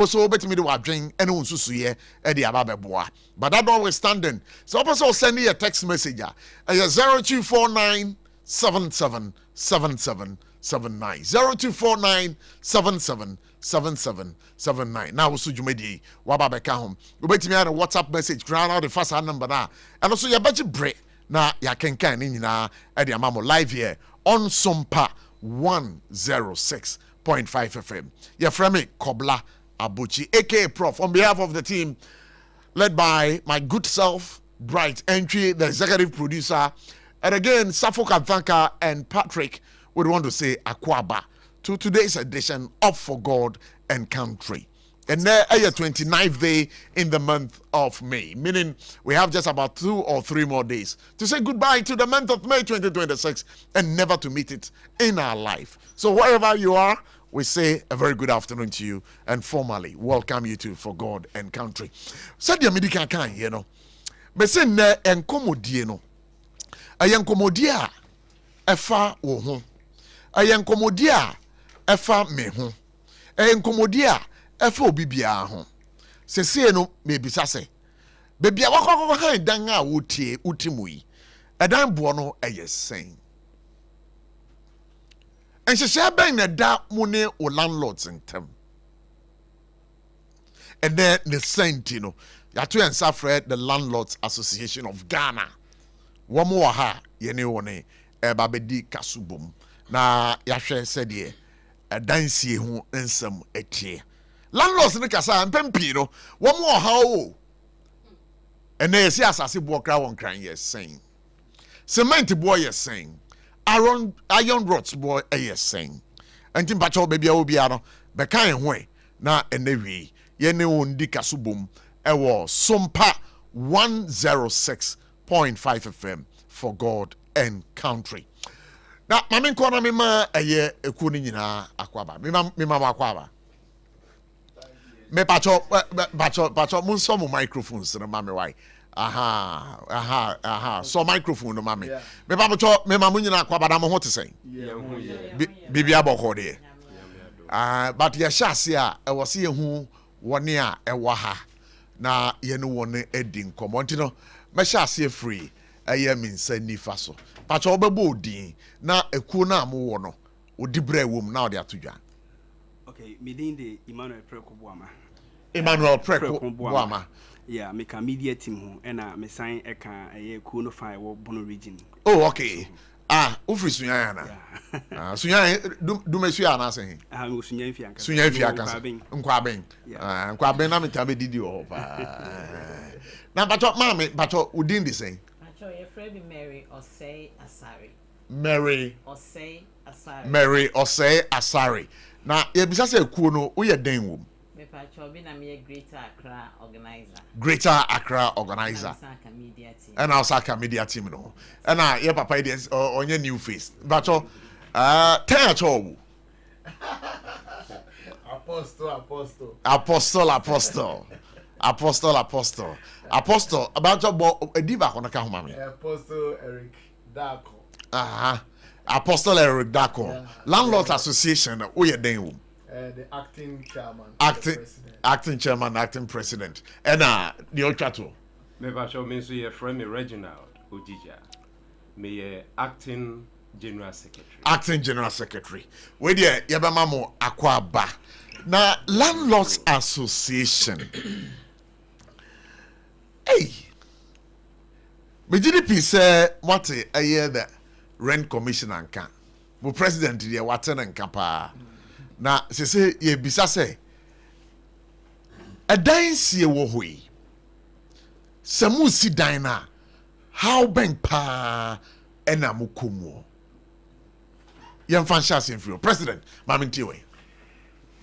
also bet me the wadring and unsusu ye edi ababeboa. But that notwithstanding, so also send me a text message 0249 777779 0249 777779. Now also jumedi wababeka home. You bet me a WhatsApp message ground out the first number now. And also your budget break na ya kenkan ni nyina edi amamo live here on SOMPA 106.5 FM. Your friend Kobla ABOTCHIE, aka Prof, on behalf of the team led by my good self, Bright Entry, the executive producer, and again, SARFO Kathanka and Patrick would want to say Akwaba to today's edition of For God and Country. And there is a 29th day in the month of May, meaning we have just about 2 or 3 more days to say goodbye to the month of May 2026 and never to meet it in our life. So wherever you are, we say a very good afternoon to you and formally welcome you to For God and Country. Said the medical kind, you know. But say ne enkomodie no. Ayenkomodia efa wo ho. Ayenkomodia efa me ho. Ayenkomodia efa obibia ho. Sese no me bisa se. Bebia wakoko han dan a wotie utimu yi. Edan bo no eyesen. And she said, "Bang the da money or landlords in them." And then the saint, you know, you have to answer the Landlords Association of Ghana. One more ha, you know, one babedi kasubum. Na yashe said ye, a dance who and some etie. Landlords in the casa and Pempino, one more how. And they say, as I see, walk around crying, yes, saying. Cement boy, yes, saying. Iron rods boy saying. And Timpacho baby obiano, the kind way na enewi yene undi kasubum ewo SOMPA 106.5 FM for God and Country. Now mami nkona mema eye ekuni nyina akwaba. Mema akwaba. Me pacho mun so mo microphones na mami why. Aha. So microphone no mami. Me pacho me mamu nyina akwaba da mo ho te sen. Bibi aboko de. But ya shase a e wo se yehu woni a e wa ha na ye no woni edi nkomo ntino me shase free eye mi nsa nifa so. Pacho obebo odin na ekuo na mo wo no odi bra wom na odi atodwa. Okay, me din de Emmanuel Preko Boama. Yeah, make a media team who and me sign eka a kuno fire Bono region. Oh, okay. Ufri Sunyana. Sunyana do me Suyana saying. Sunya Nkwabeng. Nkwabeng na me tabe didi o. Na bacho mama bacho udin the same. Bacho your friend Mary or say Asari. Mary or say Asari. Na ye bisa say kuo no wo ye den wo. Greater Accra organizer. And our Saka media team, no. And your papa is on your new face. But tell at all. Apostle. About a diva on a count, mammy. Apostle Eric Darko. Apostle Eric Darko. Landlords Association, we are doing. The acting chairman, acting chairman, acting president, and the Ochato. Maybe show me so your friend Reginald Ojija, me acting general secretary. Where the Yabamamo Akwaba. Now Landlords Association. Hey, me GDP say what a year that rent commissioner can. But president the Watan and Kapa. Na se ye bisa se edan sie wo hoi samu si dan na how ben pa ena mukomo yem fan chance info president maminti we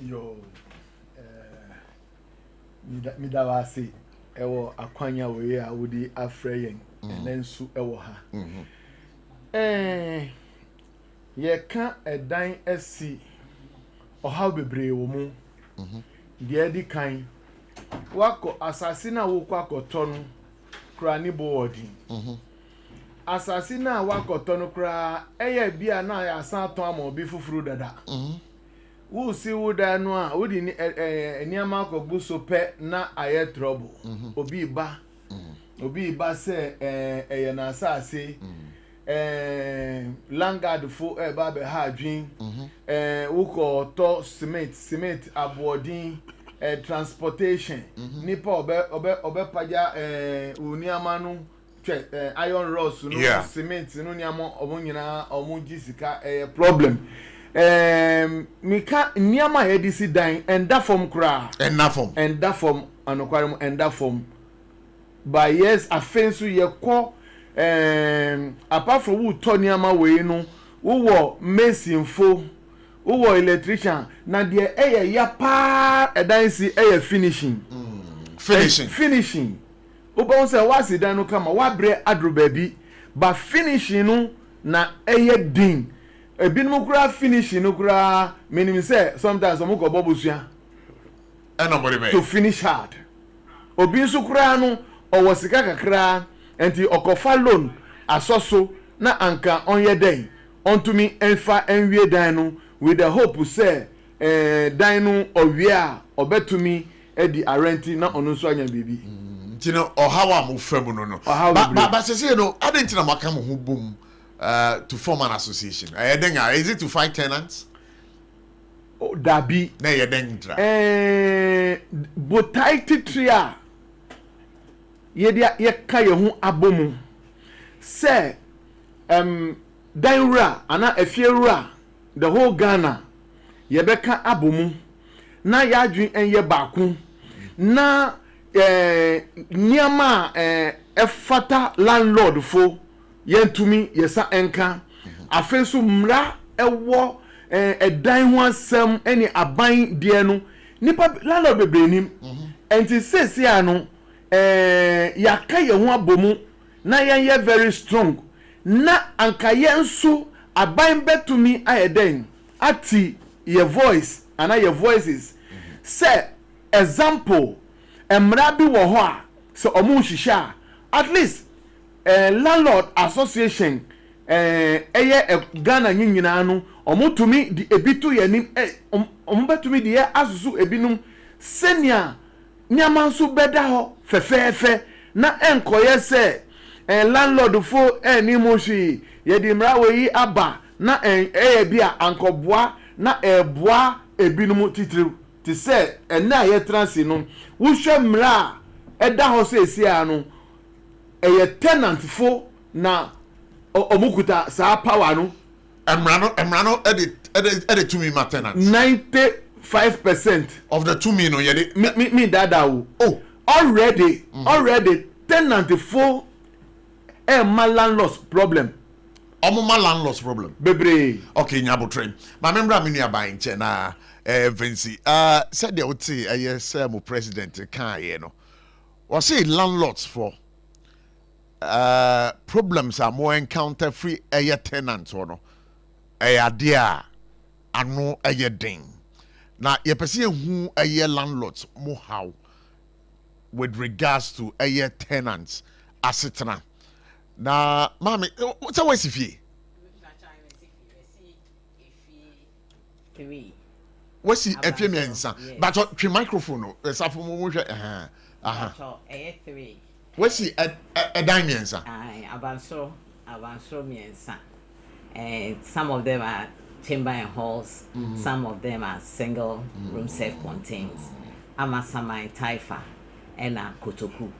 yo mi da wa se ewo akwanya we a wodi afreyen enensu ewo ha ye ka edan asi how bebre wo mu de di kan wako asasina wo kwako tonu kra ni boarding asasina wako tonu kra eye bia na ya san ton amo bi fufuru dada wo si wo da no a wo di niama akọgbu so pe na aye trouble obi ba se eye na asase langard fo ba be ha adwin wo ko to cement aboarding transportation nipa obe paja uniama no iron rods no cement no niama omunyina omujisika problem mika niama edisi dan and that form kra and that form anokware and that form by years offense ye ko apart from wo to niama we no wo mason fo wo electrician na de ya pa edan si finishing wo bon say wa si dan no kama wa bre adro baby ba finishing no na din ebinum kura finishing no kura meaning say sometimes some go bobusua to finish hard obi nso kura no owo sika kakra enti okofa loan asoso na anka onye den ontumi enfa enwie dan no with the hope say dan no owie a obetumi edi arrenti na ono nso anya bibi ntino ohawa mo famu no ba sese no adentina maka mo ho bom to form an association. Is it to find tenants? Oh, Dabi. Na yedengra. Botaiti tria. Ye ka ye ho abomu. Se daira ana efiewura the whole Ghana ye beka abomu. Na yadwin enye baako. Na niama efata landlord fo yentumi yesa enka afenso mra ewo edan ho asem ene aban de no nipa landlord bebrenim enti sesi ano yaka ye ho abomu na ye very strong na anka ye nso aban betumi ayeden ati your voice and your voices say example emra bi wo ho a so omu hihia at least landlord association Ghana nyina no omutumi di ebitu yanim ombetumi di asusu ebinum senia nyamanso beda ho fefefe na enkoye se landlord fo ni moshi ye di mrawe aba na bia ankoboa na eboa ebinum titiri ti se na ye transi no wo hwe mra eda ho se esia no eye tenant fo na omukuta sa power no emrano edit to me my tenants 95% of the 2 million yede me dada oh already tenant fo ma landlord's problem ma landlord's problem bebre okay nyabo train ma membra me nua ban che na Vinci said the oti say mo president kan ye no o say landlords for problems are more encounter free tenants or no dear ano den na ye pese hu landlords mo how with regards to tenants asetena na mami what's always if ye what's if you mensa but the microphone no safo mo hwe three. What's he a dimension? Avansro miensa. Some of them are chamber and halls. Some of them are single room self-contained. Amasamai Taifa and Kotoku.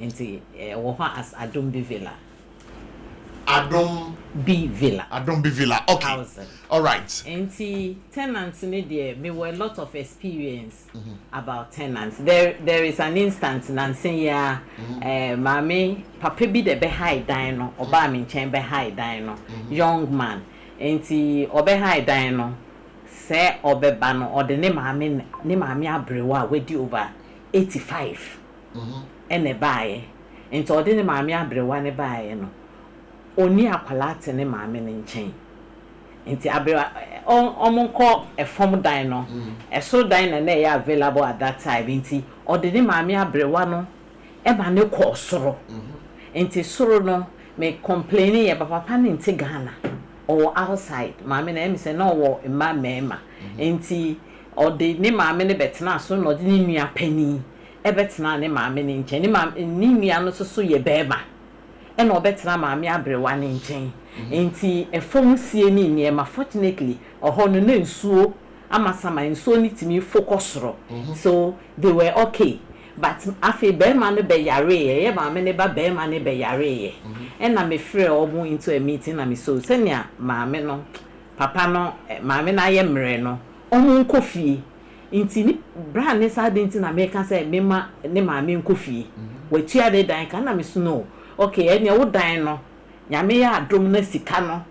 Into Woha as Adumbi Villa. Adumbi Villa. Okay. Housing. All right. And tenants need me were a lot of experience about tenants. There is an instance Nancy Mami Papa be the behind dino or Bamin chamber high dino young man. And obe high dino say obe bano or the name Mami Abrewa with you over 85 and a buy. And so the name Mami Abrewa ne buy oni akwalate ne maame ne nchen enti abrewa omonko e form dan no e so dan na e available at that time enti ode ne maame abrewa no e ba ne ko soro enti soro no me complaining ye papa ne nti Ghana or outside maame na me say no wo mma mema enti ɔde ne maame ne betena so no de ne nua pani e betena ne maame ne nkyɛn ne maame ne nua no so ye bɛɛma e na ɔbɛtena maame abrewa ne nkyɛn enti efom sie ni niema fortunately ɔhɔ no na nsuo amasama nsuo ni timi focus ro so they were okay but afi bɛɛma no be yare ye maame ne ba bɛɛma ne be yare ye e na me frɛ ɔmo into a meeting na me so senia maame no papa no maame na ye mre no ɔmo nkofie nti ni bra ne sa de nti na me ka say me ma ne maame nkofie watua de dan ka na me so no okay ene wo dan no nyame ya adom na sika no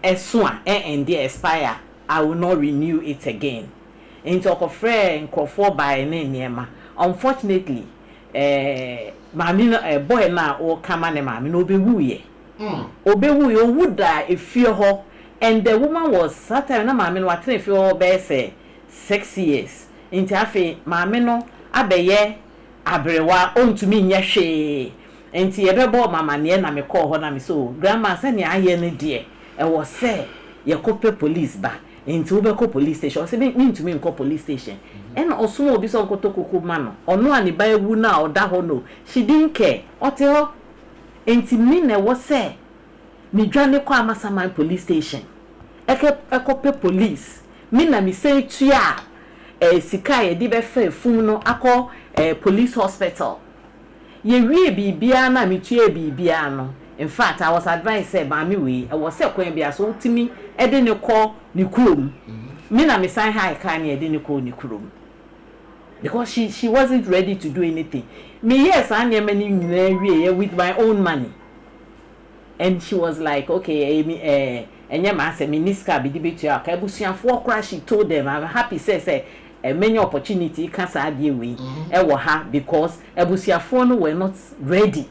eso a end expire I will not renew it again nti okofre nkrofo by ne niema unfortunately maame no boy na o kama ne maame no obewuye owuda efie ho and the woman was certain na maame no atene efie ho be say 6 years nti afi maame no abeye abrewa ontumi nya hwe nti yebebo mama ne na me call ho na me so grandma say ne aye ne de e wo say ye kope police ba nti wo be ko police station say me ntumi nko police station and osumo obi so nkotokoko ma no ono ani ba ewu na oda ho no she didn't care ote ho nti me na wo say me dwane kwa Amasaman police station ekope police me na me say tua sika ye di be fa fun no akọ police hospital ye wie bibia na me tua bibia no in fact I was advised say ba me we I was say kwan bia so timi e de ne kọ ni kurom me na me sign high kan e de ne kọ ni kurom because she wasn't ready to do anything me yes anya many wie with my own money and she was like okay enye ma say minister bi di betu aka ebusuafo okra she told them I'm happy say many opportunity can say dey we e wo ha because ebusuafo no were not ready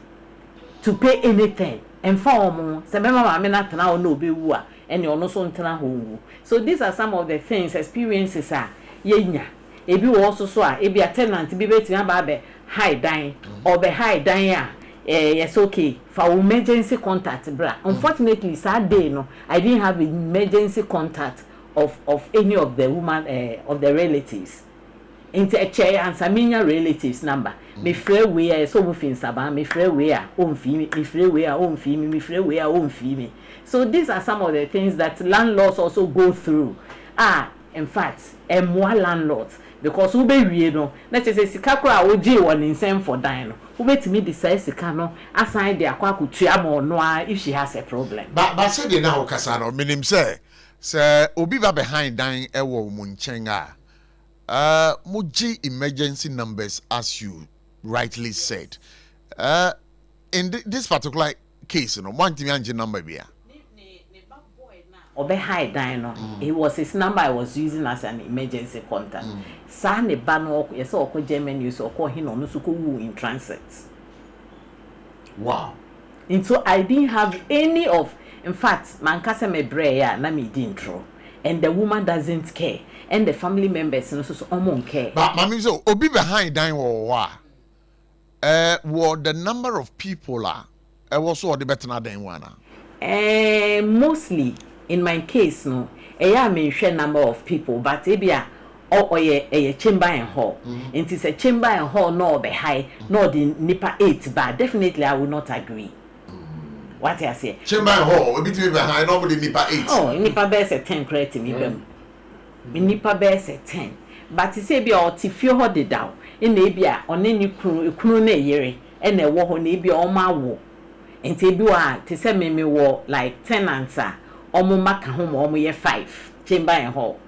to pay anything and for omo say me mama me na tena o no obewu a ene ono so ntena ho. So these are some of the things experiences are yenya ebi wo so a ebi a tenant bi betima ba be high dan or be high dan a yes okay for emergency contact bra. Unfortunately sad day no I didn't have emergency contact of any of the woman of the relatives into a chair and saminya relatives number me free we so mo fin saba me free we a on fi me free we a on fi me free we a on fi me. So these are some of the things that landlords also go through. In fact more landlords because who be we no na say sika kura oje won nsem for dan no who betimi decide sika no assign dey akwa kutua ma no if she has a problem. But say dey na okasa no minim say obi ba behind dan e wo mu nchen a muji emergency numbers as you rightly said. In this particular case, you know, one thing anje number bia. Obe high dan no. It was his number I was using as an emergency contact. Sa ne ba no yes okọ German news okọ hin no so ko wu in transit. Wow. And so I didn't have any of, in fact, man kase me breya na me didn't throw. And the woman doesn't care. And the family members no so omon care. But mami so obi behind dan wa what the number of people are was so the better than one. Mostly in my case no I mention number of people but ebia or a chamber and hall. It is a chamber and hall no be high no the nipa 8 but definitely I will not agree. What I say? Chamber and hall, a bit behind nobody nipa 8. Oh, nipa bears a 10 credit me them. Nipa bears a 10. But he say be or tifio ho de down. In ebia on any kunu na yere and a wo ho na ebia o ma wo. Enti bi wa te say me wo like tenants a omo maka ho ma omo ye 5 chamber and hall.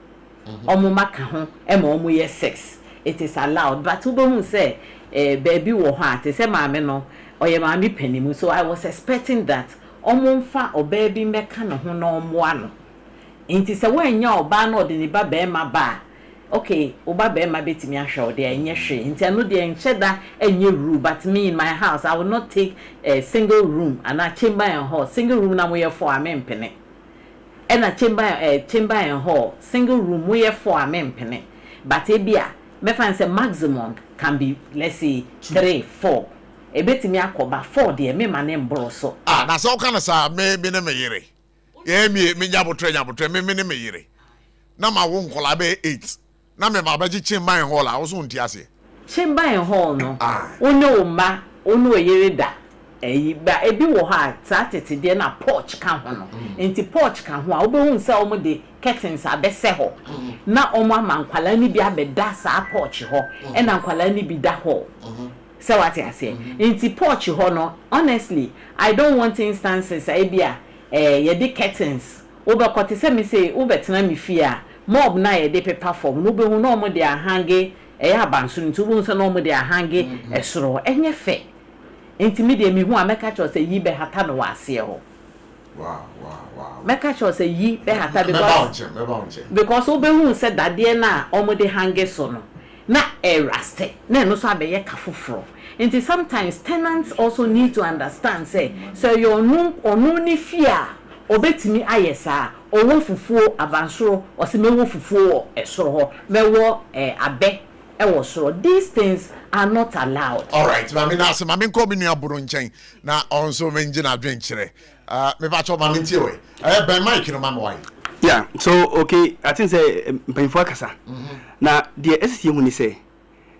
Omo maka ho e ma omo ye 6. It is allowed but we won't say baby wo ho te say maame no oye maame panimu. So I was expecting that omo mfa obaby meka no ho na omo ano. Enti say when nya oba na ode ni ba be ma ba okay oba be ma betimi ahwe ode enye hwe enti ano de encheda enye room but me in my house I will not take a single room and a chamber and hall single room na mo ye for amempene and a chamber and hall single room mo ye for amempene but ebia me fan say maximum can be let's say 3 4 e betimi akoba 4 de me ma ne mbro so na so kana sa me bi na me yire ye me nyabotre me ne me yire na ma wo nkola be 8 na me ma baji chamber in hall a wo so nti ase chamber in hall no ono ma ono yereda ba ebi wo ha tatete de na porch ka ho no enti porch ka ho a obehu nsa omo de curtains abese ho na omo ama nkwala ni bi abeda sa porch ho e na nkwala ni bi da ho so what I say enti porch ho no honestly I don't want instances ebia ye de curtains obekote se me say obetena me fie a mob na ye de paper form no behu na omo de ahange ya abanso nti obo nsa na omo de ahange esoro enye fe enti me de me hu ameka cho say yi be hata no wase ho wow meka cho say yi be hata because obehu se dade na omo de hange so no na eraste na no so abeye kafoforo enti sometimes tenants also need to understand say so you onu ni fear obetimi ayesa owo fufuo abansoro osemewo fufuo esoro ho mewo abe ewo soro. These things are not allowed. All right, mami na se mami ko bi nu aburo nchen na onso menji na adwenkyere me ba cho mami tie we ben mic no mama why. Yeah, so okay, I think say mpanyfo akasa na the SSC hu ni say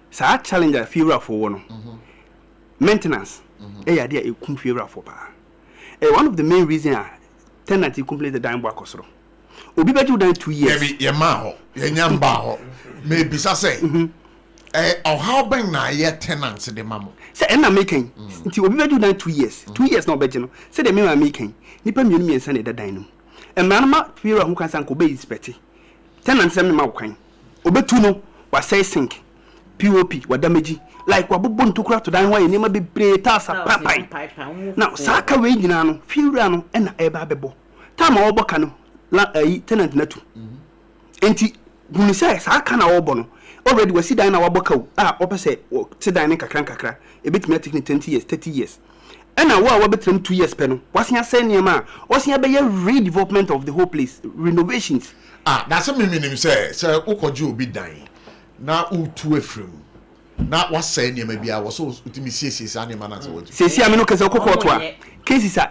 sa challenge fear for no maintenance ya dia ekum fear for pa one of the main reason tenant complete the dime work osoro obi beju dan 2 years ye ma ho ye nyamba ho me bisa say how ben na ye tenants de mamo say na making nti obi beju dan 2 years 2 years na obeje no say de me ma making nipa mienu miensa na de dan no emanama fear hu kan san ko be expect tenant say me ma kwan obetu no wa say sink POP wa damage like wabubu ntukura to dan ho ye nema bebre tasa papai now saka we nyina no fear no na eba bebo tama wo boka no la tenant na tu enti guni say saka na wo bo no already we see dan na wo boka o opese ti dan ne kakra ebetimi atiki 20 years 30 years and now what between 2 years peno wasia say niam wasia be redevelopment of the whole place renovations that's a meaning say ukoju obi dan na utu efrem na wasa niam bia wo so utimi siesie niam na so woji siesie ameno kese okokoto a cases a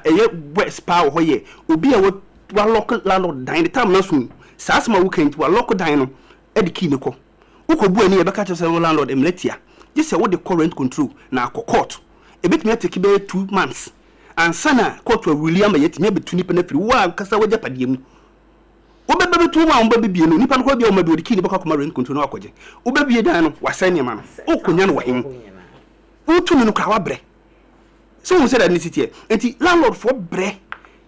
west power ho ye obi a wa local landlord dan the time na so sasma wo kan wa local dan no e de key ne ko ukobu ani e beka che say landlord emletia just say what the current control na akokot ebetimi ateki be 2 months and sana court wa William yetimi abetu nipa na firi wa kasa waja padie mu obebe betu ma omba bibie no nipa no ko bia o ma be odiki ni baka kuma rent control no akoje obebie dan no wasa ne ma no okonya no wahim utu no kra wa bre so we say that necessity enti landlord for bre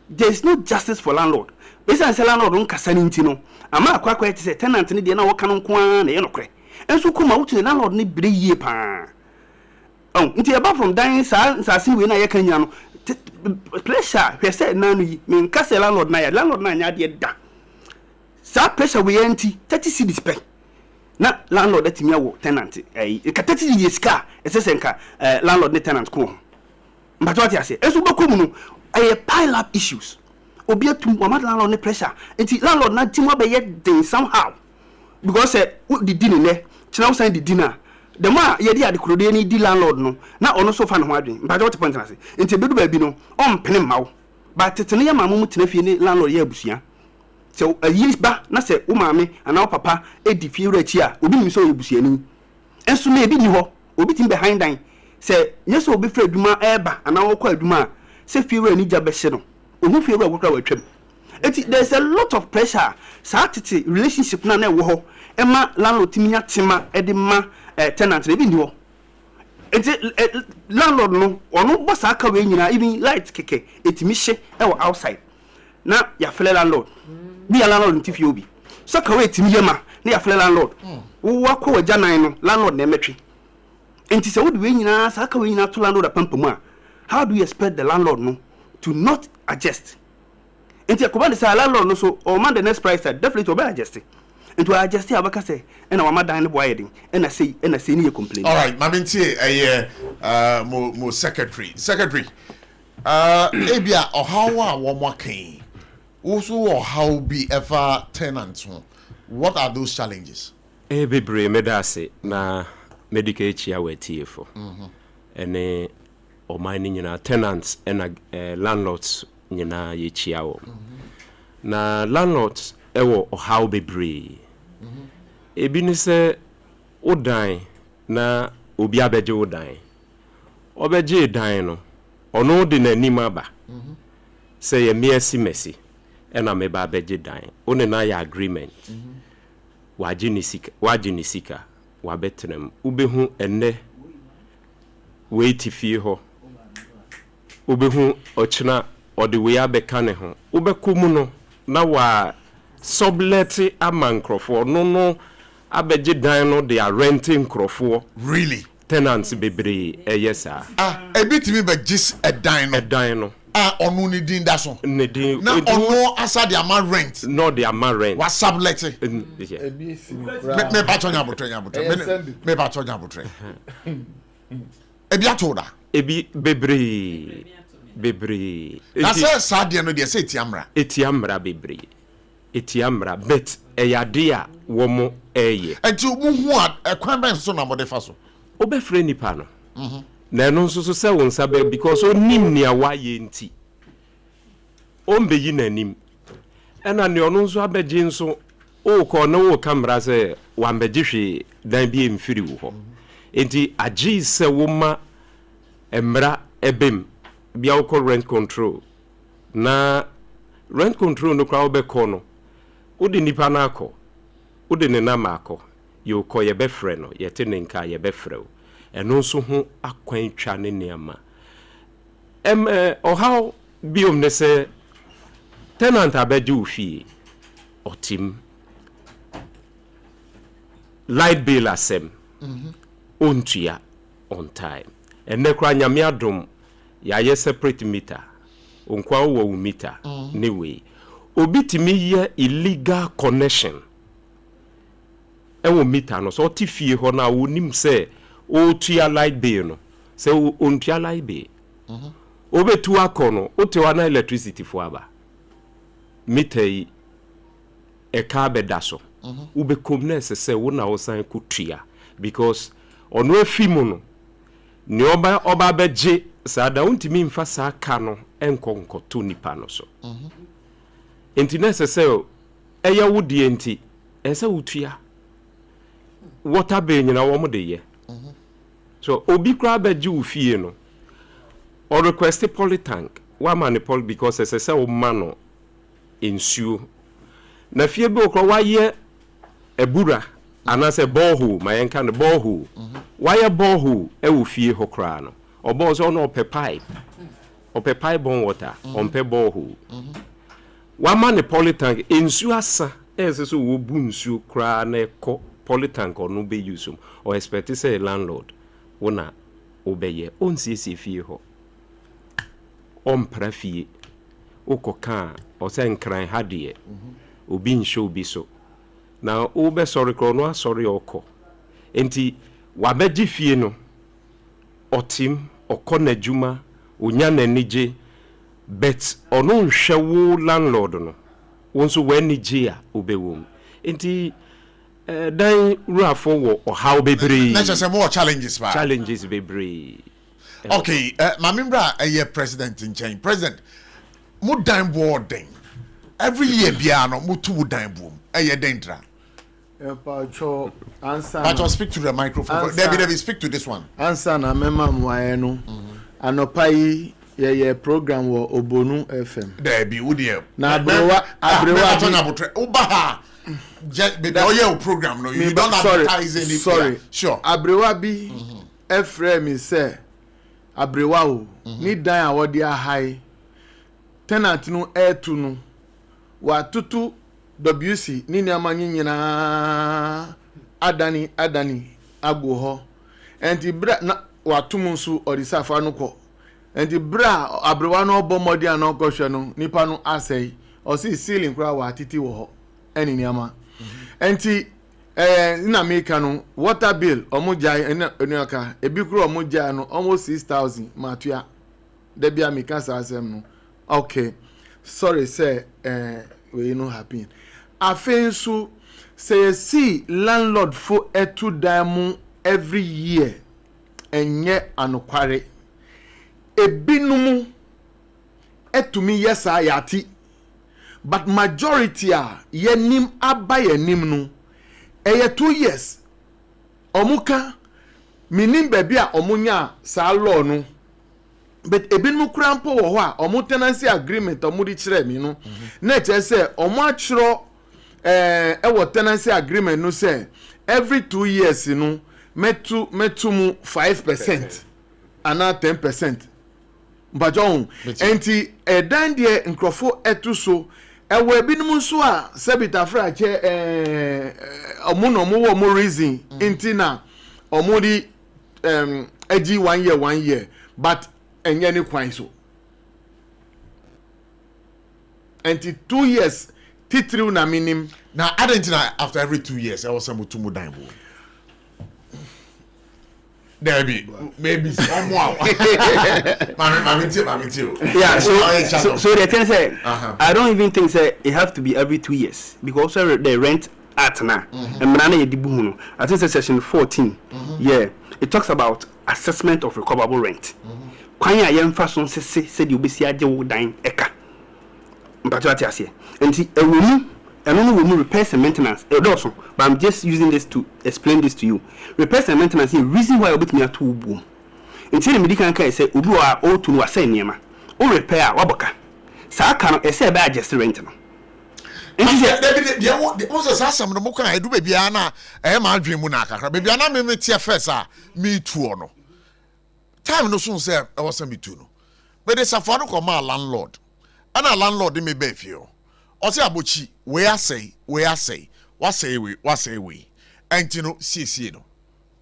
there is no justice for landlord besa say landlord on kasa ni nti no ama akwa ete say tenant ne de na wo ka no nko an na ye no kre enso kuma utu landlord ne bre yie pa nti aba from dying sa see we na ye kan nya no pressure we say na no yi me nka say landlord na nya de da sa pressure we anti 30 cedis pe na landlord atimi awo tenant ka 30 cedis ka ese nka landlord ne tenant ko mbato ati ase esu bokom no pile up issues obi atum wa landlord ne pressure nti landlord na timo be ye den somehow because the dinner ne china sign the dinner the more ye dey adekrode ni di landlord no na ono so fa no ho adwen mbaje what point na say enti bedu ba bi no on pene mawo ba tetene ya mamu mutena fie ni landlord ya abusua so ayi ba na say wo maame ana wo papa edi fie rachi a obi nim so abusua ni enso na ebi ni ho obi tim behind dan say yeso obi fra aduma eba ana wo kwa aduma say fie ra ni ja be hye no ohu fie ra wo kwa watwam eti there's a lot of pressure sa tete relationship na wo ho ema landlord timinya tema edema tenant na bi ndi ho enti landlord no ono boss aka we nyina even light keke etimi hye e wo outside na ya fele landlord bi ya landlord ntifi obi so ka we etimi yema na ya fele landlord wo akọ waja nan no landlord na emetwe enti se wo de we nyina sa aka we nyina to landlord apampamu a how do you expect the landlord no to not adjust enti akoba de say landlord no so o man the next price definitely obe adjust into adjust abaka say na wa madan ne boy yedin na say ni ye complain. All right mamintie mo secretary ebia o how a wo mo kan also or how be ever tenants what are those challenges bebre medase na medical chia wetiefo ene o mining nyina tenants and landlords nyina ye chia wo na landlords ewo how bebree ebi ni se odan na obi abeje odan obeje dan no ono de nanim aba say ye mesi ena meba abeje dan one na ya agreement waje ni sika wabetrem ubehu enne wait fie ho ubehu ochina ode we abeka ne ho ubekomu no na wa sublet amankrofo no abeje dan no they are renting krofo really tenants bebre yes ebitimi be gis a dan no onu ni din da so ne din na onu asa the amount rent no the amount rent was sublet me ba chonya botre me ba chonya botre ebi atoda ebi bebre na say sadie no de say etiamra bebre etiamra bet eyade a wo mo eye enti mu hu a kwan ben so na mo de fa so obefre nipa no na eno nso so se won sabe because onim nia waye nti ombeyi nanim ena ne ono nso abeje nso o ko na wo kamera se wambeje hwe dan bi emfiri wo ho enti agi se wo ma emra ebem bia wo ko rent control na rent control no kwa obekọ no odi nipa na akọ odi ne na ma akọ yo ko ye befre no ye te ne nka ye befre o eno nso ho akwan twa ne niama how biom ne se tenant abeje ofie otim light bill asem ontua on time enne kra nyame adom ya ye separate meter onkwa wo meter ne we obi timi ye illegal connection ewo meter no so tifie ho na wonim se o tua light bill no se o ntua light bill obetu akono o te wa na electricity fo aba meter yi e ka beda so ube komnese se wo na wo san ko tua because ono afimu no ni oba beje sada untimi mfa sa ka no enkonko to nipa no so enti necessary eya wudi enti ese wutua water bill nyina wo mo de ye so obi kra beje ufie no or request polytank wa man poly because ese o mano insuo na fie be okro wa ye ebura anase borehole mayenka no borehole why a borehole e wo fie ho kra no obo so no ope pipe bon water on pe borehole wa man polytank insuo asa ese so wo bu nsuo kra na ekọ polytank no be use or expect say landlord wona obeye onsiesie fie ho ompra fie okoka o se nkran hade obi nsho obi so na ube sorry krono sorry oko enti wabeji fie no otim okona juma onya nanije bet ono nhwewo landlord no wonso wanije a obewom enti dan ruafo wo how bebre na just more challenges bebre okay mamembra president in change president mo dan boarding every year bia no mo tu dan boom dendra Pacho answer. Pacho, speak to the microphone. Debbie, speak to this one. Answer na mema mwaeno. Anopai ye program wo Obonu FM. Debbie, udie. Na abrewa Ubaha. Just be the program no. You don't advertise anything. Sorry. Sure. Abrewa bi Efrem mi say abrewa o. Ni dan awodi ahai. Tenant no air2 no. Wa tutu WC nini amanyi nyina adani agwo ho enti bra na watum nso orisafa no kọ enti bra abrewa no obomodi an okọhwe no nipa no asai o si ceiling kra wa titi wo ho eni niama enti na meka no water bill omujai enoka ebi kro omujai no almost 6,000 matua de bia meka sa asem no okay sorry say we no happy afensu say see landlord for etu diamond every year enye anokware ebinumu etumi yesa yati but majority yenim aba yenim no 2 years omuka minim baby a omunya sa law no but ebinum krampo wo ho a omu tenancy agreement omu di kire mi no na che say omu achiro ewo tenancy agreement no say every 2 years no metu mu 5% and 10% bajon enti edan de nkrofo etu so ewo ebinum so a sebita fra che omu no mo wo mo reason enti na omu di agi 1 year but and any kwan so until 2 years titri na minim na adentina after every 2 years I was some to mu dan bo there be maybe some more mami too yeah so the thing say I don't even think say it have to be every 2 years because the rent at na and na ye dibu hu no I think section 14 yeah it talks about assessment of recoverable rent kwanya yemfa so se de obesi age wo dan eka mpacho ati ase enti ewomu eno no womu repairs and maintenance also but I'm just using this to explain this to you. Repairs and maintenance is reason why obetumi atu ubu enti me dikan kai say obi wa o tu no asa niema o repair waboka sa aka no ese ba adjust rent no enti de won say asam no mo kan edu ba bia na ma adwen mu na akakra ba bia na me tie first a me tuo no time no soon say I was me too no but the safari come my landlord and a landlord me be feel o say abochi we say what say we and you know see no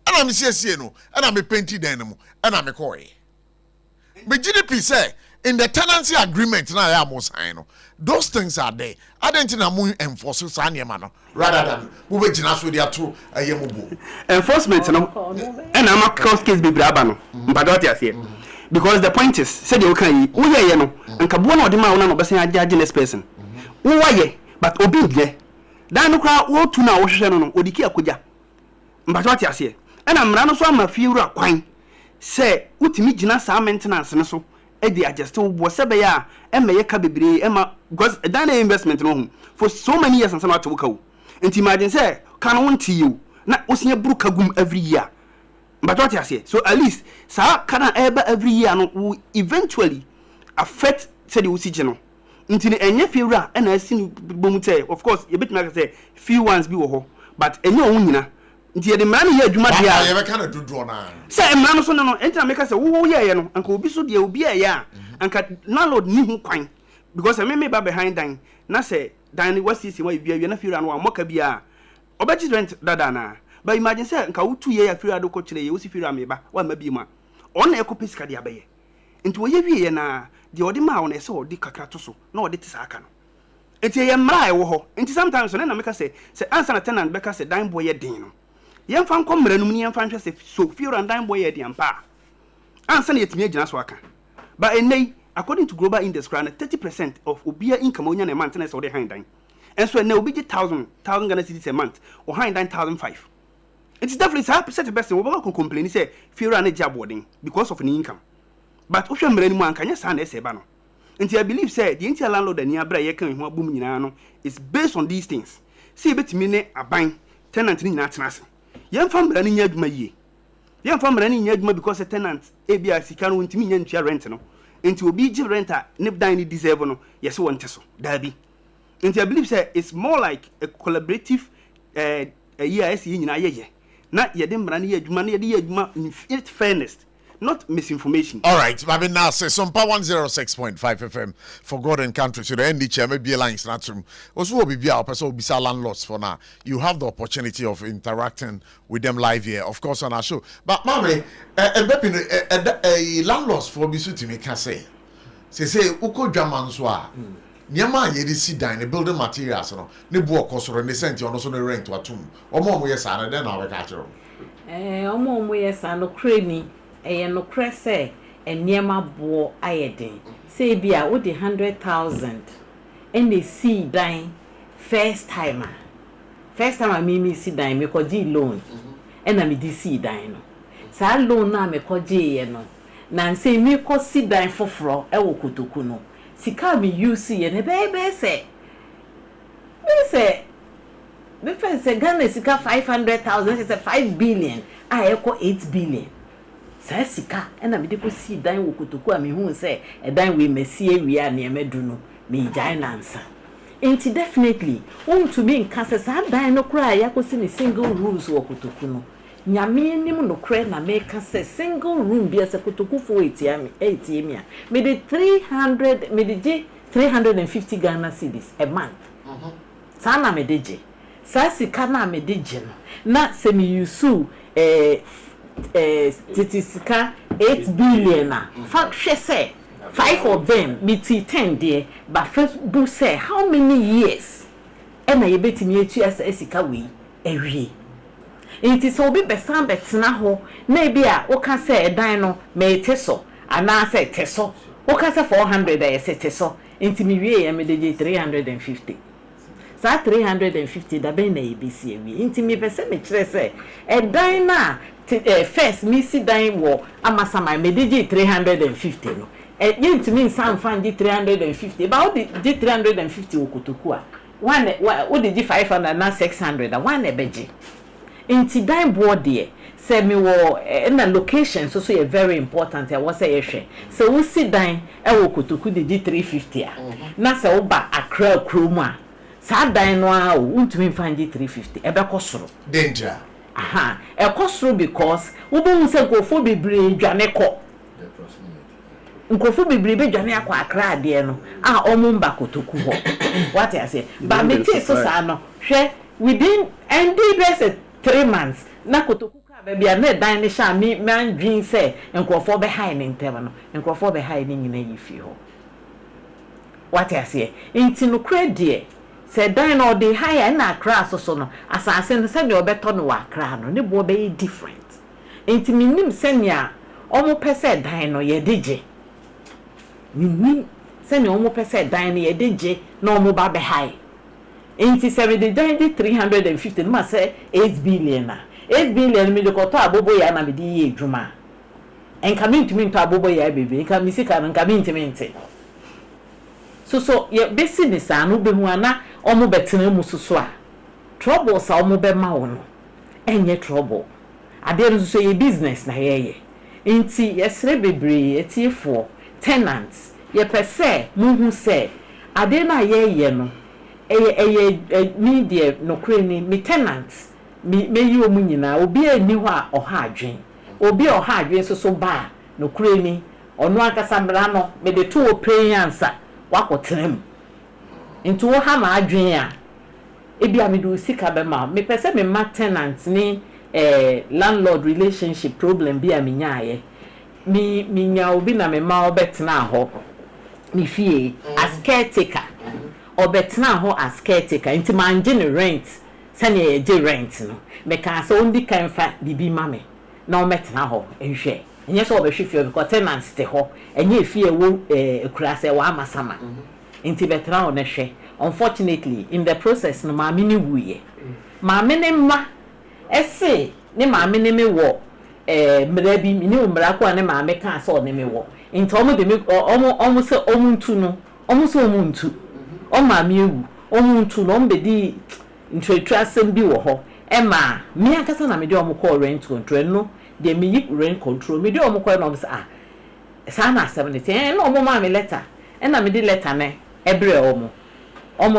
and I'm see no and I'm painting then no and I'm koi but GDP say in the tenancy agreement na I am sign no those things are there I don't think I'm enforce sanya no rather than we be jina so dia to ayemubu enforcement no and I'm a cross case be braba no mbadoti ase because the point is say they can yi wo ye no nka bo na odi ma wo na no besen ajaje next person wo ye but obi ye dan no kra wo tu na wo hwehwe no no odiki akoja mbadoti ase and amra no so ama fiewura kwan say utimi jina sa maintenance no so e dey adjust wo se be ya e me ye ka bebre e ma because dan investment no for so many years and some to wo and imagine say can want you na osia bruka gum every year but what you say so at least sa can every year no will eventually affect say the usage no until enye fiura and I see bom say of course you bit me say few ones be wo ho but enye o nyina nti the man here adwuma dia ya be kind of do na say man no so no enti na make say wo ye no anka obi so dia obi ye ya anka landlord ni hu kwan because me ba behind dan na say dan what see why bia na fiura no amoka bia obeji rent dada na but imagine say nka wutu ye ya fiura do ko kire ye wosi fiura me ba wa ma bi ma on na ekopi sika dia be ye nti wo ye wie ye na de odi ma won ese odi kakra to so na odi tisa aka no nti ye mra e wo ho nti sometimes na make say answer na tenant be ka say dan boy ye din no ye mfa nkom mra num ni ye mfa nhwe say so fiura dan boy ye din pa answer na yetimi agina so aka but enei according to global index 30% of obia income onya na maintenance or the hand dan and so na obi get 1000 Ghana cedis a month or hand dan 1005. It's definitely a person we will complain say fiura na job boarding because of an income but ohwe mra nimu anka nya sa na ese ba no nti I believe say the entire landlord ani abra ye kan ho abum nyina no is based on these things see betimi ne aban tenant ni nyina tenase yemfa mra ni nya adwuma yie yemfa mra ni nya adwuma because a tenant ebia sika no ntimi nya ntua rent no nti obi give rent a ne dan ni deserve no yes won teso dabi nti I believe say it's more like a collaborative year nyina ye na ye de mra ni adwuma na ye de adwuma in fairness not misinformation. All right, I mean now say SOMPA 106.5 FM for God and country. So the ND maybe lines not room. Also will be our person will be landlords for now. You have the opportunity of interacting with them live here, of course, on our show. But mommy, landlords for be to me can say uko jaman swa. Nyama ye si dan the building materials no. Ne bu okosoro ne sent ono so ne rent watum. Omo mo yesa na den na we ka kiro. Omo mo yesa no kreni no cresse and niema bo ayeden say bia wo de 100,000 and they see dying first timer me see dying me ko di loan and na me di see dying no sa loan na me ko je ye no na say me ko see dying foforo e wo kotoku no sika me use ye ne bebe say me say Ghana sika 500,000 say 5 billion I equal 8 billion say sika na me de ko si dan wo kotoku a me hu say e dan we mesie wi a na emedu no me gyan answer enti definitely to me nka say sa dan no kura ya ko si ni single rooms wo kotoku no nyame nim no kura na me ka say single room bi ase kotoku fo etiami a me de 300 me de 350 Ghana cedis a month sa na me de je sa sika na me de je no na se me yusu sika 8 billion na fa hwe say 5 of them me 10 there but first do say how many years na ye betimi etu asa sika we ewie it is obi besan betena ho na bi a wo ka say edan no me teso ana say teso wo ka say 400 ya say teso enti me wie ya me de 350 sa 350 da ben na ebisi ewie enti me pese me kire say edan na first me si dan wo amasama me de 350 no you to me some fan di 350 about the 350 okotoku a one what did 500 na 600 and one ebeji inti dan board there say me wo na location so e very important I was say ehwe so we sit dan wo kotoku di 350 a na say wo ba akra kromu a sa dan no a untumi fan di 350 ebe kosoro danger e kosoro because wo bo say nkofo bebre dwane ko nkofo bebrebe dwane akwa akra ade no a omumba kotoku ho what I say but me say so sa no hwe within and the 3 months na kotoku ka ba bia na dan ne sha me man dream say nkofo be high ne nteba no nkofo be high ne nyina yifi ho what I say inti no credit say dan no dey high na akra so no asase no say de obeto no wa akra no ne bo be different inti minim senya omo pese dan no ye deje ni senya omo pese dan no ye deje na omo ba be high inti 350 no say 8 billion na 8 billion mi de ko to abobo ya na me di ye dwuma enka mi ntimi nto abobo ya bebe enka mi sika no enka mi ntimi nte so ye business anu be hu ana omo betena mu susu a trouble sa omo be ma wono enye trouble ade no so ye business na ye inti yesre bebre etiefo tenants ye pese mu hu se ade na ye no me de no kreni me tenants me yi omu nyina obi ani ho a oha adwen obi oha adwen so ba no kreni ono akasa mbra no me de to opren ansa wakotrem into wo ha ma adwen a ebi a me do sika be ma me pese me ma tenants ni landlord relationship problem bi a me nyaaye mi nya obi na me ma obetena ho me fie as caretaker obetena ho as caretaker inti manje ne rent sane ye je rent no me ka so ndi kan fa bibi mame na obetena ho enhwe enye so obehwe fie because tenants te ho enye fie wo ekurase wa amasama inti betena ho ne hwe unfortunately in the process no ma me ni wuye ma me ne ma ese ne ma me ne me wo mra bi ni mra ko ne ma me ka so ne me wo inti omo de me omo se omuntu no omo se omuntu o ma mi ewu omuntu no mbedi ntwetwa asem bi wo ho ma me akasa na me de omo call rent control no de me yi rent control me de omo call no say sa na 70 no omo ma me letter na me de letter ne ebre omo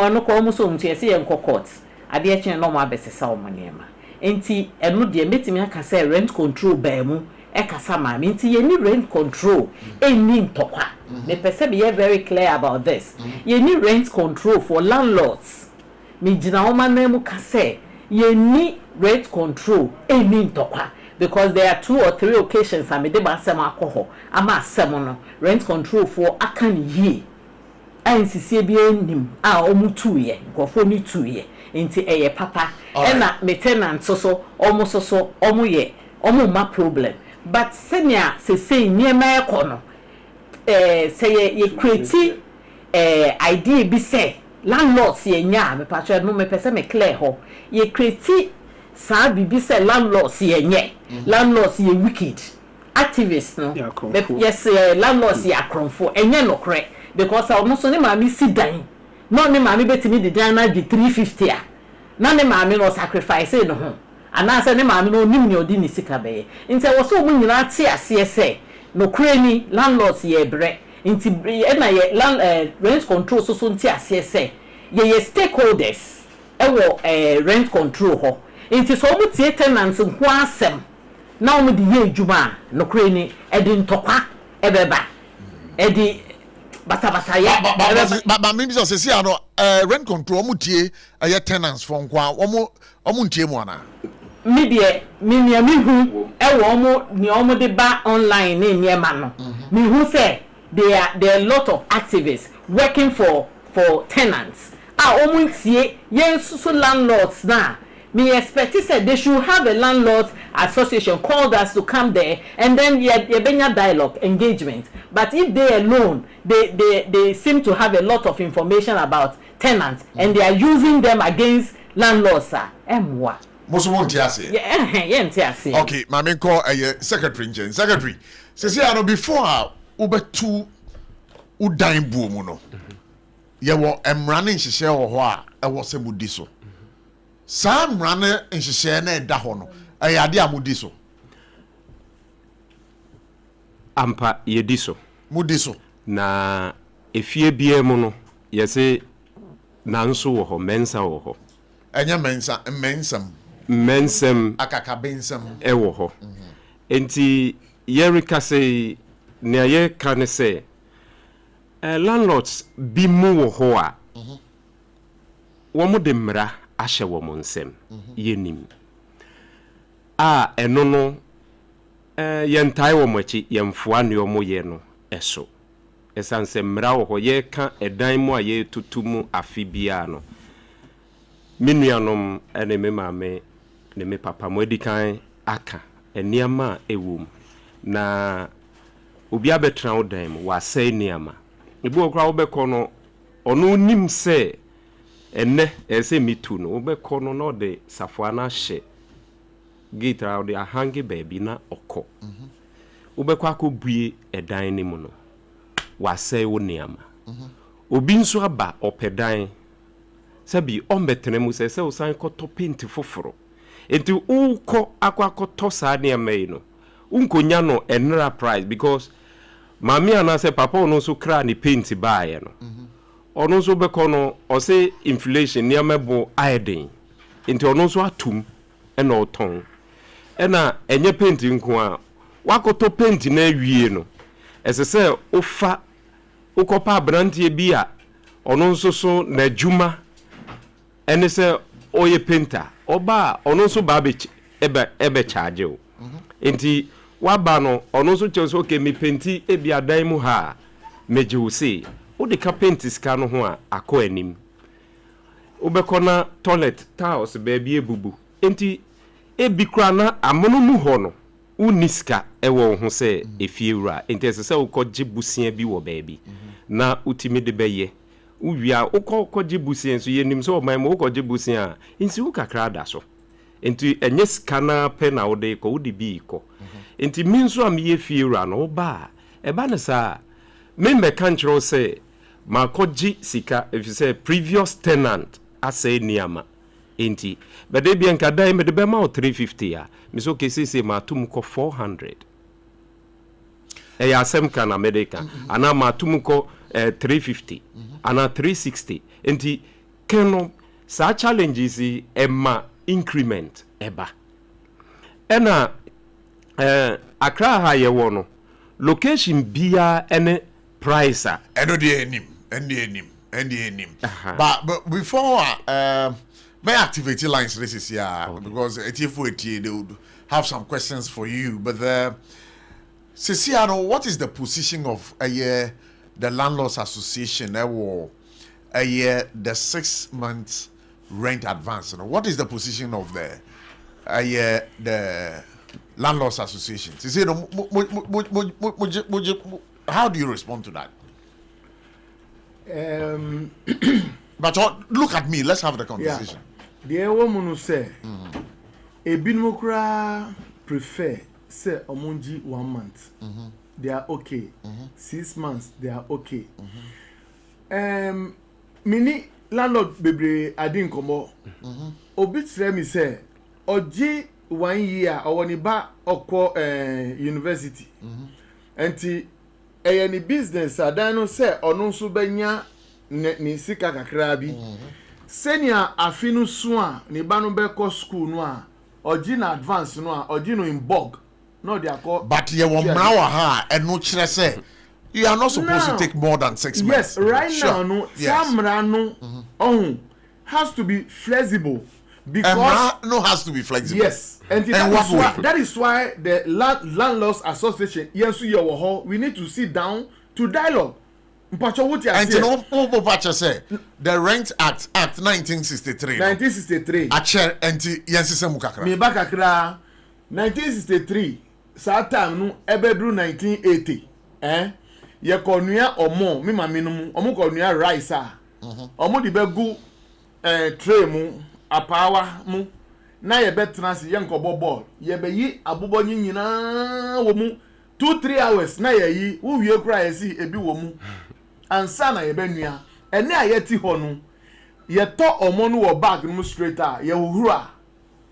no ko omo so omuntu ese ye nko court ade e chen no mo abesesa omo ne ma enti eno de metimi aka say rent control ba mu e kasa ma me enti ye ni rent control eni ntokwa me pese be very clear about this ye ni rent control for landlords me jina o man mu ka say ye ni rent control eni ntokwa because there are 2 or 3 occasions am de ba asem akoho ama asem no rent control for akan ye ansisie bi enim a omutu ye gofo ni tu ye enti eye papa na me tenant so omo ye omo ma problem but senia se niema ekono say ye create idea bi say landlords ye nya me patcho no me pese me clear ho ye create sa bibi say landlords ye nye landlords ye wicked activists no yes landlords ye akronfo enye no kre because almost no ma mi si dan no ne maame betimi de dan na gi 350 a na ne maame no sacrifice no ho ana se ne maame no nim ne odi ni sika be nti wo so mu nyina te ase ese no kreni landlords ye bre nti na ye rent control so nti ase ese ye stakeholders ewo rent control ho nti so mu tie tenants nko asem na wo de ye adwuma no kreni edi ntokwa ebeba edi basa ya ba me bisa se ano rent control mu tie tenants for nko omo ntie mu ana media hu ewo mo ni omo de ba online na niema no me hu say there are a lot of activists working for tenants omo ntie yen so landlords na me expect say they should have a landlords association called us to come there and then ye benya dialogue engagement. But if they alone they seem to have a lot of information about tenants and they are using them against landlords emwa Moso won't ase. Yeah, ase. Okay, mama call secretary njen. Secretary. Say ano before ubetu udan bu mu no. Ye wo emrane nhihye wo ho a ewo se mudi so. Sa emrane nhihye na eda ho no. Ade amudi so. Ampa yedi so. Mudi so. Na efie bie mu no ye se nanso wo ho mensa wo ho. Enya mensam. Mensem akakabensam ewo ho enti yerika say na ye kan say landlords bi mu wo ho a wo mo de mra ahye wo mo nsem yenim a eno no yentai wo mo achi yemfoa ne mo ye no eso esanse mra wo ho ye ka edan mu a ye tutumu afibia no minuanom ene me maame ne me papa mo edikan aka eniama ewum na obi abetra odan mu wa sai niama ebi okra wo beko no ono nim se enne ese mitu no wo beko no no de safo na hye gate out the hangi baby na okọ wo beko akobue edan ni mu no wa sai wo niama obi nso aba opedan sabi ombetene mu se usan ko to paint foforo enti uko akwakoto sa ne mai no unkonya no enra price because mami ana se papa ono so kra ni paint baaye no ono so beko no o se inflation ne amebo aiden enti ono so atum ena oton ena enye paint nko a wakoto paint na awie no ese se ofa ukopa abrantie bi a ono so na djuma ene se oye painter oba ono so ba be ebe charge o enti waba no ono so che so ke mi painti ebi adan mu ha meje wo se o de ka paint ska no ho a akọ anim obekona toilet tiles ba bi ebubu enti ebi kra na amono mu ho no uniska ewo ho se efie wura enti ese ukọje busia bi wo ba bi na utimi de beye uwia ukọje busia so yenim so man mo ukọje busia nsi ukakra da so enti enye skana pe na ode ko udi bi ko enti minso am ye fie wura no ba eba ne sa me kanchro se makọje sika if you say previous tenant asay niama enti bede bi enka dai me de be ma 350 ya miso kesese ma tum ko 400 ya sem kana America ana ma tum ko 350 ana 360 enti keno sa challenges emma increment eba ena akra ha ye wono location bia ene price a eno de enim but before may activate lines this is because ATF they would have some questions for you but Ceciano, what is the position of the landlords association the 6 months rent advance what is the position of the landlords association how do you respond to that but look at me let's have the conversation the woman say ebinokra prefer say omonji 1 month they are okay 6 months they are okay mini landlord bebre adi nkomo obi tire mi say oji 1 year owoni ba okọ university enti ni business adan no say onu so benya ni sika kakra bi senior afinu so a ni ba no be ko school no a oji na advance no a oji no in bulk no they call but ye won mra wa ha eno kire say you are not supposed to take more than 6 months. Yes, right now, no. Samrano has to be flexible because no has to be flexible. Yes, and that is why the landlords association, yes, we need to sit down to dialogue. And you know, say the Rent Act 1963. 1963. A chair anti Yansisa Mukakra. Me bakakra 1963. Satan no ebedru 1980. Ye konua omo mi mame no mu omo konua rice a omo di begu tray mu apawa mu na ye betra se ye nkobo ball ye be yi abobo nyina wo mu 2-3 hours na ye yi wo wie kura ye si ebi wo mu ansa na ye benua ene a ye ti ho no ye to omo no wo bag no straight a ye wuhura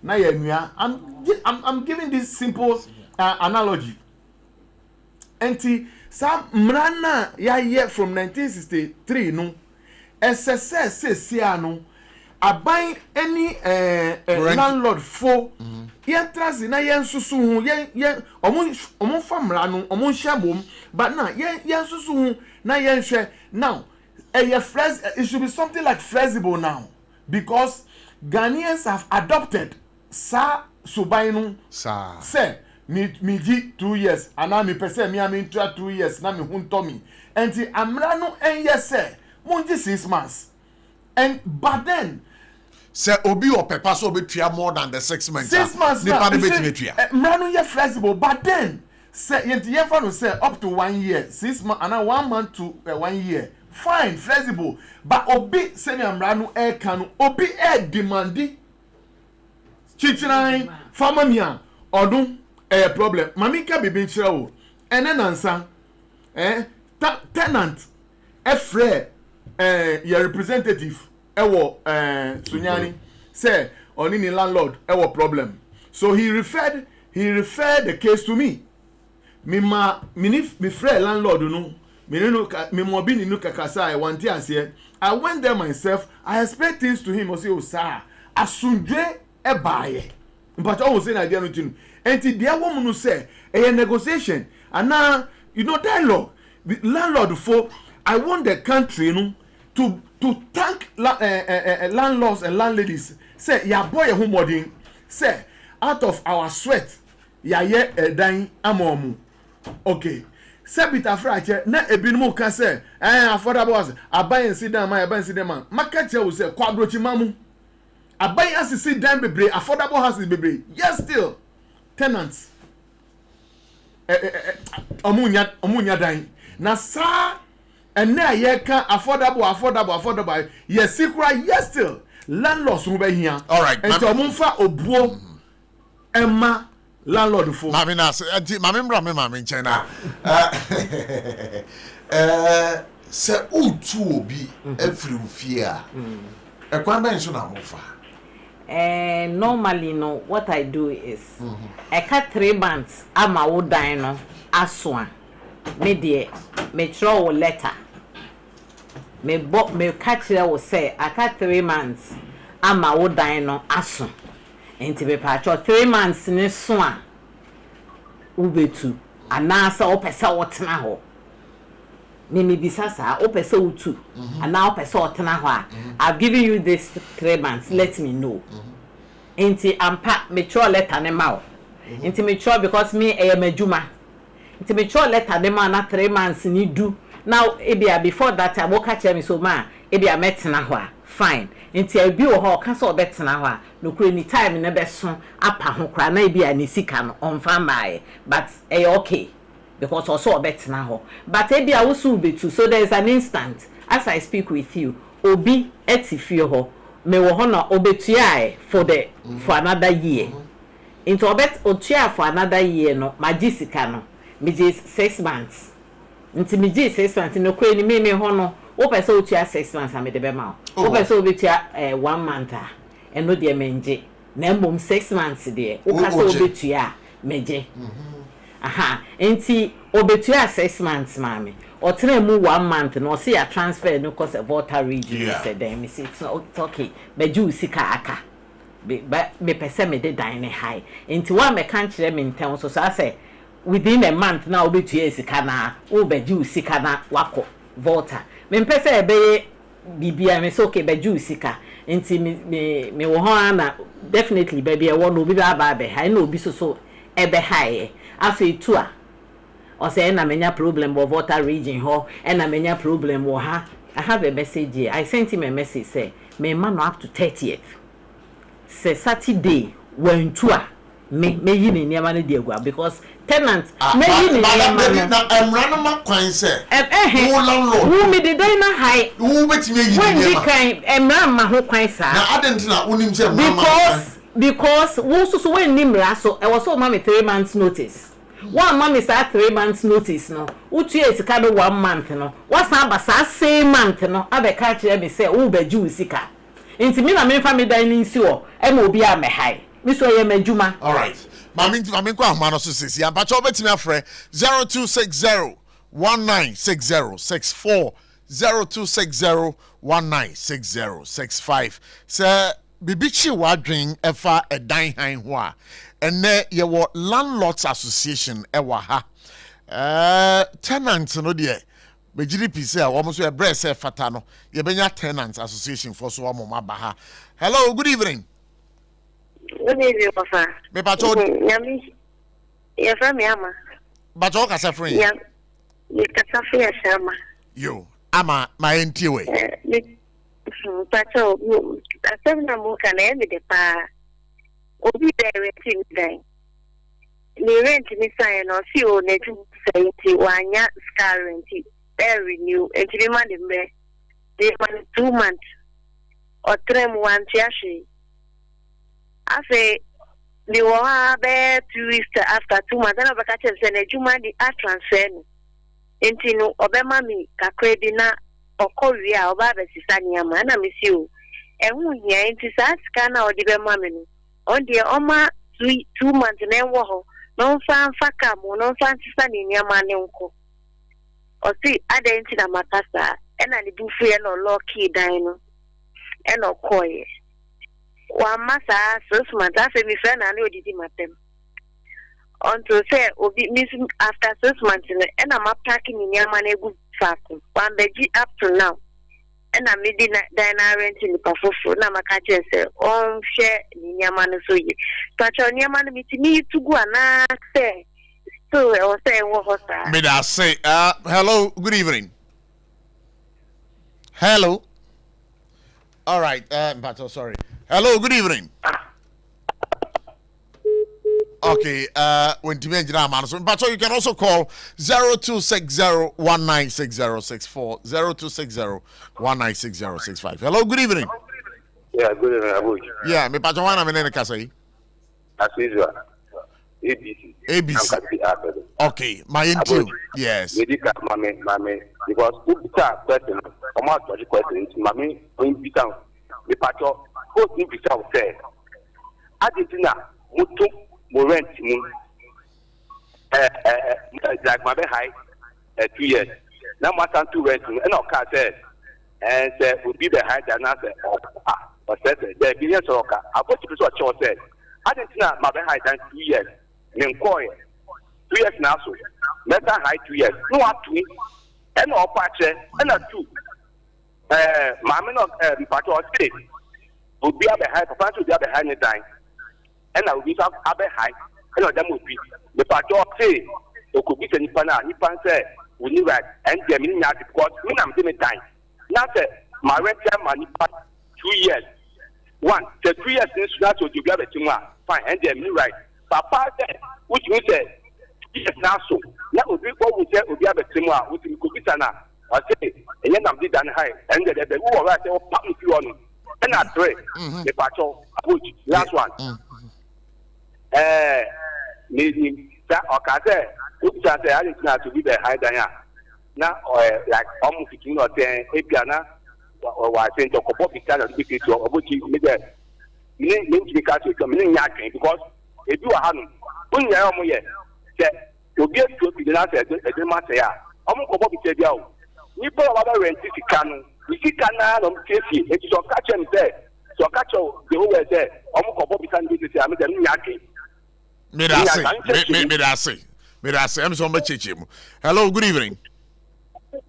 na ye nua. I'm giving this simple analogy. Enti Sam mrana ya ye from 1963 no SSS no aban any landlord fo ye trust na ye nsusu hu ye omo famra no omo hwabom but na ye nsusu hu na ye hwe now it should be something like flexible now because Ghanaians have adopted sa subai no say me gi 2 years ana me pese me am into 2 years na me hunto me enti amra no enye say monji 6 months and but then say obi or pepper so betua more than the 6 months 6 months nipa no betua amra no ye flexible but then say yenti ye fa no say up to 1 year 6 months ana 1 month to 1 year fine flexible but obi say amra no e kan no obi demandi chichiran famamia odun problem mami ka bibi nchira wo ene nansa tenant frɛ your representative wo sunyani say oni ni landlord wo problem so he referred the case to me me frɛ landlord no me mo bi ni no kakasa I want to say I went there myself I explained things to him o say o sir asundwe baaye but I was saying idea no tin enti dia woman no say a negotiation and now dialogue with landlord for I want the country to thank landlords and landladies say ya boy who modern say out of our sweat ya ye dan amomu okay say bit afrache na ebinumu ka say affordable house aban sidam market will say kwadrochi mamu aban asisi dan bebre affordable houses bebre yes still tenants omunya dan na sa ena ye kan affordable yes sikura yes still landlords who be here all right and omumfa obuo emma landlord fo mami na mami mbra me mami nchen na se utu obi afri ufie a ekwan ben so na mofa normally no what I do is I cut 3 months ama wo dan no asoa me de me throw letter me catch wo say I cut 3 months ama wo dan no aso enti be patcho 3 months ne so a ubetu anasa opesa wotena ho me bisasa opesa utu ana opesa wotena ho a I've given you this 3 months let me know enti ampa me throw letter ne ma enti me throw because me majuma enti me throw letter ne ma na 3 months ni do now ebia before that time wo catch me so ma ebia metena ho a fine enti abi wo ho ka so betena ho a no kure ni time ne beso apa ho kra na ebia ni sika no onfa mai but okay because also betena ho but ebia wo so betu so there is an instant as I speak with you obi etifie ho me wo ho na obetua for another year into obet otua for another year no magisika no me 6 months nti me 6 months no kure ni me ho no o pese o tua 6 months am de be ma o pese o be tua 1 month eno de menje na mbom 6 months de o ka so o be tua meje aha enti o be tua 6 months mami o tena mu 1 month no see ya transfer no cause Volta region said them me say it's okay be ju sika aka be pese me de dan ne high enti wa me kan kire me ntem so I say within a month now be tua sika na o be ju sika na wako Volta me pese be bibia me say okay be ju sika enti me wo ho na definitely baby e wo no bi ba be high no bi so ebe high afi tua o say na menya problem of Volta region ho and na menya problem wo ha I have a message here. I sent him a message say me man up to 30th say Saturday when tua me yi ni niam na di agua because tenant me yi ni niam na emranoma kwan say wo landlord wo me de dan na high wo betime yi ni niam kan emran ma ho kwan sa na adentina wonim say because wo so when nimra so e was so ma me 3 months notice one man is at 3 months notice no utu esika do 1 month no wasan ba sa same month no abeka kire me say wo baju sika enti me na me fa me dan ni nsi wo e ma obi a me hai me so ye majuma all right mami ko ahoma no so sisi ya bacha obetimi afre 0260196064 0260196065 say bibichi wadwen efa edan han ho a ene ye wo landlords association ewa ha tenants no de begiri pise a wo so e bre se fata no ye benya tenants association for so wo maba ha. Hello, good evening. Good evening, Papa. Me pacho Yami ya fami ama bacho ka se friend ya ni kasafi ya shama yo ama ma enti we ni pacho asema mu kana emi de pa obi direct ni ni rent ni sign no si o na tu say wanya scar rent renew enti man de me de man 2 months or 3 months yashi afi the one be 2 weeks after 2 months na baka che na juma di a transfer no enti no obema mi kakra bi na okowi a oba be sisa ni ama na me si o ehun hia enti sa sika na odi be ma me no on de oma 2 months na enwo ho no fa ka mo no fa sisa ni ama ne nko o si adenti na makasa ena ni bufu ye no lucky dan no ena okoye wa masa so smata se mi friend na odidi matem until say obi miss after 6 months and I'm packing in your money good fast one beji up to now and I'm made dina rent in the pafufu na makache say on share in your money so ye but on your money me to go na say so I was saying what me da say hello, good evening. Hello, all right, but sorry. Hello, good evening. Okay, when to mention but so you can also call 0260196064 0260196065. Hello, good evening. Yeah, good evening, Abuji. Yeah, me pacho wana menene kasai. As usual. ABC. Okay, my into. Yes. Medical mame because Ubita question, come out to the question, mame Ubita me pacho who Ubita say. Adina mutu mo rent mu like my high 2 years now my son to rent and no car said and say would be the high than I said or said the billion soccer I got to what you said I didn't know my high than 2 years in 2 years now so better high 2 years no up to and no patch and a 2 mamma not part of state would be a high papa to be a behind the time and I will be up high. And them would be the patrol say, or could be any pana, he pan say, we knew that, and the meaning that because when I'm doing time. Now, my rent money 2 years. 1, the 3 years since that would be a tumor, fine, and the meaning right. Papa said, which we said, yes, now so. That would be what we said would be a tumor, which we could be sana. I say, and then I'm done high, and the who are right, they will pop with you on. And I pray, the patrol, last one. Maybe that or Kase, who say I didn't to be the high than na like almost 15 or 10 ebiana wa say to kopo picture na big to obochi me there me be ka to me nya kan because ebi wa hanu unya omo ye say obi to bi na say e ma say a omo kopo picture bia o ni po wa ba rent sika no sika na no mtiefi e so ka che me say so ka che the whole say omo kopo picture ni say am dem nya kan me da say am so ma cheche mu. Hello, good evening.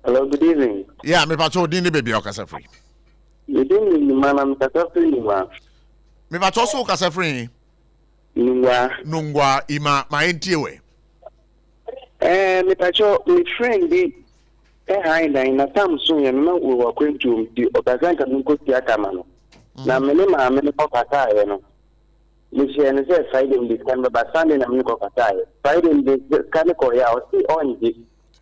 Hello, good evening. Yeah, me pacho din ni baby okasa free. You didn't mean man kasa free me pacho so okasa free. Nungwa ima ma entiewe. Me pacho me friend bi hi na Samsung ya me we were going to the Obazanga nko theater man. Na me ma me ko kata ye no. Me share ne say Friday this kan ba Sunday na me ko kata ye. Friday this kan ko ya o si on di.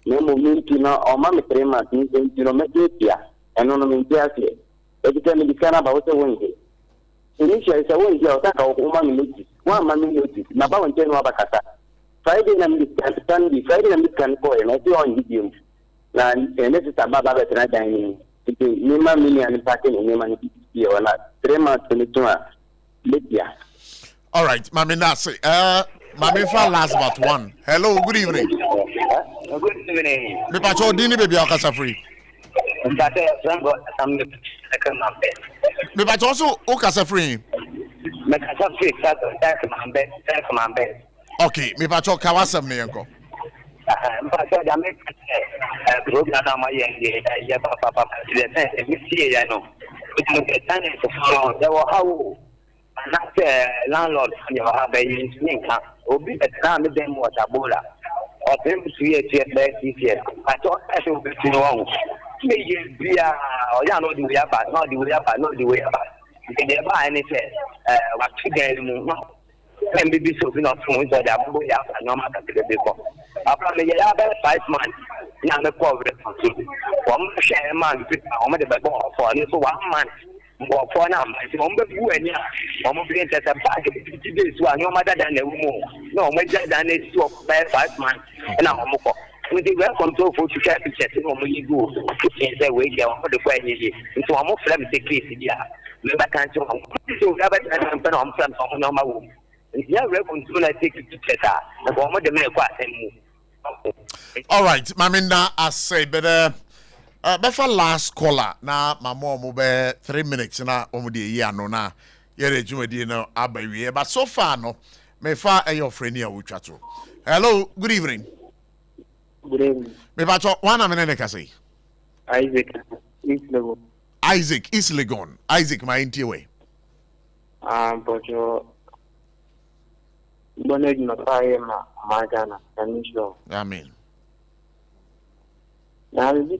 Me momenti na o ma me prema tin no me dia. Eno no me dia se. E di kan me kana ba o se wonje. Initially say wonje o ta ka o ma me loti. Wa ma me loti. Na ba wonje no ba kata. Friday na me kan Friday na me kan ko e no ti on di dim. Na ene se ta ba ba betra dan ni. Ni ma me ni ani pa ke ni ma ni bi o na prema tin to a letia. All right, Mami Nasi. Mami fa last but one. Hello, good evening. Good evening. Me pacho dini baby okasa free. Me pacho so okasa free. Me kasa free thanks my best. Okay, me pacho kawasam ne yanko. Pacho da me program na ma yenge ya papa the me see ya no. It no get time for there were how landlord you have a income obi etra me dem water bola or them 3 years years I thought I should be wrong me ye bia or ya no the way about not the way about not the way about you can buy anything what you get no and be so not from so that boy after no matter the before after me ya about 5 months na me cover one share man on the back for so 1 month go for now si mo be bu ania mo be enter the bag 50 days wa no matter than the woman no mo just than it to 5 months na mo ko we dey welcome to for to share pictures no mo yi go say we dey on the kwa ni so mo frame the case dia me ba kan so ga ba tan tan mo frame so no ma wo ya welcome to like take pictures na mo de me kwa asem. All right, Maminda, I say better. Befa last caller na mama mo be 3 minutes na omo de yi ano na ye rejumadi no abawie but so far no me fa your friend here wutwa to. Hello, good evening. Good evening. Me ba cho wana me ne ka say Isaac is Legon. Isaac my intiewe. But you boned na pae ma gana kanisho. Amen. Now, we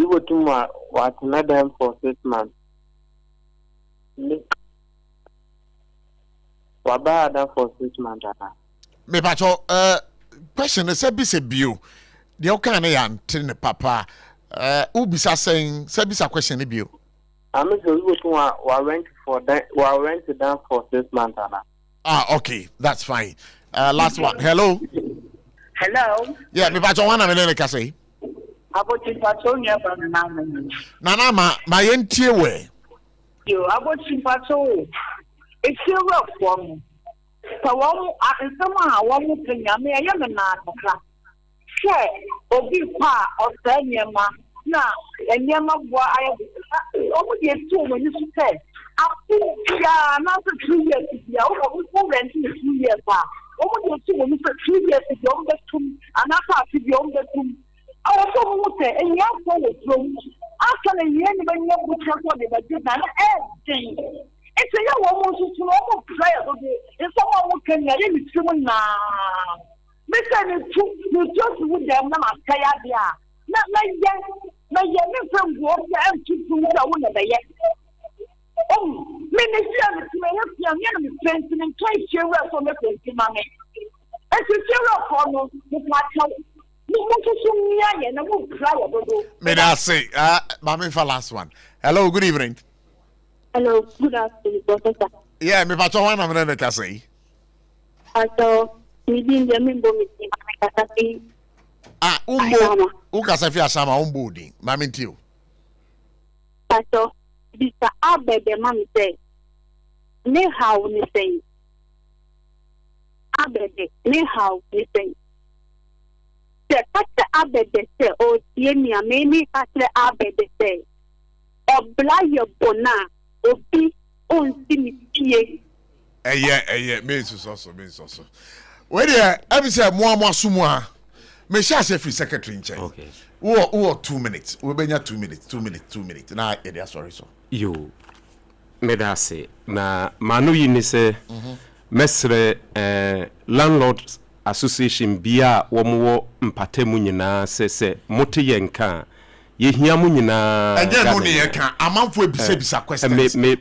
were to what another for 6 months. What bad for 6 months? Me pacho, question is a bio. The okane yan papa. Ubisa saying, Sebisa question bio. I'm we were to rent for that. We rent down for 6 months. Okay, that's fine. Last one. Hello. Hello. Yeah, me pacho wana me ne ka say. Abochi pacho nya ba na na. Nana ma yentie we. Yo abochi pacho. It's rough for me. So nsama wa mu kenya me ya me na akra. She obi pa o sanyema na enyema bua aye. Omo de tu mo ni su say. Afu ya na so 2 years ya o ko rent 2 years pa. Omo de tu mo ni so 2 years ya o betum anaka afi bi o betum. Awo so mo say enya ko wo drum. Aka na ye ni ba nya bu tra ko de ba de na everything. It's a young woman who almost prayer. It's someone who can hear me through now. Mr. You just with them, not tired. Not like that. My young friend walked out to do the one of the yet. Oh, Minister, young enemy friends and try to work for the twenty money. As a zero corner, the plateau. You want to see me and I will cry. May I say, Mammy for last one. Hello, good evening. Hello, good afternoon, Professor. Yeah, me pacho wana me ne ka say. So, we didn't remember me kasi umbo ukasa fi asama umbo din mami ntio pato bisa abede mami say ne how ni say abede ne how ni say se pata abede say o tie mi ameni pata abede say obla yo bona obi onti mi pie means also where there every say mo asumu ha me sha say free secretary in check okay wo 2 minutes we benya 2 minutes na e dey sorry so yo me da say na manu yi ni say mesre landlords association bia wo mo mpatemu nyina se mote yenka ye hia mu nyina again no ne yenka amanfo ebisa questions we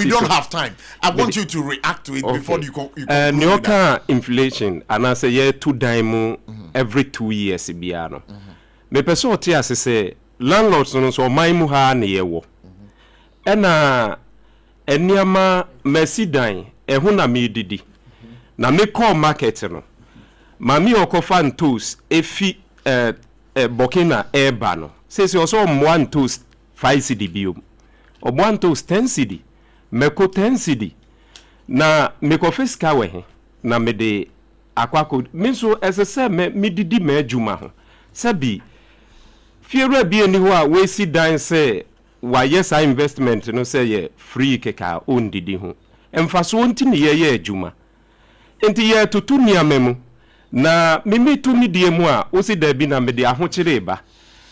don't have time. I want you to react to it before you neoka inflation and say ye two dime every 2 years bia no me person oti asese landlords no so man mu ha na ye wo na eniama mesidan ehu na me didi na me call market no mami okofa ntos efi Burkina Eba no says you also one toast 5 cedi bio or one toast 10 cedi meko 10 cedi na meko fiska we na me de akwako me so ese me didi me adwuma ho sabi fiera bi ani ho a we si dan say wa yes investment no say ye free keka on didi ho emfa so nti ne ye adwuma enti ye tutu niamemu na mimi tu mi die mu a o si da bi na me de ahokyere ba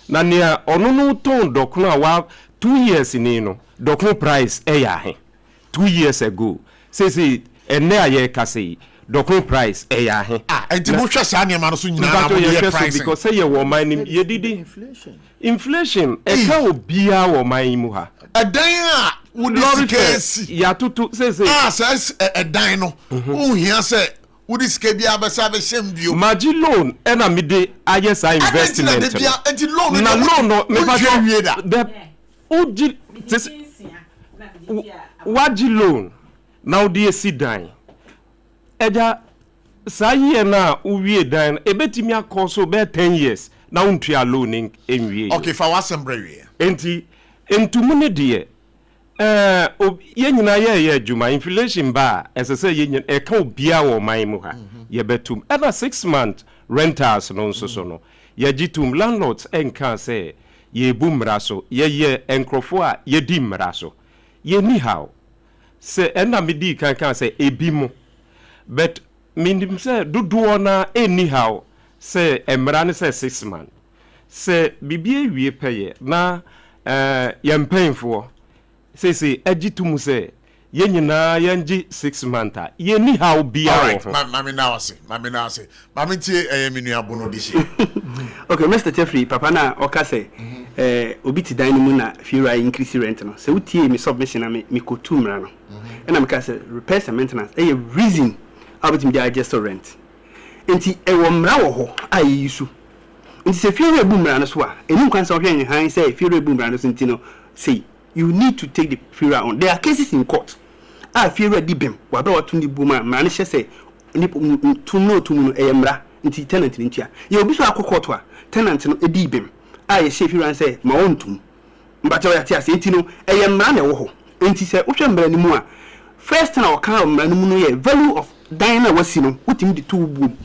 na ne ono no ton dokno a wa 2 years ni no dokno price ya he 2 years ago say ene aye kase dokno price ya he enti mo hwe sa ne ma no so nyina na mo ye price because say ye wo man ye didi inflation e ka obia wo man mu ha edan a wo discase ya tutu say say edan no o hia say Udi skebi abasa be shembio maji loan ena mi de ayesa investment na loan no me ba the uji waji loan na udi esidan eja saye na uwie dan ebetimi akoso be 10 years na untua loan enwie okay fa wasembra wie enti entumu ne de ye nyina ye adwuma inflation ba esese ye nyina e ka obia wo man mu ha ye betum ever 6 month renters no so no ye gitum landlords enka say ye bumra so ye enkrofo a ye di mra so ye ni how say ena me di kan say ebi mu but mindim say dudu na anyhow say emra ne say 6 month say bibie wie peye na ye mpenfo say agitum say ye nyina yanji 6 months ye ni how bia ho mami na say mami tie menu abono di she okay Mr. Jeffrey papa na oka say obi ti dan mu na fira increase rent no say utie me submission na me ko tumra no na me ka say repairs and maintenance reason about me adjust rent enti wo mra wo ho ayi su enti say fira bu mra no so a enu kwan say ohwe han say fira bu mra no so enti no say you need to take the FIRA on. There are cases in court. FIRA dibem. Wabra watundi buma. Manisha say, tuno emra. Inti tenant intia. You be so akokotwa. Tenant no edibem. Ye say FIRA say ma ontum. Mbacha ya tia say intino emra na wo ho. Inti say utwa mbra ni mu a. First na waka mbra ni mu no ye value of dine wasi no. Utim di two boom.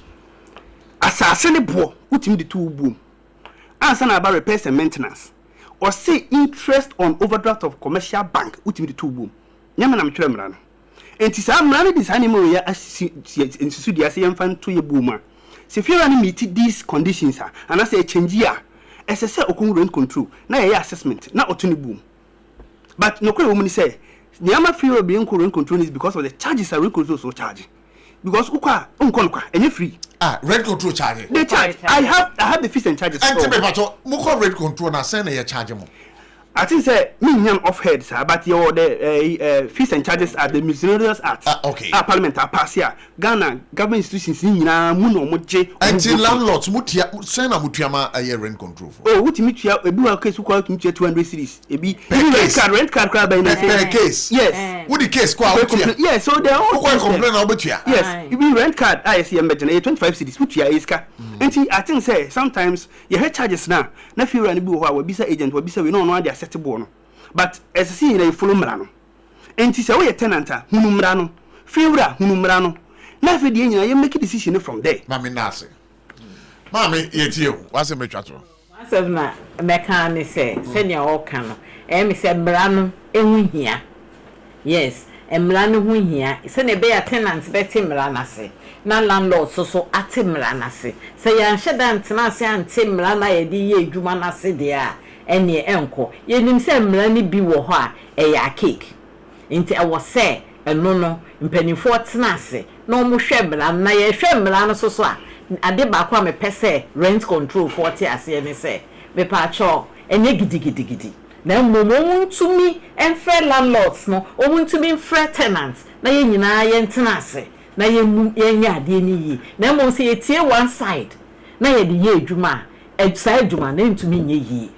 Asase ne bo. Utim di two boom. Answer na about repairs and maintenance. Or say interest on overdraft of commercial bank ultimate the two boom nyama na mtwere mra no enti sa mra no dis animal ya insusu dia say yemfa to ye boom a se fira no meet these conditions and I say change ya SSA okun rent control na ye assessment na otuni boom but no kwe woman say nyama fira be rent control is because of the charges are rent control so charge because ukwa unkwa enye free rent control charge. They charge. I have the fees and charges. And me pato, muko rent control na say na ye charge mo. I think say me off head sir, but your the fees and charges at the Miscellaneous Act. Okay. Parliament pass here. Ghana government institutions nyina mu no mo je. Until landlords mutia send amutiama a rent control for. Oh, what me tia ebi wa case ko to 200 series. Ebi rent card cry by per case. Yes. What the case kwa utia? Yes, so they all complain about utia. Yes, ebi rent card I see embedded 25 series utia iska. Enti I think say sometimes you head charges now. Na fi run bi wo we bisa agent we bisa we no dey acceptable no. But as I see you follow mra no. Enti say we tenant hunu mra no. Fi wura hunu mra no. Na fi dey nyina you make a decision from there. Mami nase. Mami yeti o. Wase metwa to. Wase na meka ne say senior o kan no. Me say mra no ehu hia. Yes, mra no hu hia. Se na be ya tenant be te mra na se. Na landlord so ate mra na se. Se ya nheda ntena se ante mra na ye di ye adwuma na se de a ene enko. Ye nim se mra ni bi wo ho a ya cake. Nti e wo se eno no mpanifo tena ase na omo hwe mra na ye hwe mra no so a ade ba kwa me pese rent control 40 ase ne se me pa cho enye gidigidi na momo ntumi enfre landlords no omo ntumi enfre tenants na ye nyina ye ntena ase na ye nya ade ni yi na mo se ye tie one side na ye de ye adwuma side adwuma na ntumi nye yi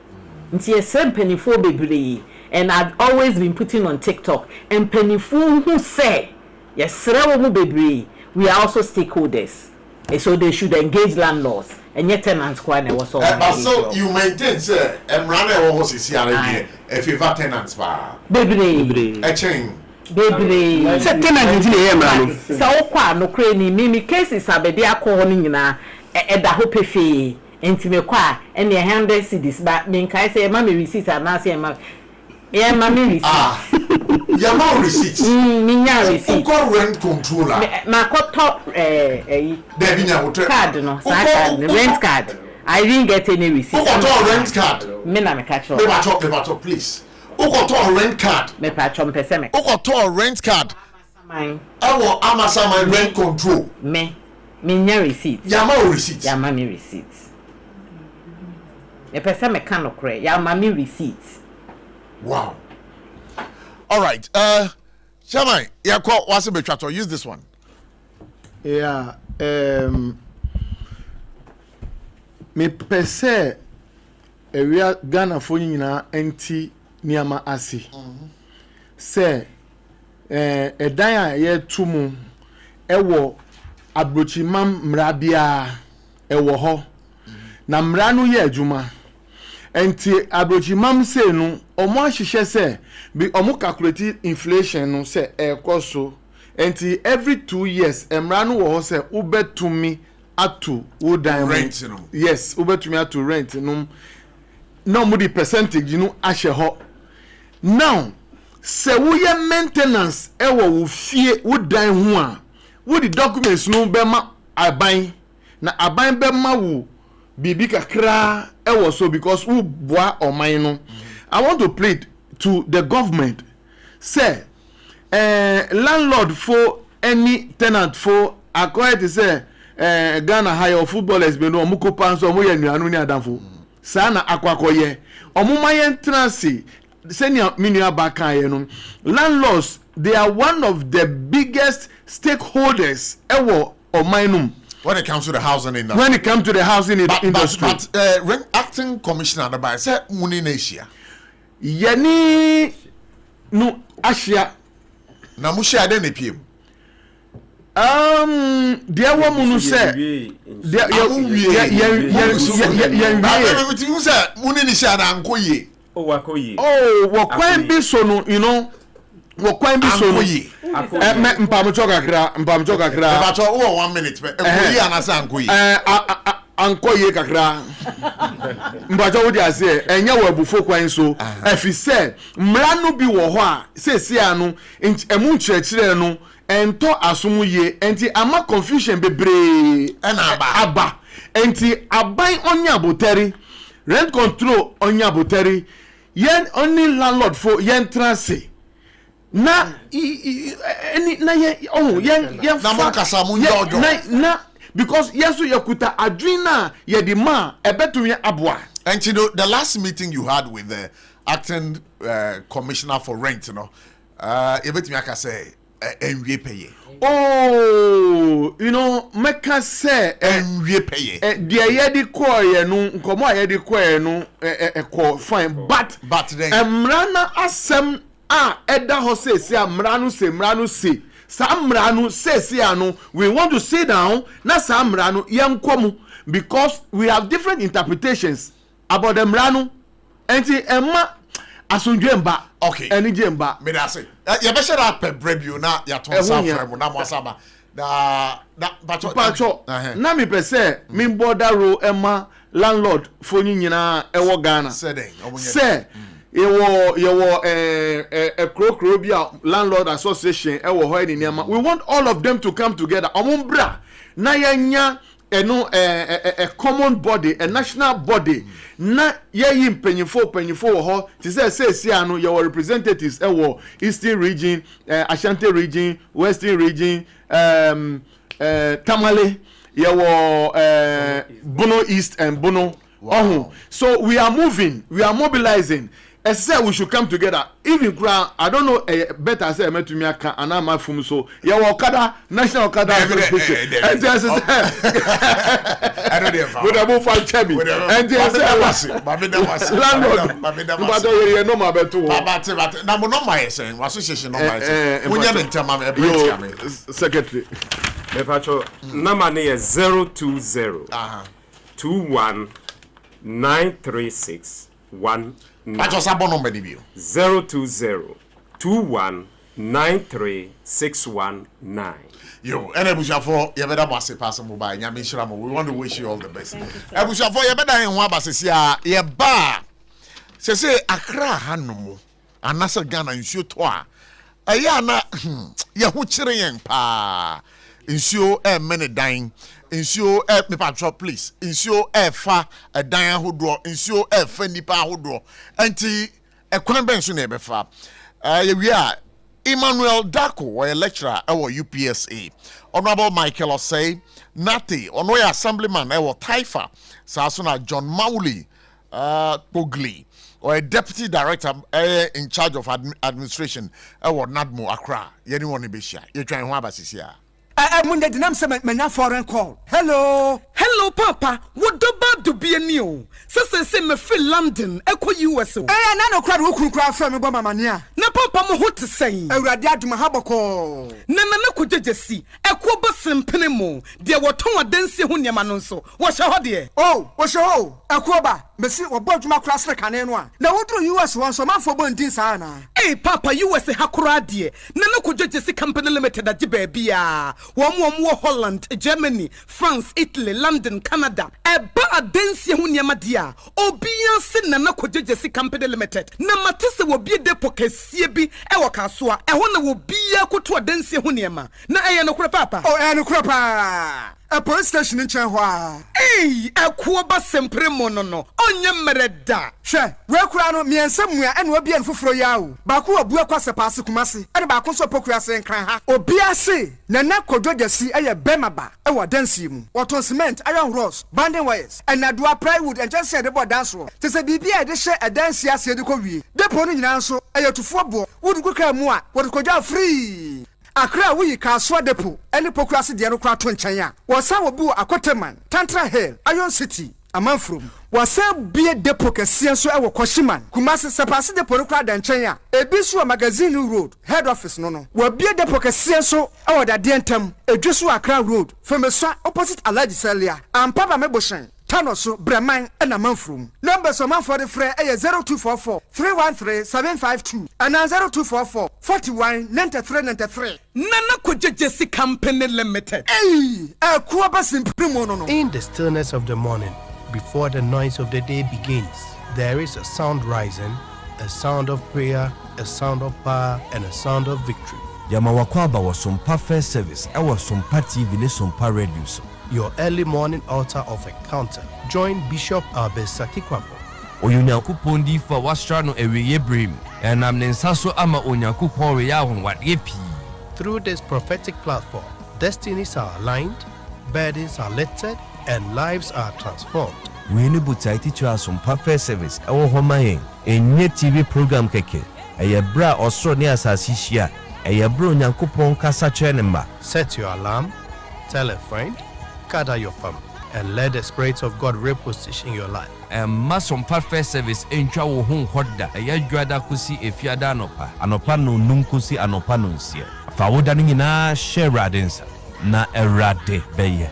nti ye sempanifo bebre. And I've always been putting on TikTok and pennyful who say yes baby, we are also stakeholders, and so they should engage landlords and yet tenants quite was so you maintain sir and run was is here if you have tenants baby a chain baby tenant in so kwa no crane me cases abedi akọ no nyina da hope fe enti me kwa and the 100 cedis but me kai say ma me receipt na say ma yeah, mommy receipt. Your mom receipts. Minya receipt. Who rent controller? My top card no, card, rent card. I didn't get any receipt. Who got rent card? Me na me catch up. Me batch please. Who got rent card? Me patch on pese me. Who got rent card? Mine. I want Amasa my rent control. Minya receipt. Your mom receipt. Your mommy receipt. Me pese me can no cre. Your mommy receipt. Wow. All right. Shamai, yeah, call what's a betrato. Use this one. Yeah. Me pese area Ghana phone nyina enti niama asi. Say dan a ye tumu ewo abrochi mam mrabia ewo ho. Na mra no ye adwuma. Enti abrochi mam say no omo ahihye say bi omo calculate inflation no say ekoso enti every 2 years emra no wo say ubetumi atu wo dan rent no yes ubetumi atu rent no no mo di percentage no ahye ho now say wo ye maintenance e wo fie wo dan ho a wo di documents no be ma aban na aban be ma wo bibi kakra ewo so because who boa oman no I want to plead to the government say landlord for any tenant for according to say Ghana hire footballers be no omuko panso omo ye nuanu ni adamfo sa na akwakoye omo mayen transi senior minua baka ye no landlords they are one of the biggest stakeholders ewo oman no when it comes to the housing industry. When it comes to the housing industry. But acting commissioner the say muni in Asia. Yani no Asia. Na mu share den epiem. There were munu say. There muni ni share na ankoye. Oh wakoye. Oh, wakwan bi so no, you know. Wakwan bi so no. Mpamocho kakra. Mpamocho 1 minute. Ankoye anasa ankoye. Ankoye kakra. Mpamocho wo dia say enya wo abufo kwan so. Afi say mra no bi wo ho a sesi anu emu nkyerɛkyerɛ no ento asomu ye enti ama confusion bebre na aba enti aban onya boteri rent control onya boteri yen only landlord for yen transe na na mo kasa mo nyodo na because yesu yakuta adwina ye di ma ebetumi aboa. And you know the last meeting you had with acting commissioner for rent, you know. Everything I can say, and we pay. Oh, you know, make us say, and we pay. Dear Yedi Koy, no, come on, Yedi Koy, no, fine, but then, Mrana asem Edda Hose, say, Mranu say, Sam Mranu says, we want to sit down, na Sam Mranu, young Komu, because we have different interpretations about the Mranu, and Emma. Asunjemba okay eni jemba me da say ya be share up brebu na ya ton safra mu na mo asaba da pacho na me pese me border ro ema landlord foni nyina ewo Ghana say yewo krokro bia landlord association ewo ho ni niam we want all of them to come together omumbra na yanya a common body, a national body. Na ye penyifo ho. Ti say anu your representatives Eastern region, Ashanti region, Western region, Tamale, Bono East and Bono. Wow. So we are moving, we are mobilizing. I said we should come together. Even I don't know better say me to me aka anama fum so ya Okada National Okada Association. And just I don't know. We don't move for Chebi. And just landlord. But you know my betu. But na mo no my say association no my say. Munya me ntama me break me. Secretary. Me pacho number ne 020 21 936 1 I just have number the 020 21 93619. Yo, and Ebushafo, you better pass it past mobile. Yamishram, we want to wish you all the best. Ebushafo, you better in Wabasia, ye bar. Say, Accra Hanumu, and Nasa Ghana in Shutoa. Ayana, Yahuchirian pa. Insure many dying. Insure me patrol please. Insure fa a dying who draw. Insure fendi pa who draw. Anti a convention neighbor fa. We are Emmanuel Dako, a lecturer at UPSA. Honorable Michael Osei, Nati, Onoya Assemblyman, Taifa, Sasuna John Mauli, Pogli, or a deputy director in charge of administration, Nadmo Accra. Anyone be shy. You're trying to have a CCR. Munde dinam se menya foreign call. Hello papa, what do bad to be a new? Se me feel London, echo US. Na no crowd wo kura from me bo mamania. Na papa mo hot say. Awurade aduma haboko. Na ko jejesi, echo bo sempene mo. De wo ton adansi ho niam no so. Wo hye ho de. Oh, wo hye ho. Echo ba, mesi wo bo aduma kura sre kane no a. Na wo dro US won so manfo bo ndin sa na. Eh papa US hakura de. Na ko jejesi company limited agi ba bia. Wo Holland, Germany, France, Italy, London, Canada. Eba adensi ho niam dia. Obia se na ko jejesi company limited. Na matese wo bie depo kesie bi e wo kasoa. E ho na wo bia ko to adensi ho niam. Na eye no kura papa. Oh, eye no kura pa. A police station in Chanhua. Hey, a kuoba sempre monono. Onye mereda. She, we kurano mi ensemua and wobi en fufuro yawo. Baku obua kwase paase kumase. Ade ba ko so pokua se nkran ha. Obia se na kodwogasi eye bemaba. E wo dansi mu. Waton cement, iron rods, banding wires, and adua plywood and just said about dance roll. Te se bibia de she a dance ase de ko wie. Depo no nyina nso eye tufo bo. Wodu ko ka mu a, wodu kodwa free. Accra we Kaswa Depo, any pokrasi de Anokra Tonchanya. Was our boo Akoteman, Tantra Hill, Iron City, a man from. Was a beer depo Kasianso our Koshiman, Kumasi Sapasi de Porokra Danchanya, a Biswa Magazine Road, head office no. Were beer depo Kasianso, our Dadiantum, a Joshua Accra Road, from a opposite Aladi Celia, and Papa Meboshan. Tanoso, Breman, and a man from. Numbers of man for the fray 0244 313 752 and 0244 41 93 Nana Kujesi Company Limited. Hey, a Kuabas in Primono. In the stillness of the morning, before the noise of the day begins, there is a sound rising, a sound of prayer, a sound of power, and a sound of victory. Yamawakwaba was SOMPA First Service. I was SOMPA TV, SOMPA Radio. Your early morning altar of encounter. Join Bishop Albesaki Kwabo. Onyankopon di fa wasra no eweye brim. Enam ne nsaso ama Onyankopon we ya honwade pi. Through this prophetic platform, destinies are aligned, burdens are lifted, and lives are transformed. we ne butai teacher asompa first service ewo homa yen enye TV program keke eye bra osoro ne asasi hia eye bro nyankopon kasa kire ne ma. Set your alarm, tell a friend, gather your family, and let the Spirit of God reposition your life. Masompa first service entwa wo hu hoda eye dwada kusi efiada anopa no num kusi anopa no nsie fa woda no nyina share radensa na erade beye.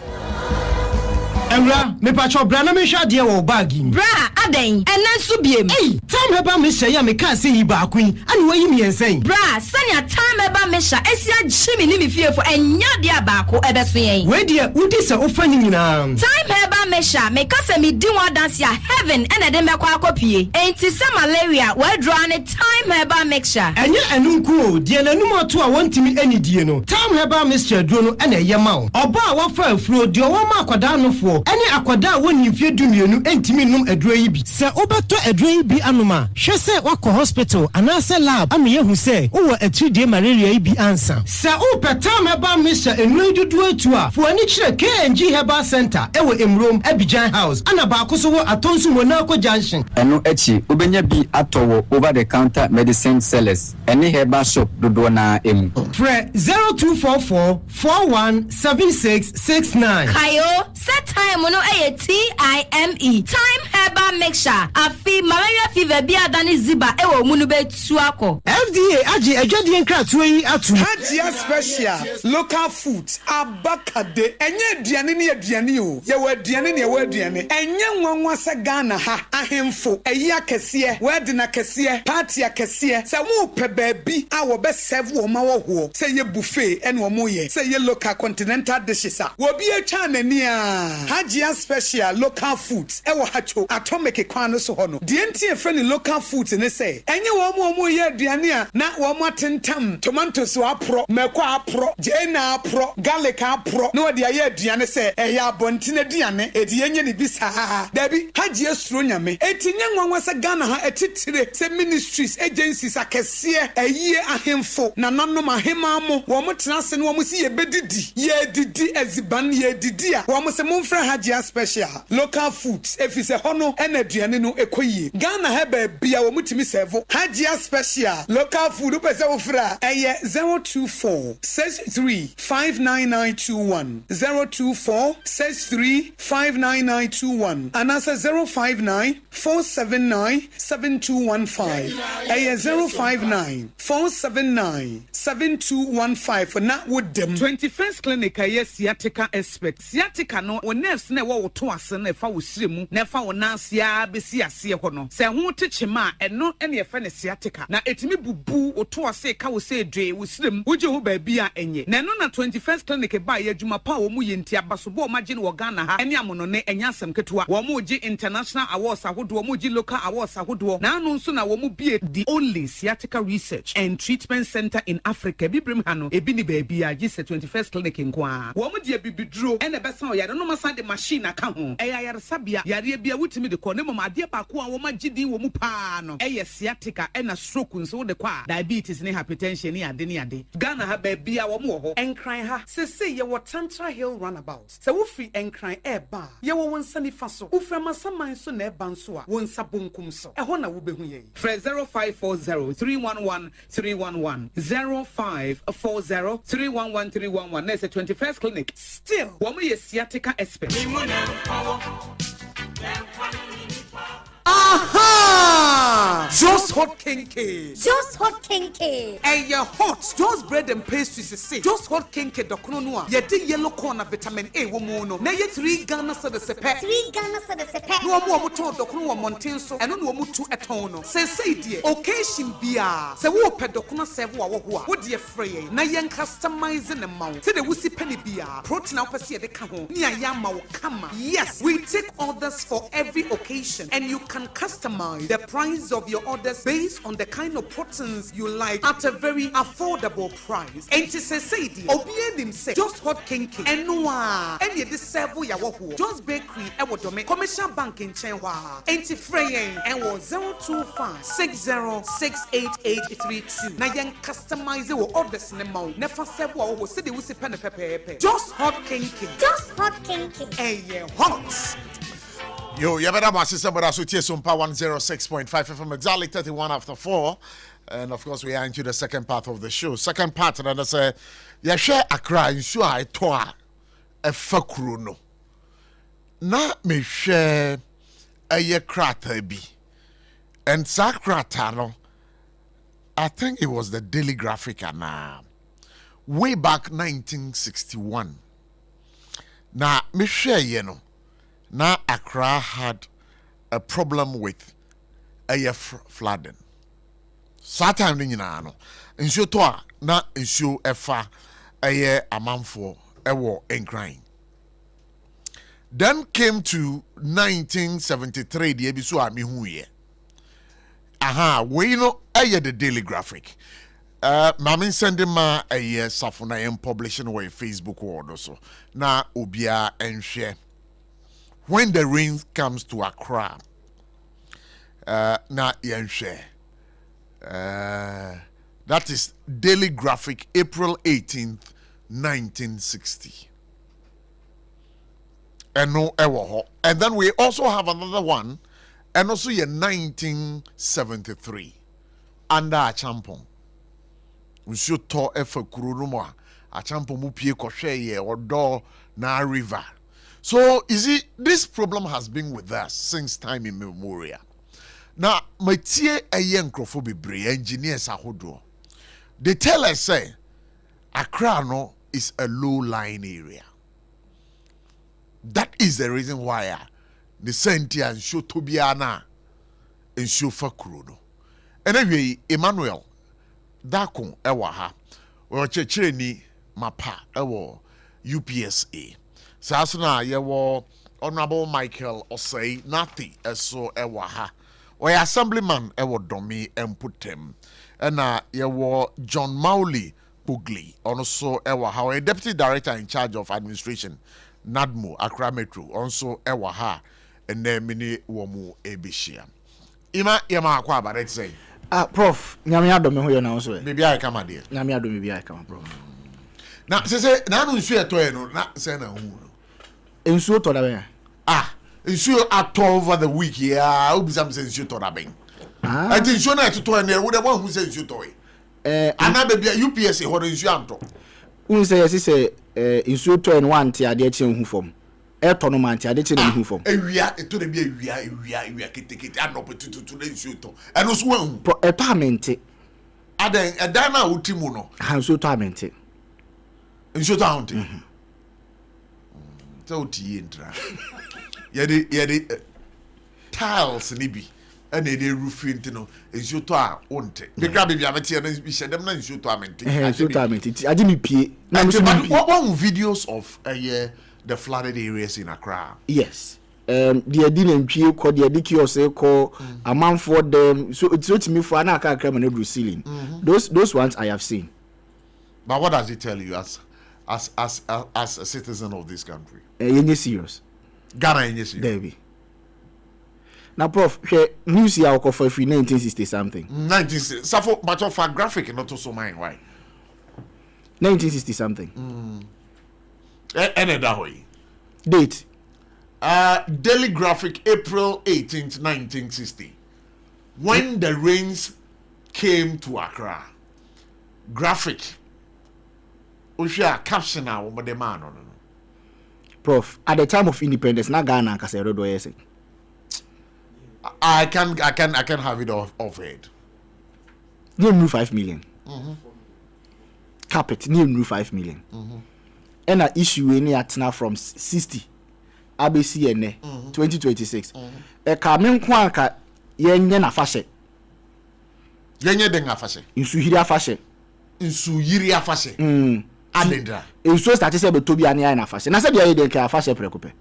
Emra, me pacho bra na me hwa de wo bag yi. Bra, aden, ena so biem. Hey, time heba me hye ya me ka se yi ba kwin. Ani wayi me ensen. Bra, sanya time heba me hya esia gyimi ni me fiefo enya de abako ebeso yen. We de udi se ofa ni nyina. Time heba me hya me ka se me di one dance ya heaven ena de me kwa akopie. Enti se malaria we draw ne time heba mixture. Enye enunku o, de nanum ato a wontimi anidie no. Time heba mixture duro no ena ye ma wo. Oba a wafa afuro de o ma akwada nofo. Ene akwada woni mfie dumienu entimi num aduro yi bi. Se obeto aduro yi bi anoma, hwe se wakọ hospital anase lab ame yehu se wo atridie malaria yi bi ansa. Se o petam heba mixture enu dudu atu a, fo ani kire KNG Herbal Center ewo Emrom Abidjan House. Ana ba akoso wo atonsu Monaco Junction. Eno echi obenya bi atowo over the counter medicine sellers. Ene herbal shop dodo na emu. Fre 0244 417669. Kayo set time no TIME time herbal mixture afi malaria fever bi adani ziba ewo munu betu akọ. FDA agi ejodi nkratoyi yi atu. Hajia special local food abakade enye aduane ne aduane o ye wa aduane ne ye wa aduane enye nwanwa se Ghana ha ahemfo eyi akese wede na kese party akese se wo pe baabi a wo be serve wo ma wo ho se ye buffet ene wo mo ye se ye local continental dishes a wo bi atwa nani a Hajia special local foods ewo hacho atomic kwan so ho no de enti e friend local foods ne se enye wo mo ye aduane a na wo mo atentam tomatoes wa pro meko apro jena apro garlic apro no wo de aye aduane se eya abonti na aduane edi yenye ne bisa dabi Hajia suro nyame etinye nwanwa se Ghana ha etitire se ministries agencies akese eyi ahemfo na nanom ahema mo wo mo tena se no wo mo si ye bedidi ye didi eziban ye didi a wo mo se mo mfra Hajia special local foods efise hono ena aduane no ekoyie Ghana ha ba bia wo mutimi serve Hajia special local food pese wo fra eye 024 63599921 024 63599921 anasa 059 479 7215 eye 059 479 7215 na wodem 21st clinic aye sciatica expert sciatica no wo nerves na wo to ase na fa wo siremu na fa wo nansia besi ase ho no se ho techema eno ene ye fa ne sciatica na etimi bubu wo to ase ka wo se dwe wo siremu wo je ho ba bi a enye na no na 21st clinic ba ye adwuma pa wo mu ye ntia basobo ma je ne wo Ghana ha ene amono ne enya asem ketewa wo mu je international awards ahodo wo mu je local awards ahodo na no nso na wo mu be the only sciatica research and treatment center in Africa bibrim ha no ebi ni ba bi a je 21st clinic nkoa wo mu je bibiduro ene besa o yare no masa de machine aka ho eya yare sabia yare bia wutimi de ko ne mama ade ba ko a wo ma gidi wo mu pa no eye sciatica ena stroke nso wo de kwa diabetes ne hypertension ne ade Ghana ha ba bia wo mu ho enkran ha se ye wo Tantra Hill runabout se wo free enkran eba ye wo wonsa ni fa so wo frama saman so na eba nso a wonsa bonkum so e ho na wo behu ye 0540 311 311 0540 311 311 na se 21st clinic still wo mu ye sciatica expert. Aha! Just hot kinky. Just hot kinky. And your hot. Just bread and pastries is say. Just hot kinky dokno noa. Ye di yellow corn vitamin A womono. Na ye 3 Ghana so the sepe. 3 Ghana so the sepe. No mo to dokno wo monten so. Eno no mo tu etono. Say die. Occasion bia. Se wo pe dokno serve wo ho a. Wo die frey. Na ye customize the mount. Se the wusi penny bia. Protein na opese de ka ho. Ni aya ma wo kama. Yes, we take orders for every occasion and you can customize the price of your orders based on the kind of proteins you like at a very affordable price. And to say, Obienim say, just hot kinky. And noa, and ye serve ya wo. Just bakery, e wo dome. Commercial bank in Chenwa. And to fraying, and was 025 60688832. Na yen customize your orders in the mount. Never serve wo say the wusi pen. Just hot kinky. Just hot kinky. And ye hot. Yo, you better my sister, but I so SOMPA 106.5 FM exactly 31 after 4. And of course, we are into the second part of the show. Second part, and I say, yeah, share a cry, sure I toa a fakruno. Na me share a ye crater be. And Sakratano, I think it was the Daily Graphic, and way back 1961. Now, me share, you know. Now Accra had a problem with a flooding. Saturn you know. Nsuo to a na nsuo efa aye amanfo ewo enkran. Then came to 1973 the ebiso a me hu ye. Aha, we know aye the Daily Graphic. Mami sending ma aye SARFO na em publishing on Facebook word so. Na obia enhwe. When the rain comes to Accra, na yenhwe. That is Daily Graphic, April 18th, 1960. And no ewo. And then we also have another one, and also in 1973, under Achampong. We should talk efe kurunuma. Achampong mu pie koshe ye odo na river. So, you see, this problem has been with us since time immemorial. Now, my tie a young crofobibri engineers ahodo. They tell us, say, Accra no is a low-lying area. That is the reason why the Sentia and show Tobiana and show Fakruno. Anyway, Emmanuel, Dakon, Ewaha, or Checheni, Mapa, Ewo, UPSA. Sasuna yewo Honorable Michael Osei Nati eso ewa ha. Oya assemblyman ewo domi emputem. Ena yewo John Mowley Pugli also ewa ha. Oya deputy director in charge of administration NADMO Accra Metro also ewa ha. Ene mini womu ebishia. Ima yama akwa about say. Prof, nyame adom me hoyo na so. Bibi ai kama de. Nyame adom bibi ai kama prof. Na se na no nsu eto e no na se na hu no. Nsuo to da ben. Nsuo ato over the week yeah, obi sam say nsuo to da ben. I think nsuo na eto e na we dey one who say nsuo to e. Ana be bia UPS ho nsuo anto. Un say yes say nsuo to e no ante ade eche hu fom. Eto no man ante ade eche no hu fom. Ewia eto de bia ewia ketekete anopo tutu na nsuo to. Eno so wan hu. Eto amente. Aden edan na otimu no. Ha nsuo to amente. Nsuo to ante. So tientra. Yede tiles ni bi and the roofing no nsuo to a onte. The grab bi amete na bi shedem na nsuo to amente. Nsuo to amente. Ade mi pie. Na nsuo mi pie. What videos of the flooded areas in Accra? Yes. The adina mpie ko the adiki ose ko amanfo dem so to me for na aka na do ceiling. Those ones I have seen. But what does it tell you as a citizen of this country? Yenye serious. Ghana yenye serious. Debi. Now, Prof, news here for 1960 something. 1960. So but of a graphic not so mine why? 1960 something. Any that way. Date. Daily Graphic, April 18th, 1960. When the rains came to Accra. Graphic. Usha caption now over the man on. Prof, at the time of independence, na Ghana kasero do yese. I can have it off it. New 5 million. Carpet new 5 million. And a issue any atna from 60 ABC ene 2026. E ka me nko aka yenye na fashe. Yenye den afashe. Insu hiri afashe. Insu yiri afashe. Adendra. Insu start say be tobi ani na afashe. Na say dia den ka afashe prekope.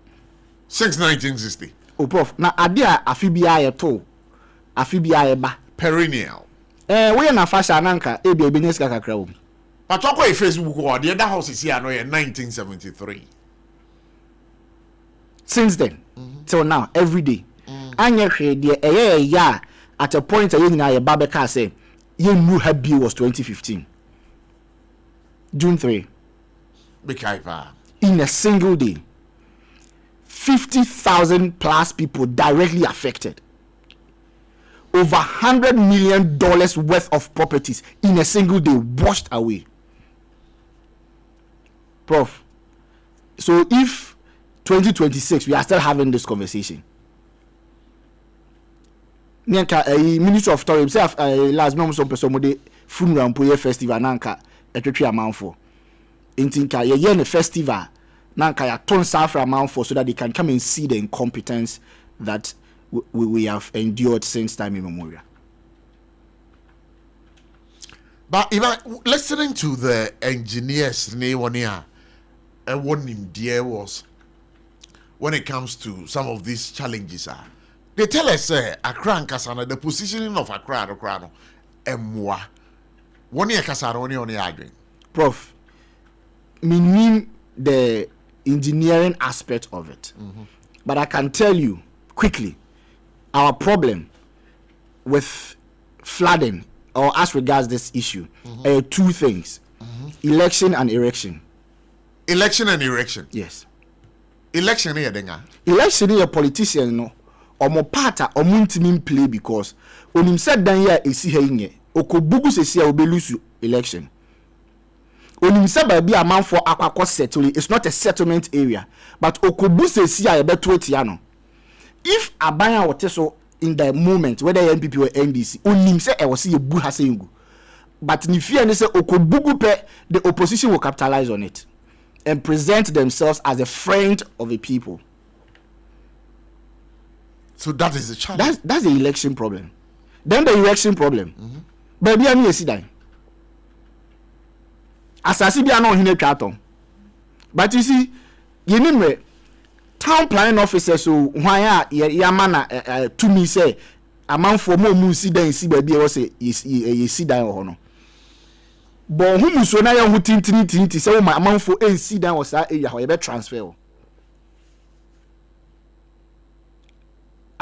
Since 1960. Oh Prof, na ade a afibia ye to. Afibia ye ba. Perennial. We na afashe ananka e bia business kakra wo. But talk about Facebook or the other house is here in 1973. Since then, till now, every day. Anya the at a point you na your Babeka say you knew her bill was 2015. June 3. Bekaipa. In a single day. 50,000 plus people directly affected. Over $100 million worth of properties in a single day washed away. Prof. So if 2026 we are still having this conversation, Minister of Tourism say last month some person mode funeral poye festival nanka etwetwe amount for. Intinka ye ne festival nanka ya ton staff amount for so that they can come and see the incompetence that we have endured since time immemorial. But even listening to the engineers, what dear was when it comes to some of these challenges they tell us Accra and Kasana, the positioning of Accra and moi. 1 year Kasana only arguing. Prof, meaning the engineering aspect of it. But I can tell you quickly, our problem with flooding or as regards this issue two things: election and erection. Election and erection. Yes. Election here, denga. Election here, politician no. Omo parta omuntimi play because onim said dan here esi ha nye okobugu sesi a obelusu election. Onim said ba bi amanfo akwakọ settle. It's not a settlement area, but okobu sesi a yebeto etia no. If abanya wote so in the moment whether NPP or NDC onim say e wo se yebu ha sengu, but ni fear ne say okobugu pe the opposition will capitalize on it and present themselves as a friend of the people. So that is the challenge. That's the election problem. Then the election problem. Baby, I need to die. Asasi bi ano hine twaton. But you see, you know, town planning officers so why ya mana to me say a man for more musi dan si baby was say you see dan ho no. But who so na ya hu tintini say o man for si dan was that area how you be transfer.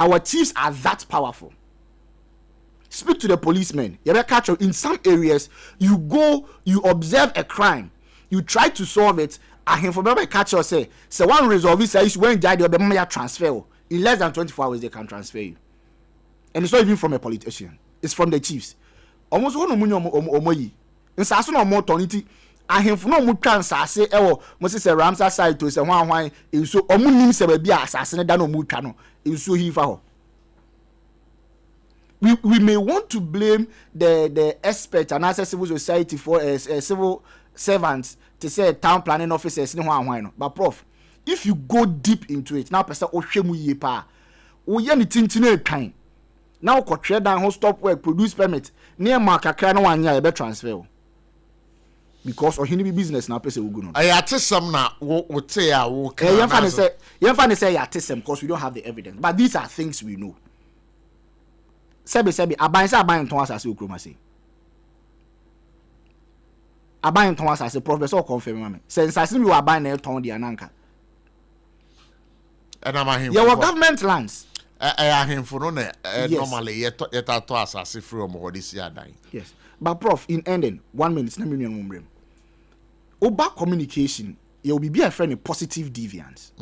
Our chiefs are that powerful. Speak to the policemen. You catch in some areas, you go, you observe a crime, you try to solve it. I can for catch you say one resolve this issue when died you transfer. In less than 24 hours they can transfer you. And it's not even from a politician. It's from the chiefs. Almost one omoyi. In saso no more toniti. I have no more chance. I say, oh, Moses Ramsar side to say one so omunim se be assassin da no mu twa no. So we may want to blame the experts and civil society for civil servants to say town planning officers no. But Prof, if you go deep into it now person ohwemu ye pa wo ye ni tintine kan now ko trade down ho stop work produce permit near makakra no wanya e be transfer because ohini bi business na person ugu no ayatesem na wo te a wo kan yemfa ne say yatesem because we don't have the evidence, but these are things we know. Sebi aban ton asase okroma say aban ton asase professor confirm me say asase we aban na ton dia nanka and am ahim your government lands ahimfo no na normally yeta to asase from hodisi adan. Yes, but Prof, in ending 1 minute na million mumbrem oba communication you will be a friend of positive deviance.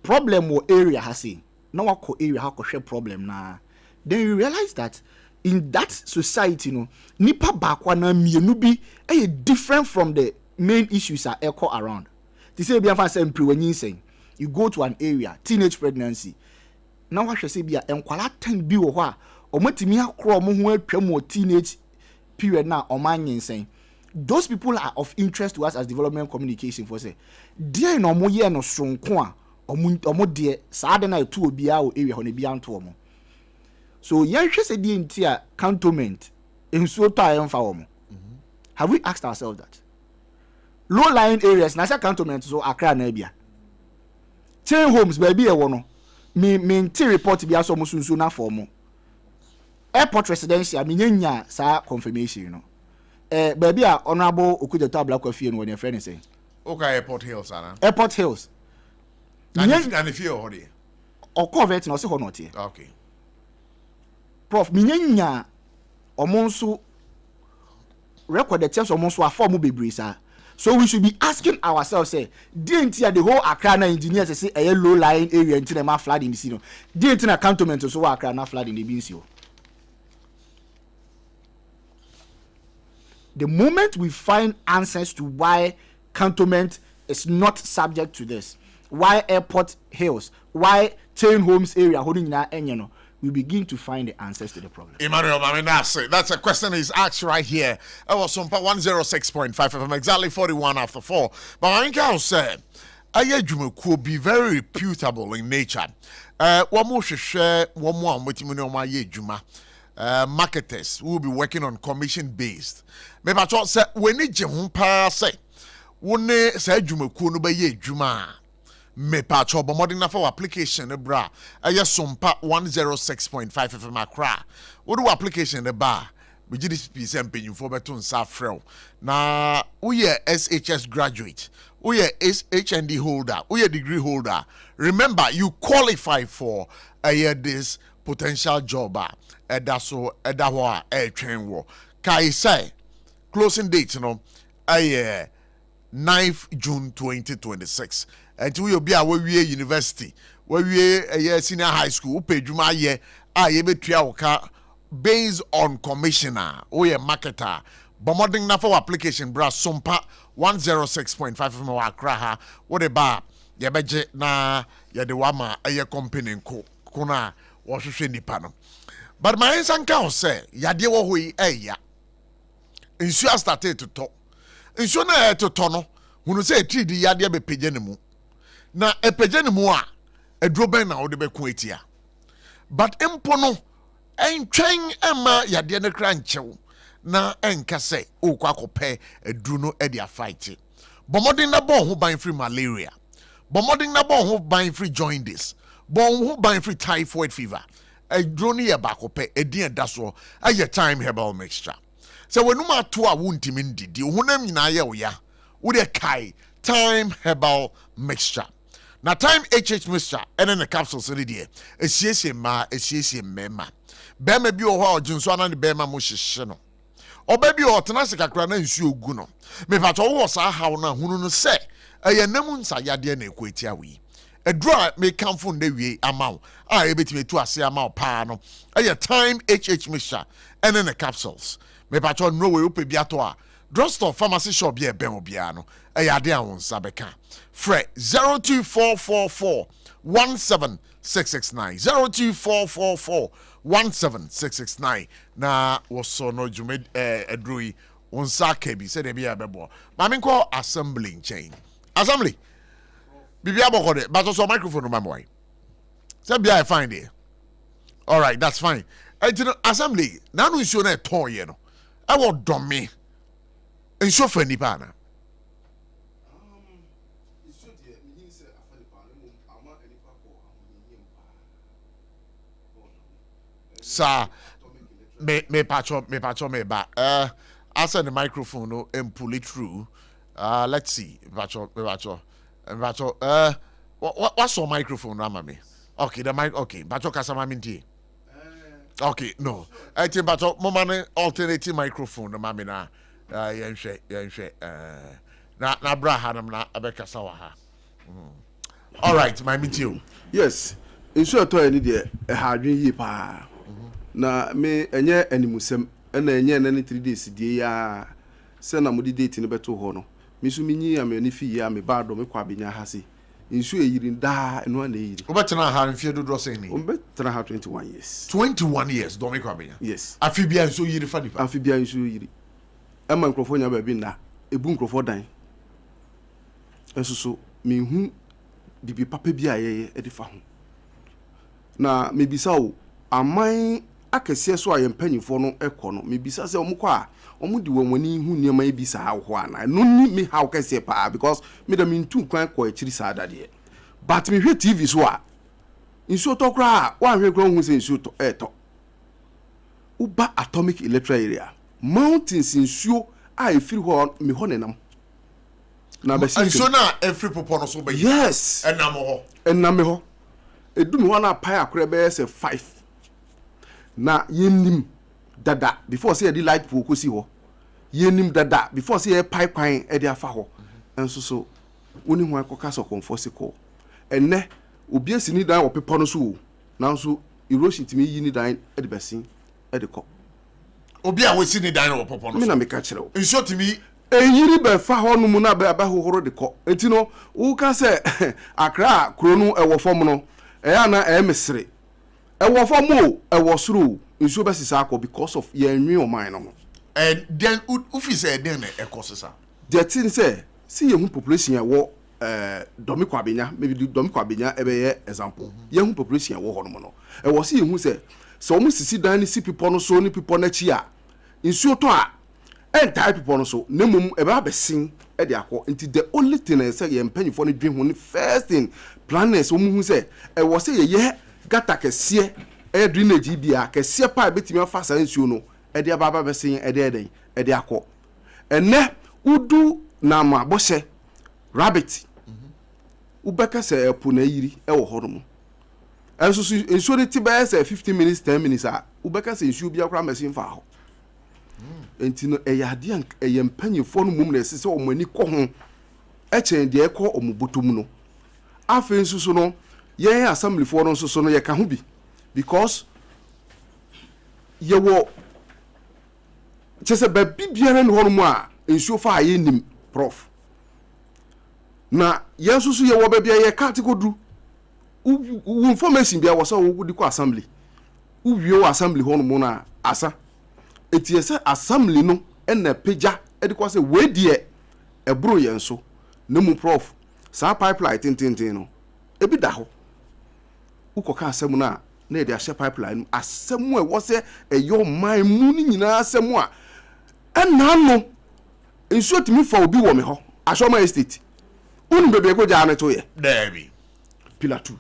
Problem wo area has say no wako area how share problem na then you realize that in that society no nipa bakwa na mienu bi different from the main issues are echo around. They say be am say when saying you go to an area teenage pregnancy now what say be enkwala 10 bi wo ho a omotimi akro mo ho atwam wo teenage period na omanyin saying those people are of interest to us as development communication for say there no mo ye no sonko a omo de saade na etu obi a o area ho ne bi anto omo. So yen hwe se die ntia cantonment ensuo to ayemfa omo. Have we asked ourselves that? Low lying areas na say cantonment so Accra na bia. Chain homes baby e wo no me report bi aso mo sunsu na for mo. Airport residential me nya sa confirmation you know. Baby a honorable Okujeto Ablakwa no when your friend is saying. Okay, Airport Hills ana. Airport Hills. And if you are here. Or covet no se ho not here. Okay. Prof, minyanya omonso record the test omonso aform bebre sa So we should be asking ourselves, say, didn't the whole Accra engineers say a low lying area until they flood in the sea? Didn't a cantonment so Accra not flood in the Binsio? The moment we find answers to why cantonment is not subject to this, why Airport Hills, why Chain Homes area holding that, and we begin to find the answers to the problem. Emmanuel Maminase, that's a question is asked right here. I was SOMPA 106.5 FM, exactly 41 after 4. But I can say, Ayejuma could be very reputable in nature. One more share, one more with Ayejuma. Marketers will be working on commission based. Maybe I thought say when it jumpa say one say Juma no be Juma. Me patcho but modern for application bra. SOMPA 106.5 FM Accra. What do application the bar? We did this piece and pay you for beton safrel. Na we SHS graduate. We HND holder. We degree holder. Remember you qualify for this potential job. That's so that train war. Kai say closing date 9th June 2026. And we will be our university, where we senior high school, pay Juma ye based on commissioner or marketer. Bombarding na for application bra SOMPA 106.5 from Accra. What a bar ya beje na ya de wama company ko kuna wa hwehwe nipa no. But my answer say yade wo hoyi ya. Nsu started to talk. Nsu na to tono. Hunu say tri di yade be page ne mu. Na epage ne mu a edroben na wo de be ku etia. But empo no entwen ema yade ne kra nchew. Na enka say o kwa kope edru no e dia fight. Bomodin na bon ho ban free malaria. Bomodin na bon ho ban free jaundice. Bon ho ban free typhoid fever. A drone ye bakope a dear daso a your time herbal mixture. So when no to a wounty mindi, the hunam ya would a kai time herbal mixture. Now time HH mixture and then the capsules in the a CSM ma a CSM mema. Bema be or Johnson and the Bema Mushino. Or baby or Tanasika Crana and Sue Guno. Me pat all was a how na who say a yanemunsa yadiane quetiawi. A draw may come from the way amount. I bet me to a say amount pano. A time HH mixture and then the capsules. Me patron no way up biatoa. Drugstore pharmacy shop be a bemobiano. A yadia on Sabeka. Fre 02444 17669. 02444 17669. Na was so no jumed a drui on Sakebi said a be a bebo. Mammy call assembling chain. Assembly. Bibi abokode, but also microphone no mamoy. Say be I find it. All right, that's fine. Assembly. Now no issue na ton ye no. I want dom me. En so fa nipa na. Sa me patcho me ba. I send the microphone no and pull it through. Let's see. Patcho. What's your microphone, Ramami? Okay, the mic. Okay, Bacho Kasamaminti. Okay, no. I think Bacho Momane alternating microphone, the Mamina. Yanshe. Na Brahanam na Abeka Sawaha. All right, my meet you. Yes, in short, I need a hard ye pa. Na me enye animusem, and any 3 days, dear. Send a moody date in a better honor. Misumini am any fee, me bad or me quabinia hasi. In sure you didn't die and 1 day. But now, how if you do draw saying, better have 21 years. 21 years, don't make quabia. Yes. Amphibia, so you funny. Amphibia, so you. A microphone, I've been a boom for dying. And so, me who be papa be a farm. Now, maybe so, am I can see so I am penny for no econo, maybe so muqua. Omudi woni hu niam e bi sa ho ana no ni me how can say pa because me da me ntu kwan ko akiri sa dade but me hwe TV so a inso to kra wa hwe kra hu se inso to eto uba atomic electric area mountains insuo a efiri ho me ho nenam na be inso na every popo no so be yes enam ho edu me ho na pa akra be se 5 na yenim dada before say the light pool kosi ho yenim dada before say pipeline e dey afa ho enso so woni ho akoka so comfortable enne obi asini dan wo pepo no so na so erosion timi yi ni dan e de besin e de ko obi a wesi ni dan wo pepo no so me na me ka kire wo nso timi eyiri be fa ho no mu na ba hohoro de ko enti no wo ka se akra kro no e wo fom no e ya na e mesere e wo fom o e wo soro nso be sisa akọ because of ye nwi o man no and then ufi say den e kosesa the thing say see ye hu population e wo domi kwa benya maybe domi kwa benya e be ye example ye hu population e wo ho no no e wo see ye hu say so omu sisi dan ni si people no so ni people na chi a nsuo to a entire people no so nemum e ba besin e de akọ nti the only thing is say ye mpanyifo no dwen ho ni first thing planners omu hu say e wo say ye gata kese e drainage bia kese pa betimi afa sa nsuo no e de aba besin e de eden e de akọ enne udu na ma bose rabbit ubeka se epo na yiri e wo horom enso so nsuo de ti ba se 15 minutes 10 minutes a ubeka se nsuo bia kra machine fa ho enti no e yade an e yempanyefo no mum na se se omani ko ho e chen de e ko omubotom no afen so no yen assembly for no so no ye ka ho bi because ye wo chese ba bibiara no hono mu a nsuo fa aye nim prof na yesu so ye wo ba bia ye ka te kodru information bia wo so wo di ko assembly uwie wo assembly hono mu na asa etie se assembly no na peja e di ko se we die e bro ye nso na mu prof sa pipeline tintintin no e bi da ho ukoka asem na e de ahye pipeline asem e wo se e yo man mu ni nyina asem a na no nsuo timi fa obi wo me ho Ashoma estate unu bebe ko ja na to ye Debbie Pillar 2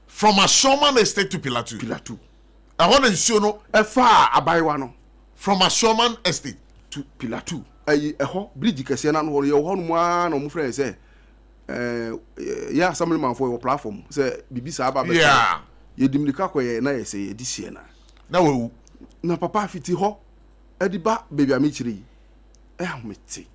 from Ashoma estate to Pillar 2 I want nsuo no e fa abaiwa no from Ashoma estate to Pillar 2 ho bridge kese na no ho ye ho no mu a no mu friend say yeah assembly man for your platform say bibi sa aba be yeah ye dimlika ko ye na ye say ye di sie na wewu na papa fiti ho ediba baby amikiri ahumeti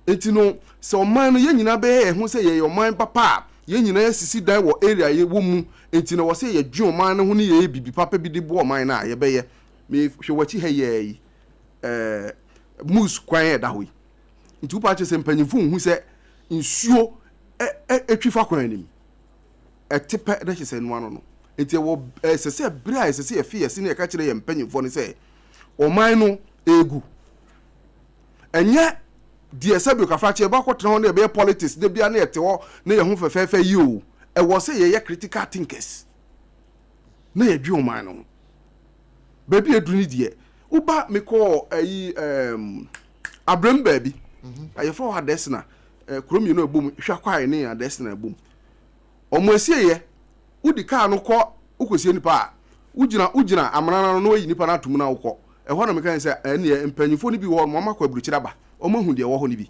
etino se o man no ye nyina be e ho say ye o man papa ye nyina asisi dan wo area ye wo mu etino wo say ye dwe o man no ho ne ye bibi papa bi de bo o man na ye be ye me hwe wachi ha ye mus kwan ye da ho nti upa che se mpanyimfu hu se nsuo etwifa kwan anim etepe da che se no ano no enti wo sese bra sese ye fie se ne ka kire ye mpanyimfo ne se o man no egu enye die sabio kafa che ba kwotena ho na be politics de bia na yete ho na ye ho fefefe yi o e wo se ye critical thinkers na ye dwi o man no baby eduni die uba me ko ayi abram baby aye fo ha desna krom yi no ebom hwa kwae ne ya desna ebom omo esie ye udi ka no ko ukosie nipa ugina amana no yi nipa na atum na ukọ ho na me kan se ene mpanyifo ni bi wo mo makọ aburukyira ba o mahu de wo ho ni bi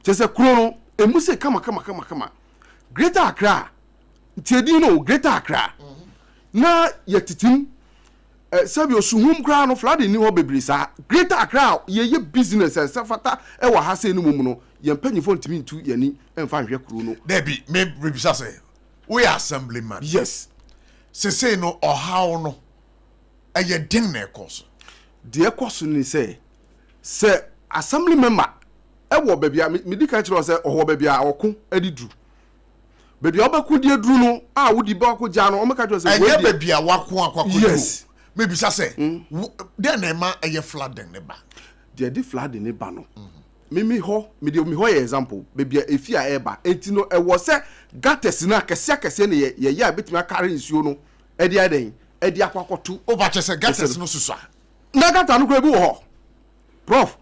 chese kuro no emuse kama Greater Accra tiedi no Greater Accra na yetitim sabi osuhum kra no flood ni ho bebrisa Greater Accra ye business safata e wa ha se no mum no ye mpanyifo ntimi ntu yani emfa hwe kuro no Debbie me rebisa say we assemblyman yes se no ohaw no eye den na ekoso de ekoso ni se assembly member e wo babia me di ka kire se oho babia okko adidu babia obaku di aduru no a wodi ba ko ja no o me ka kire se we babia wako akwa yes me bisa se de na ma eye flooding ne ba de di flooding ne ba no me ho ye example babia efia eba entino e wo se gates na kese ne ye ya betimi akare nsuo no e di aden e di akwakotu o ba che se gates no susu na gata no ko bi wo ho prof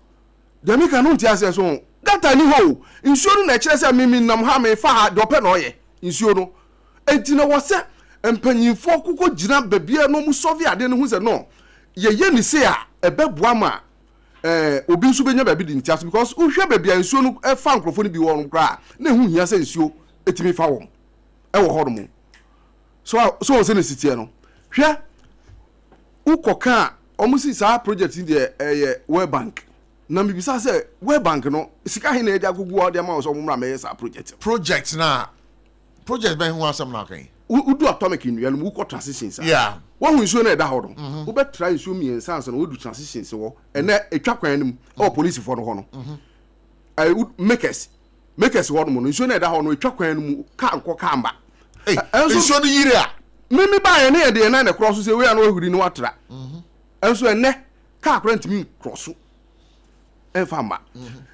demi ka no ntia so gata ni ho nsuo no na kire se mimi nam ha me fa ha de ope na oye nsuo no entino wo se empanyimfo kuko gina babia no mu solve ade no hu se no ye ni se a ebeboa ma obi nso benya baby di ntia because uhwe babia nsuo no e fa nkrofo no bi wo no kra na hu hia se nsuo etimi fa wo e wo ho no so se ne sitie no hwe ukoka omusi sa project in the World Bank na mebisa sɛ World Bank no sika he na ɛde agogo de ma so mo mra me yesa project na project ben ho asem na kan udu atomic nnua no mu kɔ transitions yeah wo hu nsuo na ɛda hɔ no wo bɛ try nsuo miensa ansa na wo du transitions wɔ ɛnɛ etwa kwan no mu ɔ police fo no hɔ no makers hɔ no mu nsuo na ɛda hɔ no etwa kwan no mu ka nkɔ ka mba nsuo no yire a mimi ba yɛ ne yɛ de na cross so sɛ we na ohuri no watra ɛnso ɛnɛ ka akora ntimi cross ɛnfa mba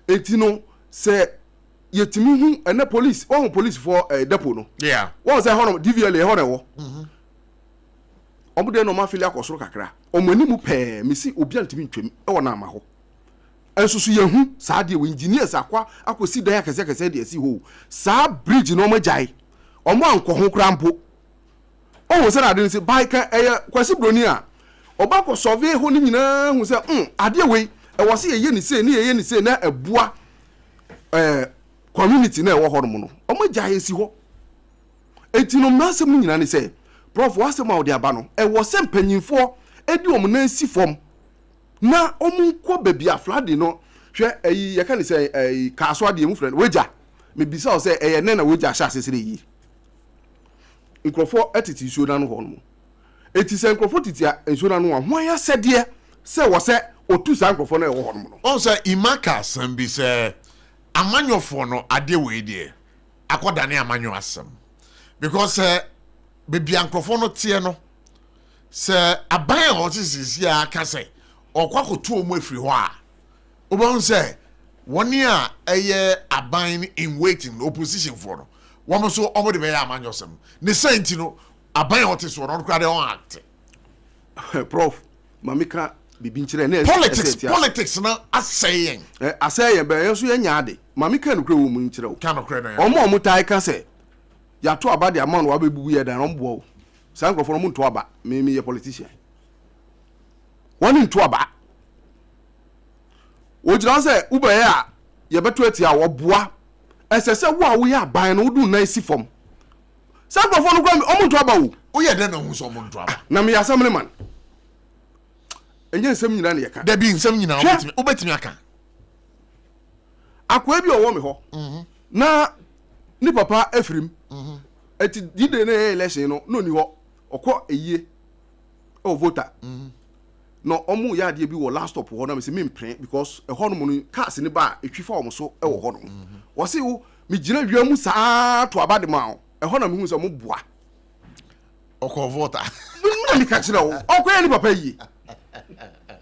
eti no sɛ yetimi hu ɛnɛ police wɔn police for depot no yeah wɔn sɛ hɔ no DVL hɔ na ɛwɔ ɔmo de no ma fili akɔsoro kakra ɔmo animu pɛɛ mesi obi antimi ntwam ɛwɔ na ama hɔ ɛnso so yehu saa de wɔ engineers akɔsi dan akɛsɛ de asi hɔ saa bridge no ɔmo gyae ɔmo ankɔ ho kra mpo ɔwɔ sɛ na ade no sɛ baika ɛyɛ kwasi broni a ɔba kɔ survey hɔ no nyinaa hu sɛ ade wei ɛwɔ sɛ yɛyɛ ne se na ɛboa community na ɛwɔ hɔ no mu no ɔmo gyae asi hɔ eti no masɛm no nyinaa ne sɛ prof wasɛm a ɔde aba no ɛwɔ sɛ mpanyinfoɔ edi ɔmo na nsi fam na ɔmo nkɔ baabi a flood no hwɛ ɛyi yɛka ne sɛ ɛyi kaaso adeɛ mu frɛ no wagya mebisa wo sɛ ɛyɛ nɛ na wagya ahyɛ asesere yi nkurɔfoɔ ɛtete nsuo na no hɔ no eti sɛ nkurɔfoɔ tete a nsuo na no ho ayɛ sɛdeɛ sɛ wɔ sɛ otu saa nkurɔfoɔ na ɛwɔ hɔ no ɔn sɛ imaka asɛm bi sɛ amanyɔfoɔ no adeɛ wɔ yi deɛ akɔdane amanyɔ asɛm because bebi nkurɔfoɔ no teɛ no sɛ aban a ɔte sisi a aka sɛ ɔkɔ akɔto ɔmo afiri hɔ a wobɛhu sɛ wɔne a ɛyɛ aban in waiting opposition for no wɔn so ɔmo de bɛyɛ amanyɔ asɛm ne sɛnti no aban a ɔte so no ɔkura de ɔn act prof mamika bibi nkyerɛ na politics na asɛyɛn asɛyɛn bɛyɛ nso yɛ nyaade mamika no kura wɔ mu nkyerɛ wo ɔmo tae ka sɛ yato aba de ama no wabebubu yɛ dan ɔmboa wo saa nkurɔfoɔ no mu nto aba me yɛ politician wɔne nto aba wogyina sɛ wobɛyɛ a yɛbɛto ati a wɔboa ɛsɛ sɛ wo a woyɛ aban no wodu na esi fam saa nkurɔfoɔ no kora ɔmo nto aba wo woyɛ dɛn na hu sɛ ɔmo nto aba na meyɛ asɛm ne man ɛnyɛ nsɛm nyinaa ne yɛka dabi nsɛm nyinaa wobɛtumi aka akoa bi ɔwɔ me hɔ na ni papa afirim eti dide na election no ni hɔ ɔkɔ eyie o voter no ɔmo yɛ adeɛ bi wɔ last stop hɔ na me se me mpre because ɛhɔ no no cars ne ba etwi fa ɔmo so ɛwɔ hɔ no wɔse wo me gyina wiamu saa to abade ma ɛhɔ na me hu sɛ mo boa ɔkɔ voter na me ka kyerɛ wo ɔkɔ yɛ ni papa yie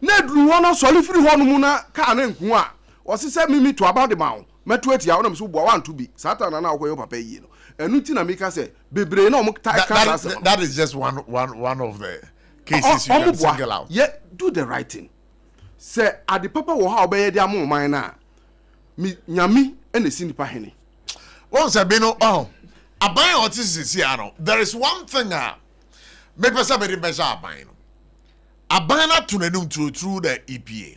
na duru hɔ no sɔle firi hɔ no mu na car na nku a wɔse sɛ mimi to abade ma metu etia wona mso boa wantu bi satan na akoyo papa yi no enu ti na meka se bebre na omo that is just one of the cases you can single out. Yeah, do the right thing. Say ade papa wo ha obeye dia mo man na mi nyami ene si nipa hene. Once I be no aban otisisi ano. There is one thing me pesa be measure aban no. Aban na tunenum through the EPA.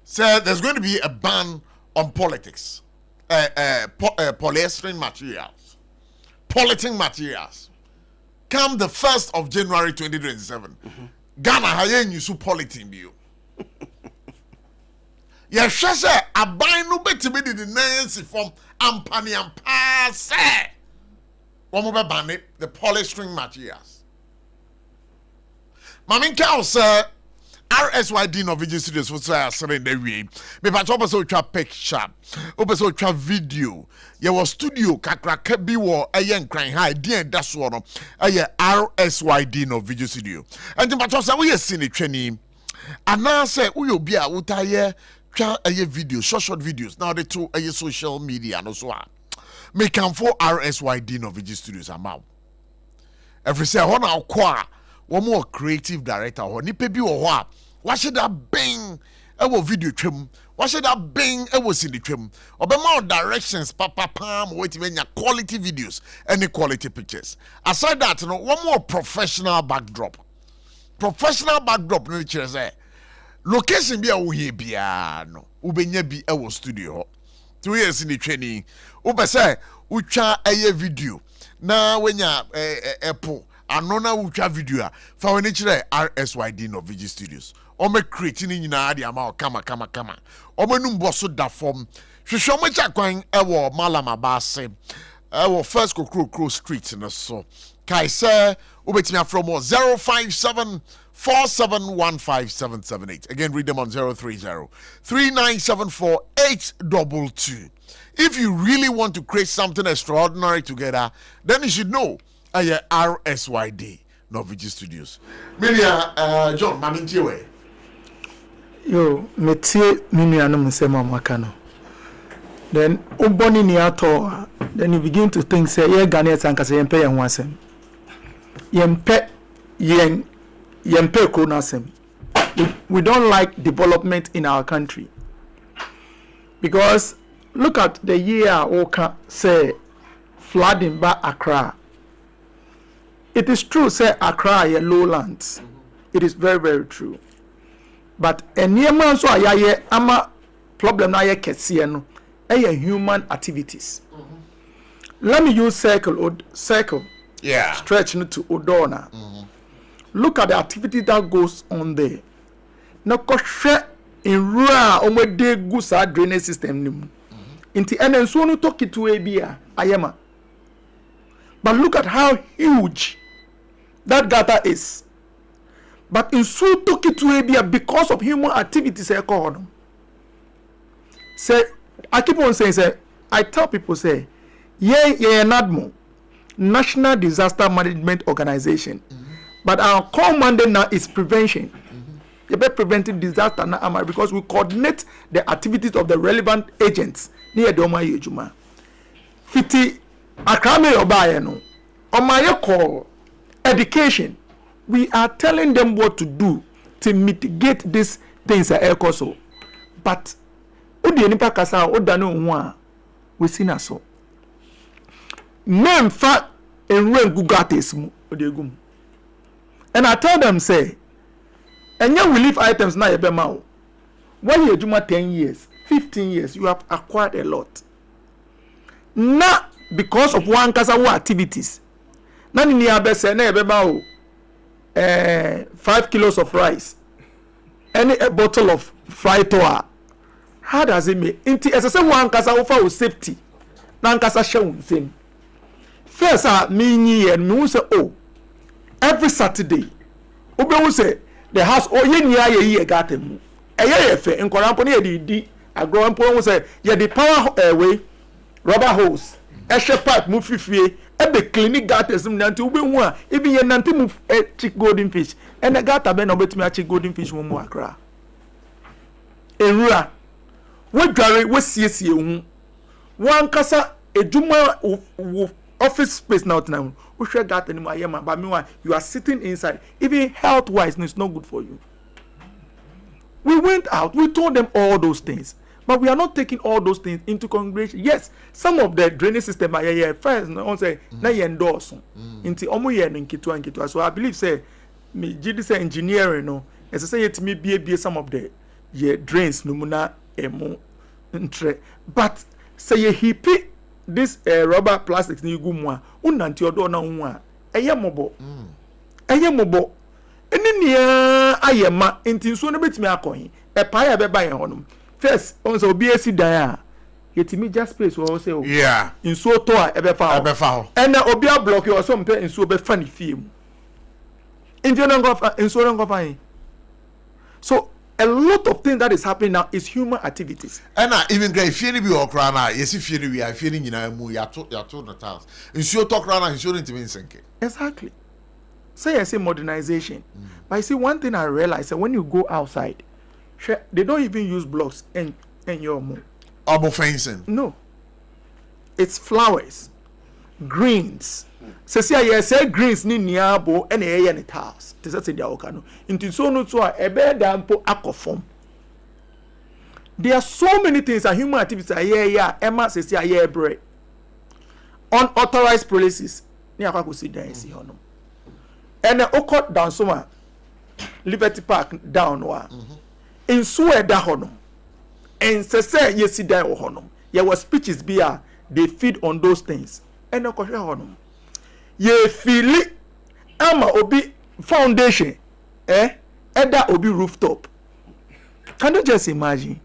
Say there's going to be a ban on politics, polyester materials, politing materials. Come the 1st of January 2027, Ghana hayen yusu politing biu. Ya shese aban no betimi di nancy from ampani ampase. Womo be ban it the polystyrene materials. Mamin ka say RSYD no video studios for say asere na wie. Me pa chop so twa picture. Ope so twa video. Ye was studio kakraka bi wo eye nkran ha den da so no. Eye RSYD no video studio. And pa chop say we see ne twani. Ana say we obi a utaye twa eye video, short videos. Now the two eye social media no so a. Me can for RSYD no video studios amaw. Every say ho na akwa one more creative director or nipa bi wo ho a wa should that bing e wo video twam wa should that bing e wo sin twam obema directions pam wait menya quality videos any quality pictures aside that no one more professional backdrop no kire say location bi a wo hie bia no ubenya bi e wo studio 2 years in twani wo be say utwa eye video na wenya epo anona wucha video a fa wani kire RSYD no Vigi Studios o me create ni nyina ade ama o kama o manum boso da form hwehwe mo cha kwan ewo malama baase ewo first kokro street no so kai say ubetimi from 05747157778. Again, read them on 030-3974-822. If you really want to create something extraordinary together, then you should know RSYD, Novigi Studios. Minia, John, Mamintiwe. Yo, metie minianum sema makano. Then, uboni ni ato, then you begin to think, say, yeah, Ghanaians and kase yempe yang wasem. Yempe konasem. We don't like development in our country. Because look at the year Oka say flooding by Accra. It is true, say Accra is lowlands. It is very, very true. But any man so ayaye ama problem na ye kesiye no human activities. Let me use circle. Yeah. Stretch to Odona. Look at the activity that goes on there. No koshe in rural omwede gusa drainage system nimu. Inti ene so no talk to ebia ayema. But look at how huge that gutter is. But in so talk to ebia because of human activities say I keep on saying say I tell people say NADMO, National Disaster Management Organization. But our core mandate now is prevention. You better preventing disaster now because we coordinate the activities of the relevant agents near Doma Yejuma. Fiti Akrame Obaye no. On my call, education. We are telling them what to do to mitigate these things at Ekoso. But Udi nipa kasa odano nwa we see na so. Men fa enwe gugates mu odegum. And I tell them, say, and you will leave items now, when you do 10 years, 15 years, you have acquired a lot. Not because of one kasawa activities. Nani ni abese na ebema 5 kilos of rice, any a bottle of fried toa. How does it make? Inti as I say one kasawa for safety. Nan kasa show same. First, me and me say every Saturday, we say the house ye got him. Fe in Koramponi di a growing point say ye the power way rubber hose, pipe move free, the clinic got us until we want even ye nanti move a chick golden fish, and I got a ben obet me a chick golden fish one more cra. Erua, what dry was CSU one casa a juma office space now. We should get anymore, but meanwhile, you are sitting inside. Even health-wise, it's not good for you. We went out, we told them all those things, but we are not taking all those things into consideration. Yes, some of the drainage system are first, no say na endorse. Into omo so I believe say me GDC engineering no, as I say it me be some of the drains no muna emo entre, but say ye hippie. This rubber plastics ni gumwa unanti odo na nwa mobo eni ni ayema enti nso no betimi akoyin pa ya beba ye honum first on so obi esi dan a yetimi just space wo say o yeah nso to a ebefa ho ena obi a block you so mpe nso be fa ni fie mu enti no ngofa nso no ngofa yin so a lot of things that is happening now is human activities. And even if fear be okra na, yes if fear we are fearing nyina mu ya to the task. Insure talk na insure ntimi nsenke. Exactly. Say I say modernization. But I see one thing I realize that when you go outside, they don't even use blocks in your home. Abo fencing. No. It's flowers, greens. Say greens ni niabo and ni tiles. Say dia okano. Into so no to a bed dampo akofom. There are so many things that human activities are Emma says bread. Unauthorized places. Ni akwa si dan si hono. And okot down soma Liberty Park down wa. In so e da hono. And say yesi dan wo hono. There were speeches they feed on those things. And okoshe hono. Ye feel ama obi foundation eda obi rooftop. Can you just imagine?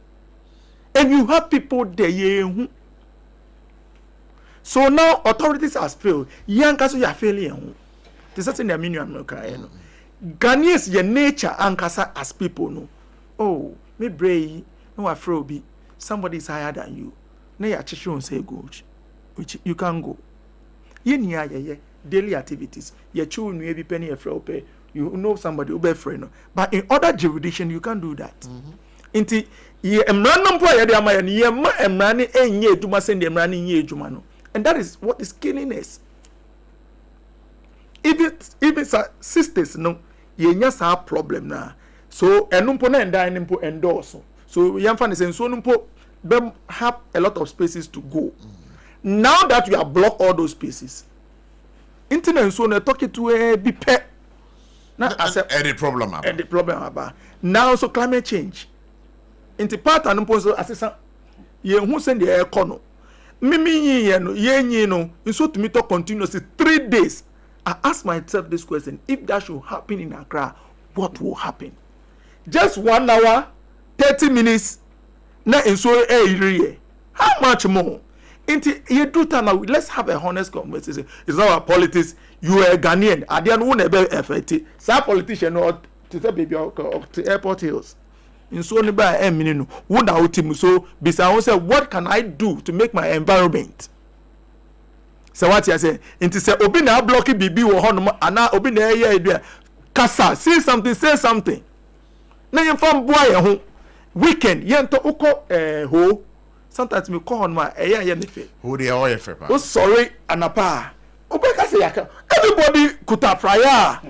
And you have people there. So now authorities has failed. Young kaso ya failing. This is in the minion no crying. Ghanaians your nature ankasa as people no. Oh, me bray no afraid be somebody is higher than you. Na ya chichon say go, which you can go. Ye daily activities. Your children may be penny a fraud. You know somebody who be friend. But in other jurisdiction you can't do that. Inti ye emrano po ya de amaya ni ye ma emrani enye eduma send emrani nye eduma no. And that is what is killing us. Even sisters no ye nya sa problem na. So enumpo na enda enumpo endorse. So yamfa ne senso numpo them have a lot of spaces to go. Now that you have blocked all those spaces, internet so na talk to a be pet. Na accept any problem about. Any problem about. Now so climate change. Inti part and so assessment ye who send the air corner. Mimi ye no ye nyi no so to me talk continuously 3 days. I ask myself this question: if that should happen in Accra, what will happen? Just 1 hour, 30 minutes. Na in so how much more? Inti you do time now. Let's have a honest conversation. It's not about politics. You are a Ghanaian. I didn't want to be affected. Some politician or to say baby or to airport hills. In so nearby a minute, would I team so? Besides, say what can I do to make my environment? So what you say? Inti say obi na block bibi wo hono ana obi na eye kasa say something. Na yem fam boy ho weekend yento uko ho. Sometimes me call on my nefe. Who they are for? Oh sorry, anapa. Obeka say yaka. Everybody could have prayer.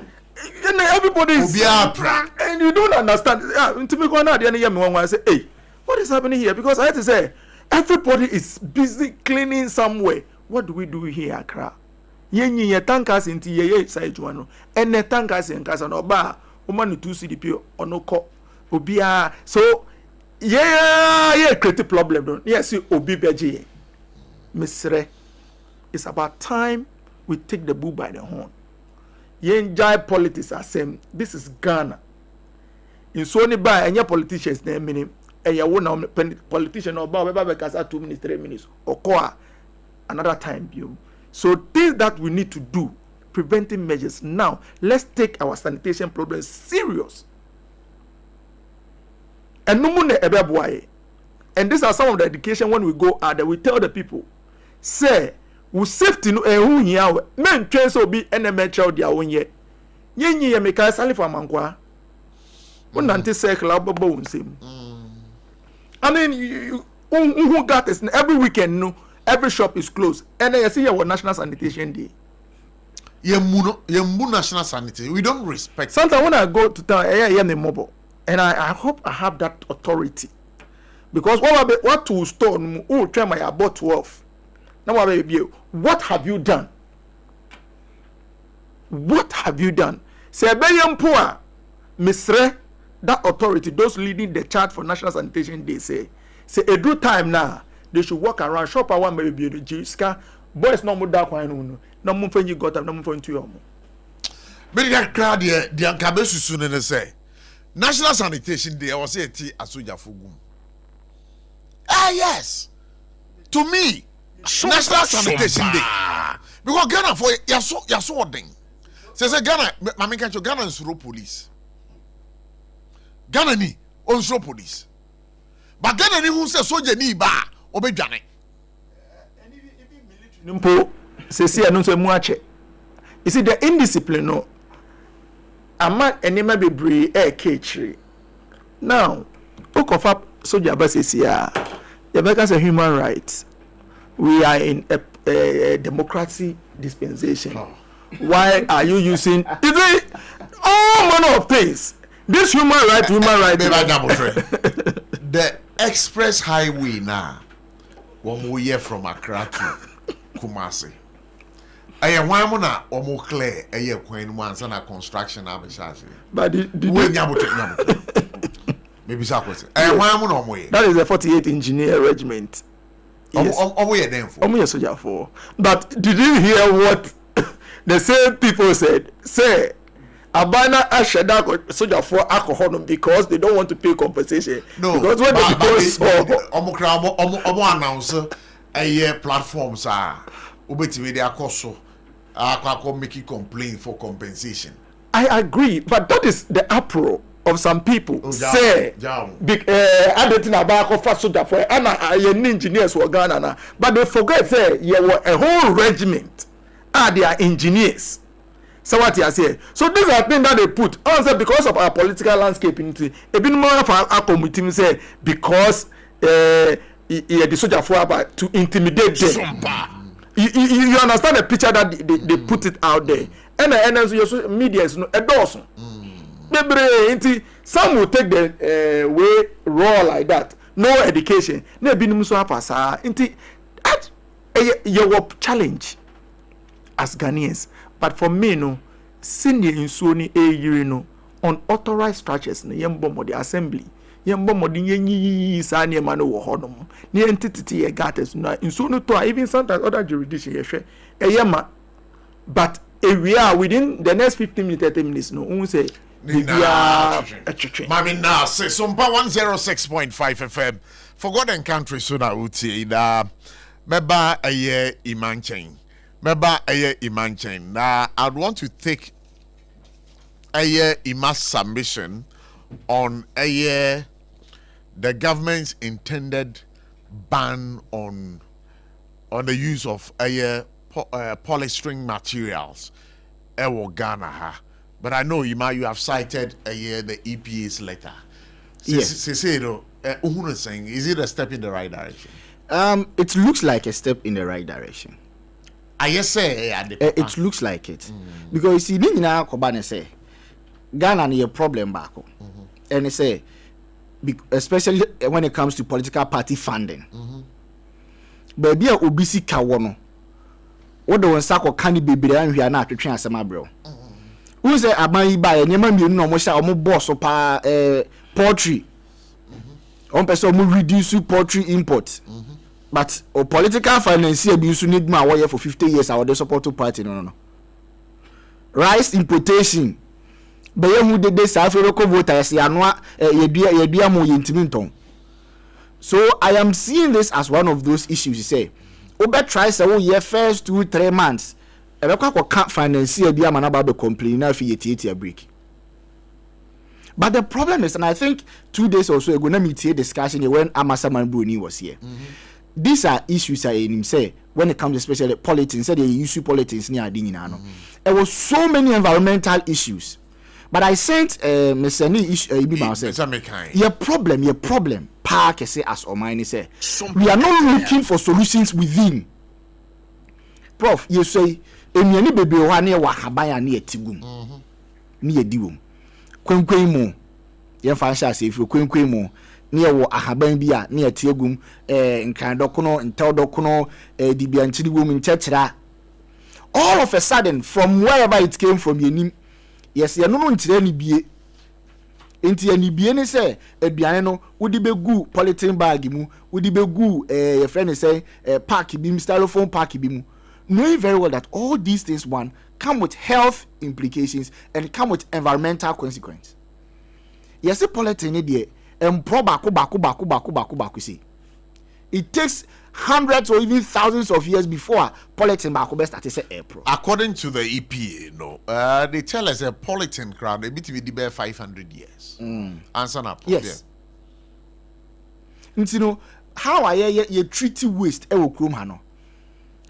Everybody is and you don't understand. To me go now the hear me one say, hey, what is happening here? Because I have to say, everybody is busy cleaning somewhere. What do we do here, Accra? Yenyi ye tankers into ye side one. And the tankers in casa no bar. Woman to CDP or no cop. Obia so create problem don't yes obi beji misre. It's about time we take the bull by the horn. Enjoy politics as same. This is Ghana. In so ni by any politicians na meaning ya wona politician or ba 2 minutes 3 minutes or another time you. So things that we need to do, preventing measures now. Let's take our sanitation problems serious. And no money and these are some of the education when we go out there we tell the people say we safety no who here men train so be enemy child their own ye ye make us sali for mankwa when anti circle bobo unsem I mean you who got this every weekend no every shop is closed and then you see your national sanitation day Yemu national sanitation we don't respect sometimes when I go to town me mobile. And I hope I have that authority. Because what to store who try my about 12. Now baby, what have you done? What have you done? Say poor Misre that authority, those leading the charge for national sanitation, they say a good time now. They should walk around shop I want maybe the Jiska boys no more dark wine no more when you got them no more into your but that crowd the ankabesu soon say National Sanitation Day, I was saying, Asuja Fugum. Ah, yes. To me, National Sanitation Day. Because Ghana, for you're so ording. Says Ghana, Mammy Cancho, Ghana is road police. Ghana ni, on road police. But Ghana ni who says soldier ni ba, obey Johnny. Numpo, says here, no so much. You see, the indiscipline, no. Ama enema bebre catchery. Now, Okofa soldier basis here. Yabeka say human rights. We are in a democracy dispensation. Why are you using is it all manner of things? This human right. The express highway now. One more year from Accra to Kumasi. I why mona omo clear a year when once and a construction abishasi. But maybe Sakwese. Why mona that is the 48th Engineer Regiment. Yes. Omo soldier for. But did you hear what the same people said, say, Abana Ashada soldier for alcohol because they don't want to pay compensation. No, because when they announce a platforms are ubeti they are coso making complaint for compensation. I agree, but that is the uproar of some people. Say, I don't know about for soldier for engineers were Ghana, but they forget say you were a whole regiment. They are engineers. So what you say? So these are things that they put. Also because of our political landscape, a bit more of our committee say because the soldier for about to intimidate them. You understand the picture that they put it out there, and also media is no endorse. Some will take the way raw like that. No education. No be so pasa. That your challenge as Ghanaians. But for me, no, senior in Sony no unauthorized structures in the assembly. Yembo sani mano wo hodom. Ni entity gates no in Sony to even sometimes other jurisdictions yema. But if we are within the next 15 minutes, 30 minutes, no, we say Mami na say SOMPA 106.5 FM. Forgotten country so na uti da meba aye imanchen. Meba aye imanchen. Now I'd want to take aye imas submission on aye the government's intended ban on the use of polystyrene materials ewo Ghana ha. But I know you have cited the EPA's letter. Yes. Is it a step in the right direction? It looks like a step in the right direction. I say it looks like it. Because you see, Nina Kobane say Ghana need a problem back. And they say especially when it comes to political party funding. Baby obisi kawono. What the one sako kani baby and we are not trying to bro. Who say aban buy nyema mienu no mo sha omo boss pa poultry. On person mo reduce poultry import. But political financier be used need more for 50 years our support party no. Rice importation. Be who de SARFO voters anwa yedua mo yentiminton. So I am seeing this as one of those issues you say. Obe try say oh year first 2-3 months. Can't financier be a complain now if you break. But the problem is, and I think 2 days or so ago, let me tell discussion when Amasaman Bruni was here. These are issues I in say when it comes especially politics, say they use politics near Dinginano. There was so many environmental issues. But I sent Mr. Your problem, Park say as or mine say. We are not looking for solutions within. Prof, you say eniani bebe wa na wa habaya na etigum na ediwom kwenkwen mu ye fa sha se fi kwenkwen mu na wo ahaban bi a na etiegum nkan dokono ntel dokono dibia nchiri wom nchechira all of a sudden from wherever it came from yenim yes ye no nchire ni bie enti ani bie ne se aduane no wodi begu polythene bag mu wodi begu your friend say pack bi styrofoam pack bi mu. Knowing very well that all these things come with health implications and come with environmental consequences. Yes, a polythene there and baku see. It takes hundreds or even thousands of years before polythene baku best started say April. According to the EPA, they tell us a polythene crowd they be the 500 years. Answer up. Yes. You know how I treat waste ewo krom hano.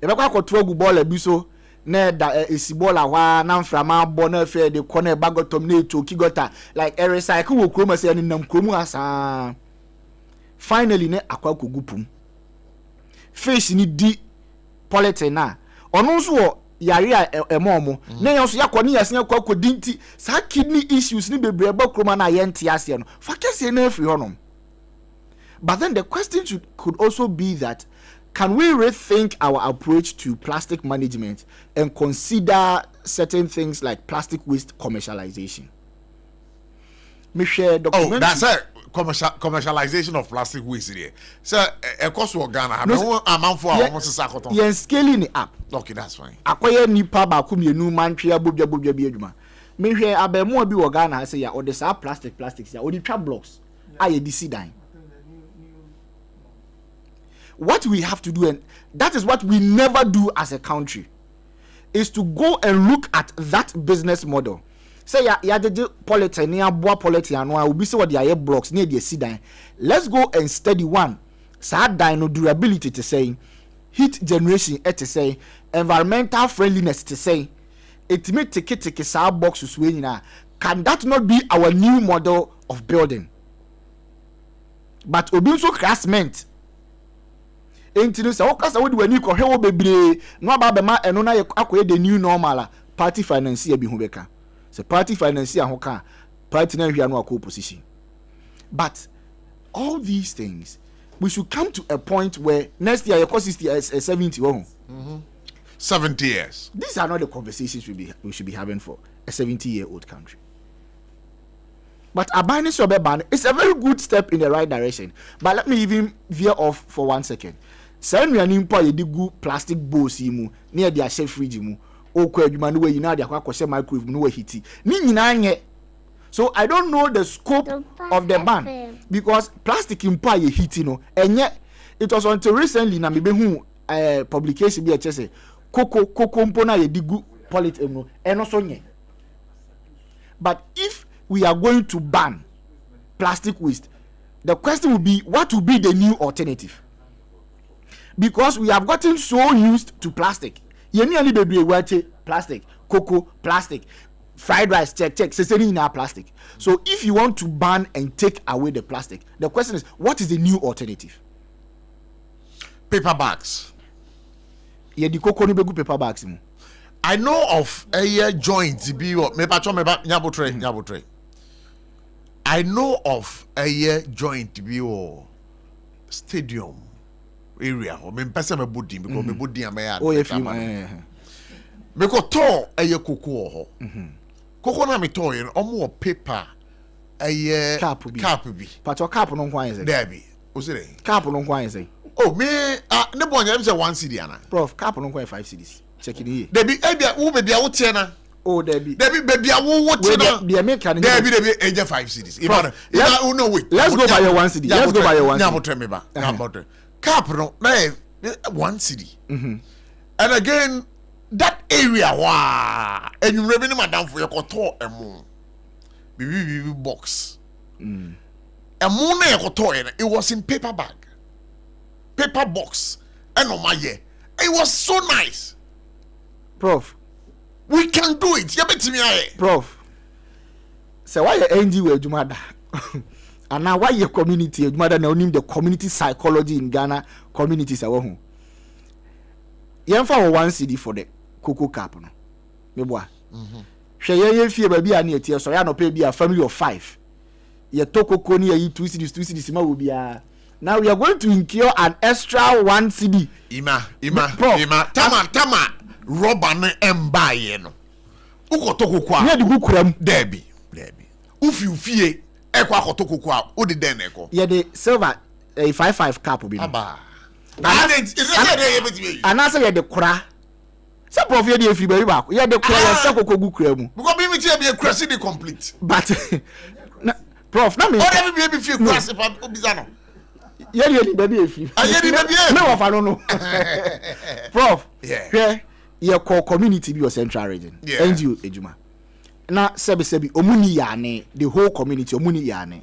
Ebekwa kwotro gu ball ebiso na da esibola wa na mframa bo na fe de kona bagotom na eto kigota like a recycle wo kroma se nam kromu asa finally ne akwa kogupum fish ni di polythene na ono nso wo yare a emomo na yenso yakọ ni yase akwa kodinti sa kidney issues ni bebre ba kroma na yente ase no fa kese na afri honom. But then the question could also be that can we rethink our approach to plastic management and consider certain things like plastic waste commercialization? me share documentary. Oh, that's it. Commercialization of plastic waste here. So, of course, we're Ghana. I'm for almost a second. You're scaling it up. Okay, that's fine. Acquire nipa ba kum yenu man tria bobia bi adwuma. Me hwe abemo bi wo Ghana say ya or the plastics ya or the trap blocks. Aye di sidan. What we have to do, and that is what we never do as a country, is to go and look at that business model. Say ya de politics near boa politics and will be say what the air blocks near the sidan. Let's go and study one. Sad dino durability to say, heat generation to say, environmental friendliness to say, it may take a box to swing na. Can that not be our new model of building? But obinso classmate. Ain't you say okasa we when you ko hewo bebre no ba be ma eno na akoye the new normal party financier bi hu beka. So party financier ho ka party na hwia no akọ opposition. But all these things, we should come to a point where next year your cost is 70 70 years. These are not the conversations we should be having for a 70-year-old country. But abandoning ban is a very good step in the right direction. But let me even veer off for 1 second. Send me an impo yedigu plastic bowls mu near their chef fridge mu. Okwa adwuma no way you know their kwakose microwave no way hiti. Ni nyina nye. So I don't know the scope of the ban because plastic impo ye hiti no enye. It was until recently na mebehu publication bi say cocoa mpona yedigu polythene no eno so nye. But if we are going to ban plastic waste, the question will be, what will be the new alternative? Because we have gotten so used to plastic. Yeni baby wache plastic, cocoa plastic, fried rice check seseni in our plastic. So if you want to ban and take away the plastic, the question is, what is the new alternative? Paper bags. Yeah, the cocoa ni begu paper bags mu. I know of a joint be nyabotre. I know of a joint be stadium area or me pese me body because me body am ya. Oh if you me ko to a cocoa ho. Cocoa na me to yen omo paper a cap bi. But your cap no kwan say. There be. O say cap no kwan say. Oh me ne boy am say 1 cedi ana. Prof cap no kwan 5 cedis. Check it here. Debi ebia wo bebia wo tie na. Oh debi bebia wo tie na. Debi eje 5 cedis. If no wait. Let's go by your 1 cedi. Let's go by your 1 cedi. Nyabotre me ba. Nyabotre. Cap no na 1 cedi. And again that area wa enwure bi ni madam fo yekoto emu. Bibi box. Emu na yekoto it was in paper bag. Paper box. And on my year. It was so nice. Prof, we can do it. Prof, so why you NGO Jumada? And now why your community Jumada now name the community psychology in Ghana communities are home. You have 1 cedi for the cocoa cap no. Meboa. Share ye fear baby and your so ya no pay be a family of 5. Ye to cocoa ni ye 2 cedis ma will be a. Now we are going to incur an extra 1 cedi. Ima. Tama. Rubber ne embaye no. Uko tokoko a. Ne de gukuram. Debi. Ufie ekwa akotoko kwa o de den eko. Ye de silver 55 cap bi no. Aba. Na it is ye betime. Anasa ye de kura. Se prof ye de free bari ba. Ye de kura ye se kokko gukura mu. Because be me be crazy the complete. But prof na me. O de be free crazy pa obizano. Ye baby e free. Me wa fa no. Prof. Yeah. Your core community be your central region. NGO ejuma. Na sebi omuni yane the whole community omuni yane.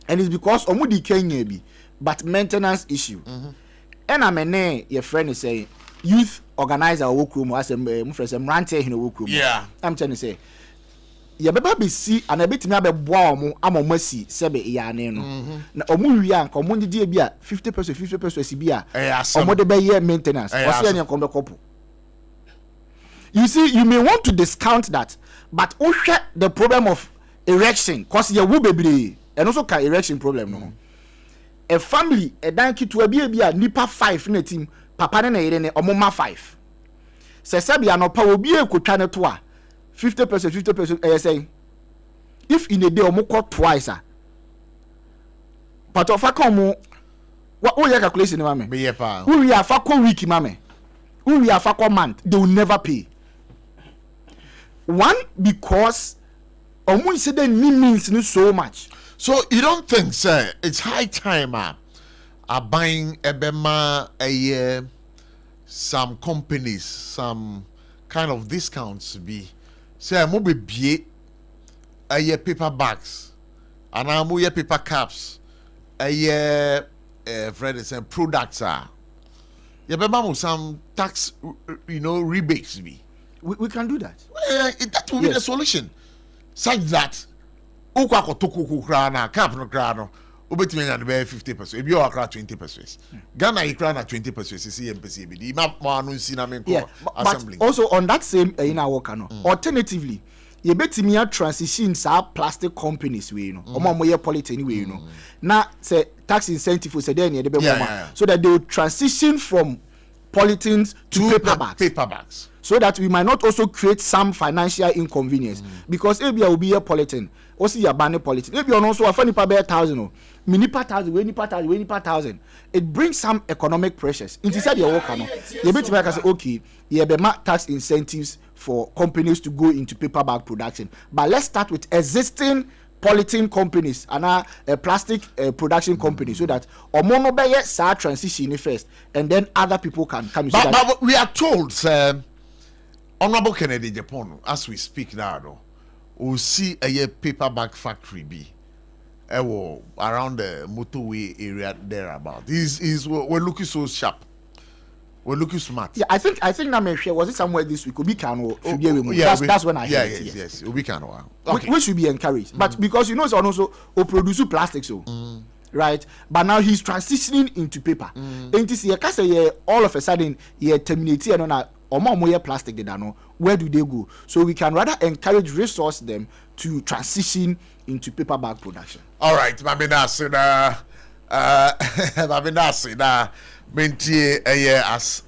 And it's because omudi Kenya bi but maintenance issue. And amene your friend is saying youth organizer work room as mo friend say mrante hin work room. Yeah. I'm trying to say ye beba be si and ebetimi abeboa omo amomasi sebe yane no. Na omu wi an ko mo ndidi bi a 50% si bi a omo de be year maintenance. O se yan ko be kopo. You see, you may want to discount that, but the problem of erection, cause you will be and also can erection problem no. A family, a danki to a nipa 5 in a team, papa na ere ne omoma 5. Se sabi anopa obi e ko twa ne to a 50% say if in a day omo twice but of akomo what your calculation mame me pa we are for week mame we are for month they will never pay. One, because omo say the means no so much. So you don't think, sir, it's high time buying ebema some companies, some kind of discounts to be say mo be paper bags and mo paper caps Fred and products mo some tax rebates be. We can do that. That will be the solution. Such that ukwa toku kra na cap no kra no obetimi na be 50%. Ebi o kra 20%. Ghana ikra na 20% see MPC bi. Ma anu nsi na menko assembly. But also on that same in our work no. Alternatively, you betimi a transition sa plastic companies we omo ye polythene we na say tax incentive for say dey be more so that they will transition from polythenes to paper bags. So that we might not also create some financial inconvenience because if you will be a polythene also you ban polythene if you also a funny per 1,000 minipa 1,000 it brings some economic pressures inside your work you bet me say okay you be tax incentives for companies to go into paper bag production, but let's start with existing polythene companies and plastic production companies so that omono be start transitioning first and then other people can come. But we are told Honorable Kennedy Japan, as we speak now, we see a paper bag factory be around the motorway area thereabout. We're looking so sharp. We're looking smart. Yeah, I think that was it somewhere this week? That's when I heard it. Yes. We can. Okay. We should be encouraged, but because you know, so also produce plastic, so right. But now he's transitioning into paper. And this year, all of a sudden, he terminates and on more plastic they know. Where do they go? So we can rather encourage resource them to transition into paper bag production. All right, Mabina Sida, Menti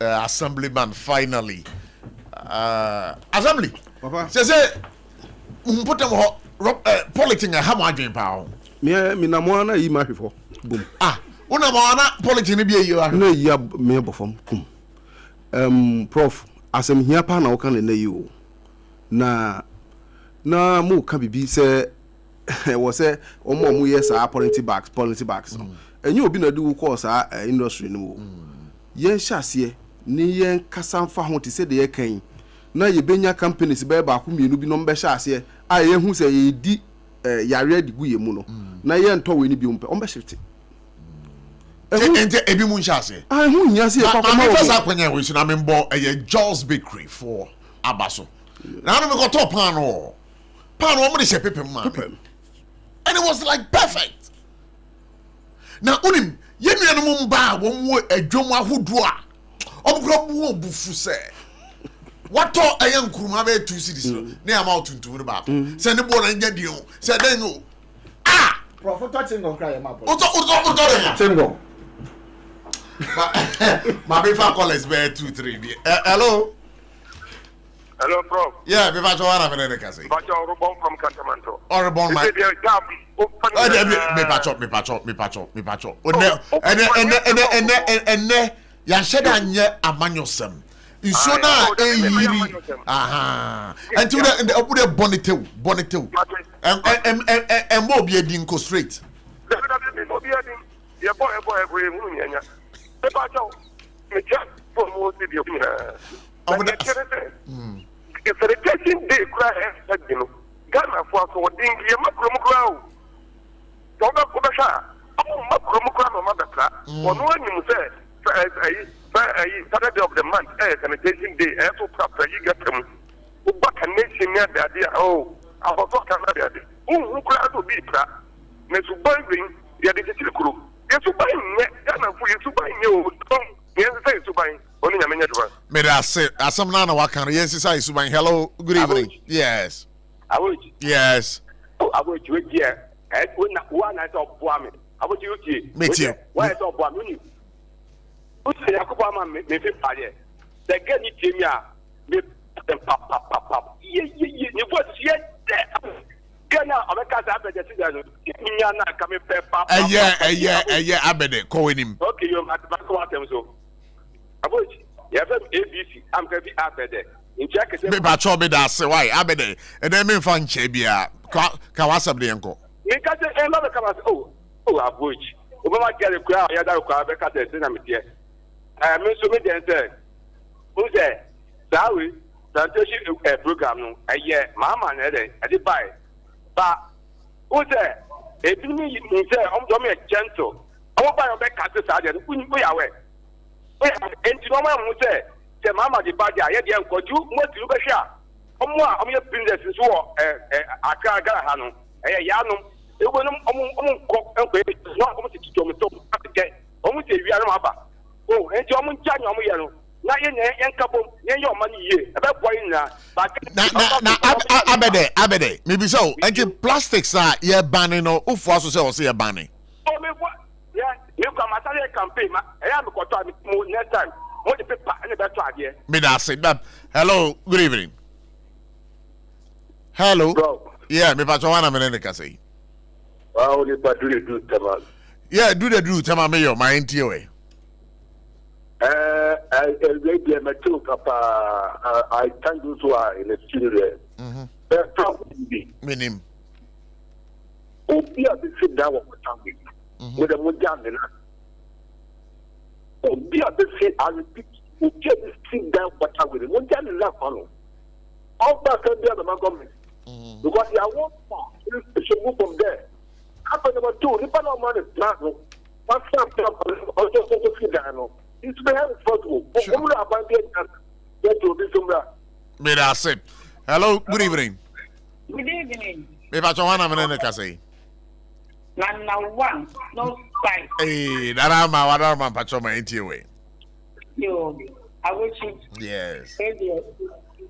assemblyman finally. Assembly. Papa. Say put them politics a hammer game power. Me na mo na yi ma hwefo. Boom. Una mo na politics ni bi eyi wa. Na yi me bofom. Prof asem hia pa na wo kan na yi o. Na mo ka bibi se wo se omo yes politics bags no. Enye obi na do course industry no. Yen hyase ni yen kasamfa ho te se de ye kan. Na ye benya companies be ba ko mienu bi no mbe hyase a ye hu se ye di yare di gu ye mu no. Na yen to we ni bi umpe ombe shifte. Ente ebi mu hyase. Hu hyase e kwa ma first akwanya we na me mbo Joel's Bakery for Abaso. Na no me go top pan o mo de she pepe man. And it was like perfect. Now unim ye nuanom mba won wo adwom ahodo a obukro bu obufu se wato ayan kuruma be 2 cities no na am out tuntum ba se ne bo na nya di o se den o Professor Tingo cry ma po Tingo ma be fa call is be 2-3 bi hello Prof. Yeah, be fa jowa na me ne kase But you're born from Cantamanto. Born my me pacho. Ene ya sheda nye amanyosem. Iso na eyiri. Until the obude bonnetew. Em mo bi edi nko straight. Mo bi edi. Ye boy every mu nyanya. Me pacho. Me just for mo se bi obi. If the education day cry Ghana for so ding ye makro Toga kubasha makro no mabeka ono anyim say Saturday of the month sanitation day to proper you get them ubaka nation near the idea abaso kana the idea kura to be pra na suban green ya de tiri kuro ye suban nye Ghana for ye suban nye o ye say suban oni nyamenya dwa me da say asam na wakan yes say suban hello good evening yes Abochi yes Abochi we here one night of boami Abochi you meet you why is of boami Uche yakuba ma me fi pare the get ni timia me pap ye ni voice ye Ghana Obeka Abede Sidano. Minya na kame pepa. Abede call him. Okay, you at back what them so. Abochi, you have ABC. I'm going to be Abede. In check it. Me ba chobe da se why Abede. And then me fan chebia. Ka WhatsApp de enko. Me ka se e ma be ka oh Abochi. Obama get the crowd ya da kwa be ka se na me tie. Me so me den say. Who say? Sawi. Plantation program no aye mama na dey ade buy ba who say ebi ni say do me gentle o buy o be ka se sa dey ku ni ya we enti no ma mu say mama di ba dey aye dey enkoju mo ti lu be hwa omo a omo ye business so aka gara ha no ya no ego no omo ko enko no omo ti tuto mo to ake omo ti wi ara ma ba o enti omo nja nya omo ye no na yen kabo yen yo mani ye e be boy na Abede maybe so enti plastics ye banning no ufo aso se o se ye banning o me bo yeah me kwa masale campaign ma e ya me ko to mo next time mo the paper and be to ade me da say that hello good evening hello bro yeah me pa wana me ne ka say wow ni pa do tama yeah do tama me yo my ntie we I thank those who are in the studio. Minim. Obia be sit down with the Mujamina. Obia be sit, I repeat, Obia be sit down with the Mujamina follow. All that can be the government. Because they are one part, they should move from there. Happen number two, the panel money is not. What's up, also to sit down. It's very possible. Me da say. Hello, good evening. Good evening. Me pa chwana mene ka say. Nana one, no spite. Eh, darama pa choma enti we. Yo, I wish you. Yes.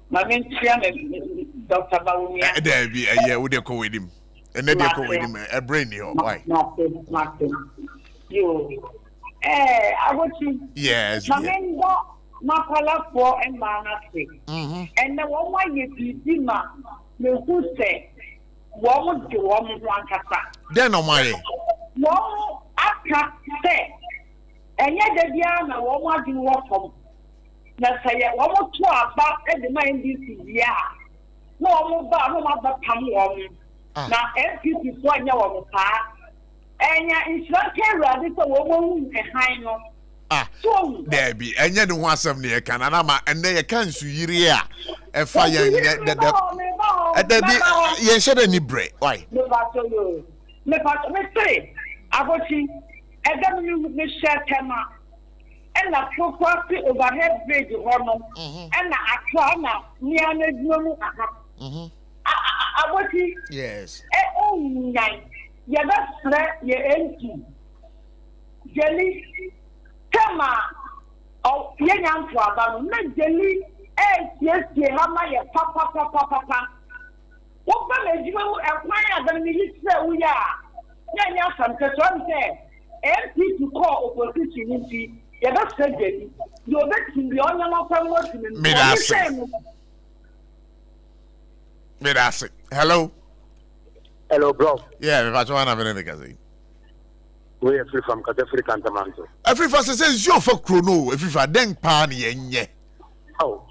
My main chairman, Dr. Bawumia. There be a we dey go with him. And then dey go with him a brain here. Why? Nothing. Yo. I want you. Yes. Mapala for and Manasi. And the one you see, ma, you could say, what would you want to Kasa? Then no money. No, I can't say. And yet, the Diana, what want you walk from? Now say, what would you about at the mind this year? No, no, but come on. Now, FPP for your part. And ya instructor rather to woman behind us. There be and yet the one some near Canada and they can su yiria a fire that ye said any break. Why? Me say, Abochi, and then you share tema and a property overhead bridge honor and a clown near the Abochi. Yes. Oh, night. Yeah, that's right. You're empty. Jelly, Tama, oh, young father, not jelly, yes, you have my papa. What can you acquire than we say we are? Yeah, some person said, empty to call opposition. Yeah, that's right, Jelly. You're making the honor of hello. Hello, bro. Yeah, if I try to have any we are free from Catafric Cantamanto. Every first says you're for chrono, if you are then pan, yeah. Oh,